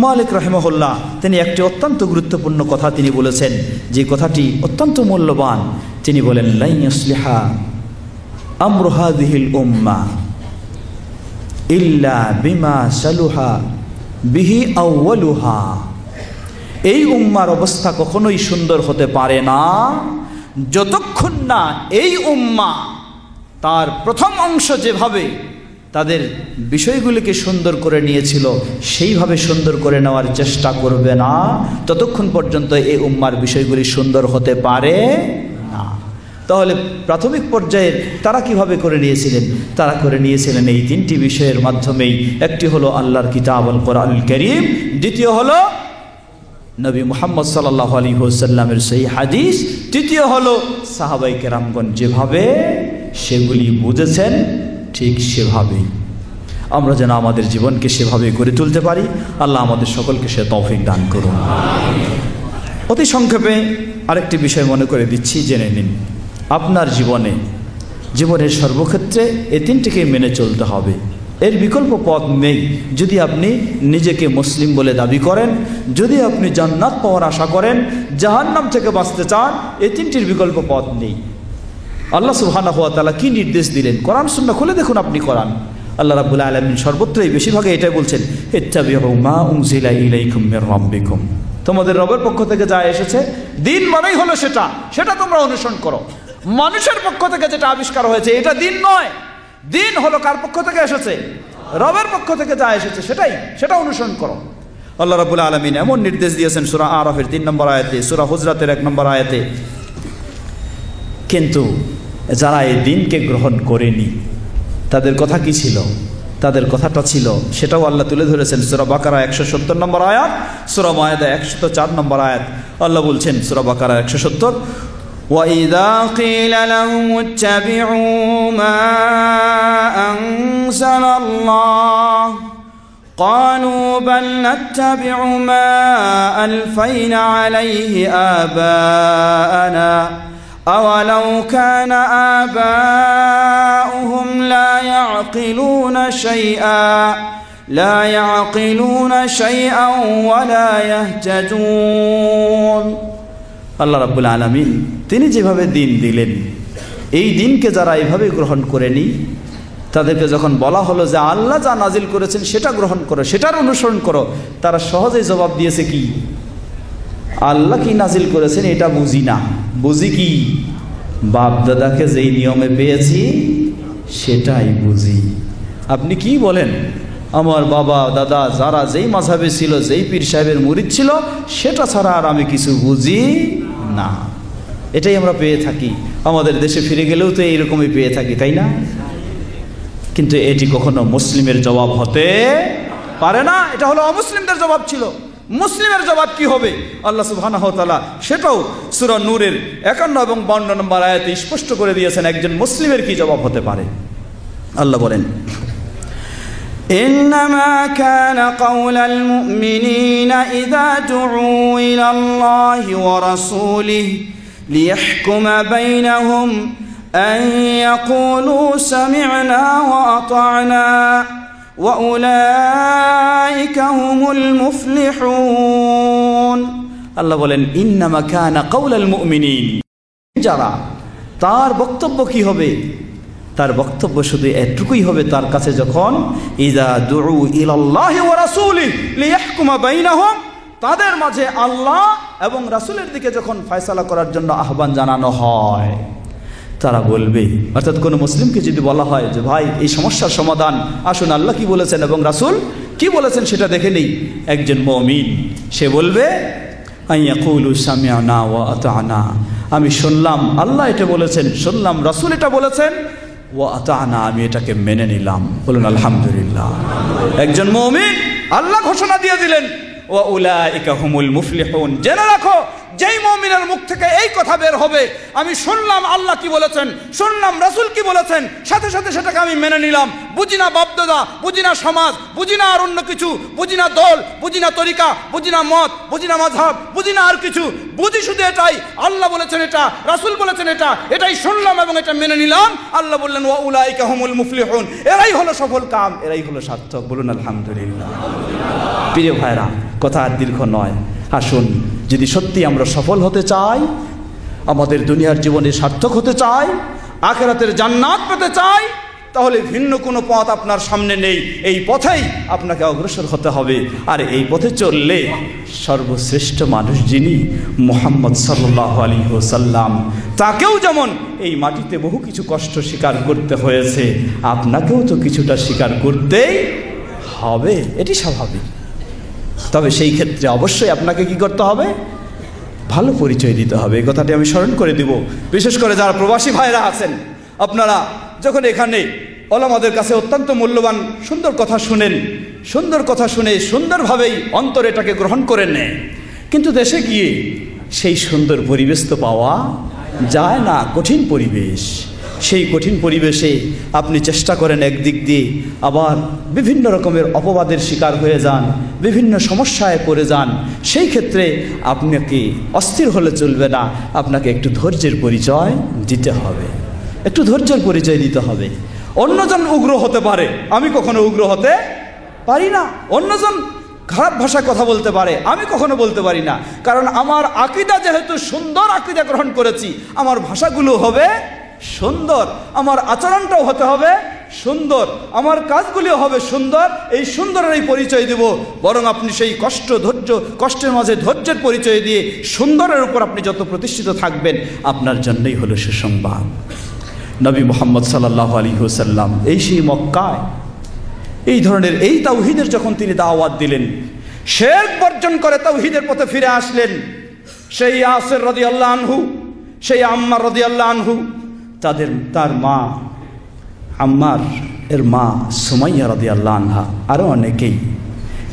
মালিক রাহিমাহুল্লাহ তিনি একটি অত্যন্ত গুরুত্বপূর্ণ কথা তিনি বলেছেন, যে কথাটি অত্যন্ত মূল্যবান। তিনি বলেন, লা ইউসলিহা আমরু হাযিহিল উম্মাহ ইল্লা বিমা সালুহা বিহি আউয়ালুহা। এই উম্মার অবস্থা কখনোই সুন্দর হতে পারে না যতক্ষণ না এই উম্মা তার প্রথম অংশ যেভাবে তাদের বিষয়গুলিকে সুন্দর করে নিয়েছিল সেইভাবে সুন্দর করে নেওয়ার চেষ্টা করবে না, ততক্ষণ পর্যন্ত এই উম্মার বিষয়গুলি সুন্দর হতে পারে না। তাহলে প্রাথমিক পর্যায়ের তারা কিভাবে করে নিয়েছিলেন? তারা করে নিয়েছিলেন এই তিনটি বিষয়ের মাধ্যমেই। একটি হলো আল্লাহর কিতাব আল কোরআনুল কারীম, দ্বিতীয় হলো নবী মুহাম্মদ সাল্লাল্লাহু আলাইহি ওয়াসাল্লামের সহিহ হাদিস, তৃতীয় হলো সাহাবায়ে কেরামগণ যেভাবে সেগুলি বুঝেছেন ঠিক সেভাবেই আমরা যেন আমাদের জীবনকে সেভাবে গড়ে তুলতে পারি। আল্লাহ আমাদের সকলকে সে তৌফিক দান করুন। অতি সংক্ষেপে আরেকটি বিষয় মনে করে দিচ্ছি, জেনে নিন। আপনার জীবনের সর্বক্ষেত্রে এই তিনটিকে মেনে চলতে হবে, এর বিকল্প পথ নেই। যদি আপনি নিজেকে মুসলিম বলে দাবি করেন, যদি আপনি জান্নাত পাওয়ার আশা করেন, জাহান্নাম থেকে বাঁচতে চান, এই তিনটির বিকল্প পথ নেই। আল্লাহ সুবহানাহু ওয়া তাআলা কি নির্দেশ দিলেন? কোরআন সুন্নাহ খুলে দেখুন আপনি কোরআন। আল্লাহ রাব্বুল আলামিন সর্বত্রই বেশিরভাগে এটাই বলছেন, ইত্তাবিউ মা উনজিলা ইলাইকুম মির রাব্বিকুম। তোমাদের রবের পক্ষ থেকে যা এসেছে, দিন মানেই হলো সেটা তোমরা অনুসরণ করো। মানুষের পক্ষ থেকে যেটা আবিষ্কার হয়েছে এটা দিন নয়। দিন হলো কার পক্ষ থেকে এসেছে? রবের পক্ষ থেকে যা এসেছে সেটা অনুসরণ করো। আল্লাহ রাব্বুল আলামিন এমন নির্দেশ দিয়েছেন সূরা আরাফের 3 নম্বর আয়াতে, সূরা হুজরাতের 1 নম্বর আয়াতে। কিন্তু যারা এই দিনকে গ্রহণ করেনি তাদের কথা কি ছিল? তাদের কথাটা ছিল, সেটাও আল্লাহ তুলে ধরেছেন সূরা বাকারা 170 নম্বর আয়াত, সূরা মায়েদা 104 নম্বর আয়াত। আল্লাহ বলছেন সূরা বাকারা 170, وَإِذَا قِيلَ لَهُمُ اتَّبِعُوا مَا أَنزَلَ اللَّهُ قَالُوا بَلْ نَتَّبِعُ مَا أَلْفَيْنَا عَلَيْهِ آبَاءَنَا أَوَلَوْ كَانَ آبَاؤُهُمْ لا يعقلون شيئا ولا يهتدون। আল্লাহ রাব্বুল আলামিন তিনি যেভাবে দিন দিলেন, এই দিনকে যারা এইভাবে গ্রহণ করেনি তাদেরকে যখন বলা হলো যে আল্লাহ যা নাজিল করেছেন সেটা গ্রহণ করো, সেটার অনুসরণ করো, তারা সহজেই জবাব দিয়েছে কি? আল্লাহ কি নাজিল করেছেন এটা বুঝি না, বুঝি কি? বাপ দাদাকে যেই নিয়মে পেয়েছি সেটাই বুঝি। আপনি কি বলেন? আমার বাবা দাদা যারা যেই মাযহাবে ছিল, যেই পীর সাহেবের মুরিদ ছিল, সেটা ছাড়া আর আমি কিছু বুঝি না। এটাই আমরা পেয়ে থাকি। আমাদের দেশে ফিরে গেলেও তো এইরকমই পেয়ে থাকি, তাই না? কিন্তু এটি কখনো মুসলিমের জবাব হতে পারে না। এটা হলো অমুসলিমদের জবাব ছিল। মুসলিমের জবাব কি হবে? আল্লাহ সুবহানাহু ওয়া তাআলা সেটাও সূরা নূরের 51 এবং 52 নম্বর আয়াতে স্পষ্ট করে দিয়েছেন একজন মুসলিমের কি জবাব হতে পারে। আল্লাহ বলেন, إنما كان قول المؤمنين إذا دعوا إلى الله ورسوله ليحكم بينهم أن يقولوا سمعنا وأطعنا وأولئك هم المفلحون। আল্লাহ বলেন, إنما كان قول المؤمنين, যারা তার বক্তব্য কি হবে? তার বক্তব্য শুধু এটুকুই হবে তার কাছে, যখন ইযা দুউ ইলাল্লাহি ওয়া রাসূলিহি লিয়াহকুমা বাইনাহুম, তাদের মাঝে আল্লাহ এবং রাসূলের দিকে যখন ফয়সালা করার জন্য আহ্বান জানানো হয়, তারা বলবে, অর্থাৎ কোনো মুসলিমকে যদি বলা হয় যে ভাই এই সমস্যার সমাধান আসুন আল্লাহ কি বলেছেন এবং রাসূল কি বলেছেন সেটা দেখে নেই, একজন মুমিন সে বলবে আইয়াকুলু সামি'না ওয়া আতা'না, আমি শুনলাম আল্লাহ এটা বলেছেন, শুনলাম রাসূল এটা বলেছেন, ওয়া আতা'না, আমি এটাকে মেনে নিলাম। বলুন আলহামদুলিল্লাহ। একজন মুমিন আল্লাহ ঘোষণা দিয়ে দিলেন, ওয়া উলাইকা হুমুল মুফলিহুন। জেনে রাখো, যেই মুমিনের মুখ থেকে এই কথা বের হবে, আমি শুনলাম আল্লাহ কি বলেছেন, শুনলাম রাসূল কি বলেছেন, সাথে সাথে সেটাকে আমি মেনে নিলাম। বুঝি না বাপদাদা, বুঝি না সমাজ, বুঝি না আর অন্য কিছু, বুঝি না দল, বুঝি না তরিকা, বুঝি না মত, বুঝি না মাযহাব, বুঝি না আর কিছু, বুঝি শুধু এটাই, আল্লাহ বলেছেন এটা, রাসূল বলেছেন এটা, এটাই শুনলাম এবং এটা মেনে নিলাম। আল্লাহ বললেন ওয়া উলাইকা হুমুল মুফলিহুন, এরাই হলো সফল কাম, এরাই হলো সার্থক। বলুন আলহামদুলিল্লাহ। প্রিয় ভাইরা, কথা আর দীর্ঘ নয়, আসুন যদি সত্যি আমরা সফল হতে চাই, আমাদের দুনিয়ার জীবনে সার্থক হতে চাই, আখিরাতের জান্নাত পেতে চাই, তাহলে ভিন্ন কোনো পথ আপনার সামনে নেই। এই পথেই আপনাকে অগ্রসর হতে হবে। আর এই পথে চললে সর্বশ্রেষ্ঠ মানুষ যিনি মুহাম্মদ সাল্লাল্লাহু আলাইহি ওয়াসাল্লাম, তাকেও যেমন এই মাটিতে বহু কিছু কষ্ট স্বীকার করতে হয়েছে, আপনাকেও তো কিছুটা স্বীকার করতেই হবে, এটি স্বাভাবিক। তবে সেই ক্ষেত্রে অবশ্যই আপনাকে কি করতে হবে? ভালো পরিচয় দিতে হবে। এই কথাটি আমি স্মরণ করে দিব। বিশেষ করে যারা প্রবাসী ভাইরা আছেন, আপনারা যখন এখানে ওলামাদের কাছে অত্যন্ত মূল্যবান সুন্দর কথা শুনেন, সুন্দর কথা শুনে সুন্দরভাবেই অন্তর এটাকে গ্রহণ করে নেয়, কিন্তু দেশে গিয়ে সেই সুন্দর পরিবেশ তো পাওয়া যায় না, কঠিন পরিবেশ। সেই কঠিন পরিবেশে আপনি চেষ্টা করেন একদিক দিয়ে, আবার বিভিন্ন রকমের অপবাদের শিকার হয়ে যান, বিভিন্ন সমস্যায় পড়ে যান। সেই ক্ষেত্রে আপনাকে অস্থির হলে চলবে না, আপনাকে একটু ধৈর্যের পরিচয় দিতে হবে, একটু ধৈর্যের পরিচয় দিতে হবে। অন্যজন উগ্র হতে পারে, আমি কখনো উগ্র হতে পারি না। অন্যজন খারাপ ভাষায় কথা বলতে পারে, আমি কখনো বলতে পারি না, কারণ আমার আকীদা যেহেতু সুন্দর আকীদা গ্রহণ করেছি, আমার ভাষাগুলো হবে সুন্দর, আমার আচরণটাও হতে হবে সুন্দর, আমার কাজগুলিও হবে সুন্দর। এই সুন্দরের এই পরিচয় দেব। বরং আপনি সেই কষ্টের মাঝে ধৈর্যের পরিচয় দিয়ে সুন্দরের উপর আপনি যত প্রতিষ্ঠিত থাকবেন, আপনার জন্যই হলো সুসংবাদ। নবী মুহাম্মদ সাল্লাল্লাহু আলাইহি ওয়াসাল্লাম এই সেই মক্কায় এই ধরনের এই তাওহীদের যখন তিনি দাওয়াত দিলেন, শিরক বর্জন করে তাওহীদের পথে ফিরে আসলেন, সেই ইয়াসির রাদিয়াল্লাহু আনহু, সেই আম্মার রাদিয়াল্লাহু আনহু, তার মা আম্মার এর মা সুমাইয়া রাদিয়াল্লাহু আনহা, আরও অনেকেই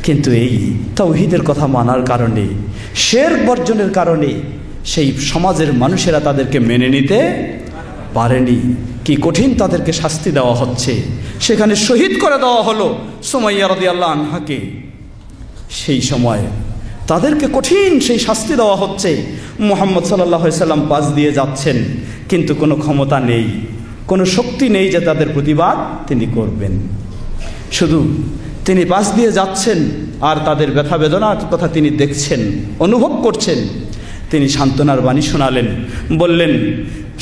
কিন্তু এই তাওহীদের কথা মানার কারণে, শিরক বর্জনের কারণে সেই সমাজের মানুষেরা তাদেরকে মেনে নিতে পারেনি। কি কঠিন তাদেরকে শাস্তি দেওয়া হচ্ছে, সেখানে শহীদ করে দেওয়া হলো সুমাইয়া রাদিয়াল্লাহু আনহাকে। সেই সময় তাদেরকে কঠিন সেই শাস্তি দেওয়া হচ্ছে। মুহাম্মদ সাল্লাল্লাহু আলাইহি সাল্লাম পাশ দিয়ে যাচ্ছেন, কিন্তু কোনো ক্ষমতা নেই, কোনো শক্তি নেই যে তাদের প্রতিবাদ তিনি করবেন। শুধু তিনি পাশ দিয়ে যাচ্ছেন আর তাদের ব্যথা বেদনার কথা তিনি দেখছেন, অনুভব করছেন। তিনি সান্ত্বনার বাণী শোনালেন, বললেন,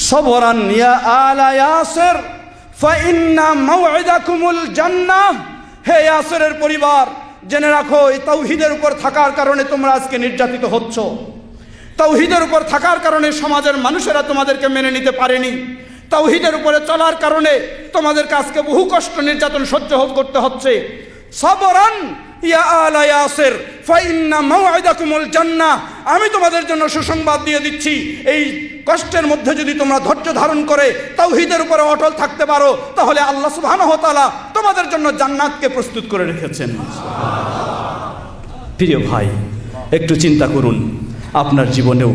সবরান ইয়া আলা ইয়াসির ফাইন্না মাওইদাকুমুল জান্নাহ। হে ইয়াসিরের পরিবার, জেনে রাখো, এই তাওহীদের উপর থাকার কারণে তোমরা আজকে নির্যাতিত হচ্ছ। তাওহীদের উপর থাকার কারণে সমাজের মানুষেরা তোমাদেরকে মেনে নিতে পারেনি। তাওহীদের উপরে চলার কারণে তোমাদেরকে আজকে বহু কষ্ট নির্যাতন সহ্য করতে হচ্ছে। সবরান ইয়া আলা ইয়াসির ফাইন্না মাওইদাকুমুল জান্নাহ। আমি তোমাদের জন্য সুসংবাদ দিয়ে দিচ্ছি, এই কষ্টের মধ্যে যদি তোমরা ধৈর্য ধারণ করে তাওহীদের উপরে অটল থাকতে পারো, তাহলে আল্লাহ সুবহানাহু ওয়া তাআলা তোমাদের জন্য জান্নাতকে প্রস্তুত করে রেখেছেন। প্রিয় ভাই, একটু চিন্তা করুন, আপনার জীবনেও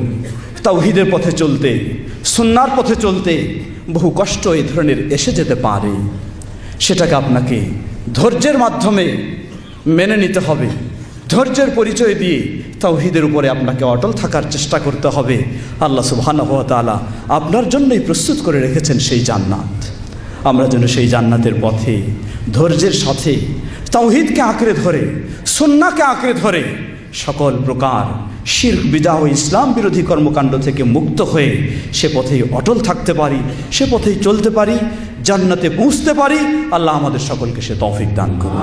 তাওহীদের পথে চলতে, সুন্নাহর পথে চলতে বহু কষ্ট এই ধরনের এসে যেতে পারে। সেটাকে আপনাকে ধৈর্যের মাধ্যমে মেনে নিতে হবে। ধৈর্যের পরিচয় দিয়ে তাওহীদের উপরে আপনাকে অটল থাকার চেষ্টা করতে হবে। আল্লাহ সুবহানাহু ওয়া তাআলা আপনার জন্যই প্রস্তুত করে রেখেছেন সেই জান্নাত। আমরা যেন সেই জান্নাতের পথে ধৈর্যের সাথে তাওহীদকে আঁকড়ে ধরে, সুন্নাহকে আঁকড়ে ধরে সকল প্রকার শিরক বিদআত ও ইসলাম বিরোধী কর্মকাণ্ড থেকে মুক্ত হয়ে সে পথেই অটল থাকতে পারি, সে পথেই চলতে পারি, জান্নাতে পৌঁছতে পারি। আল্লাহ আমাদের সকলকে সে তৌফিক দান করুন।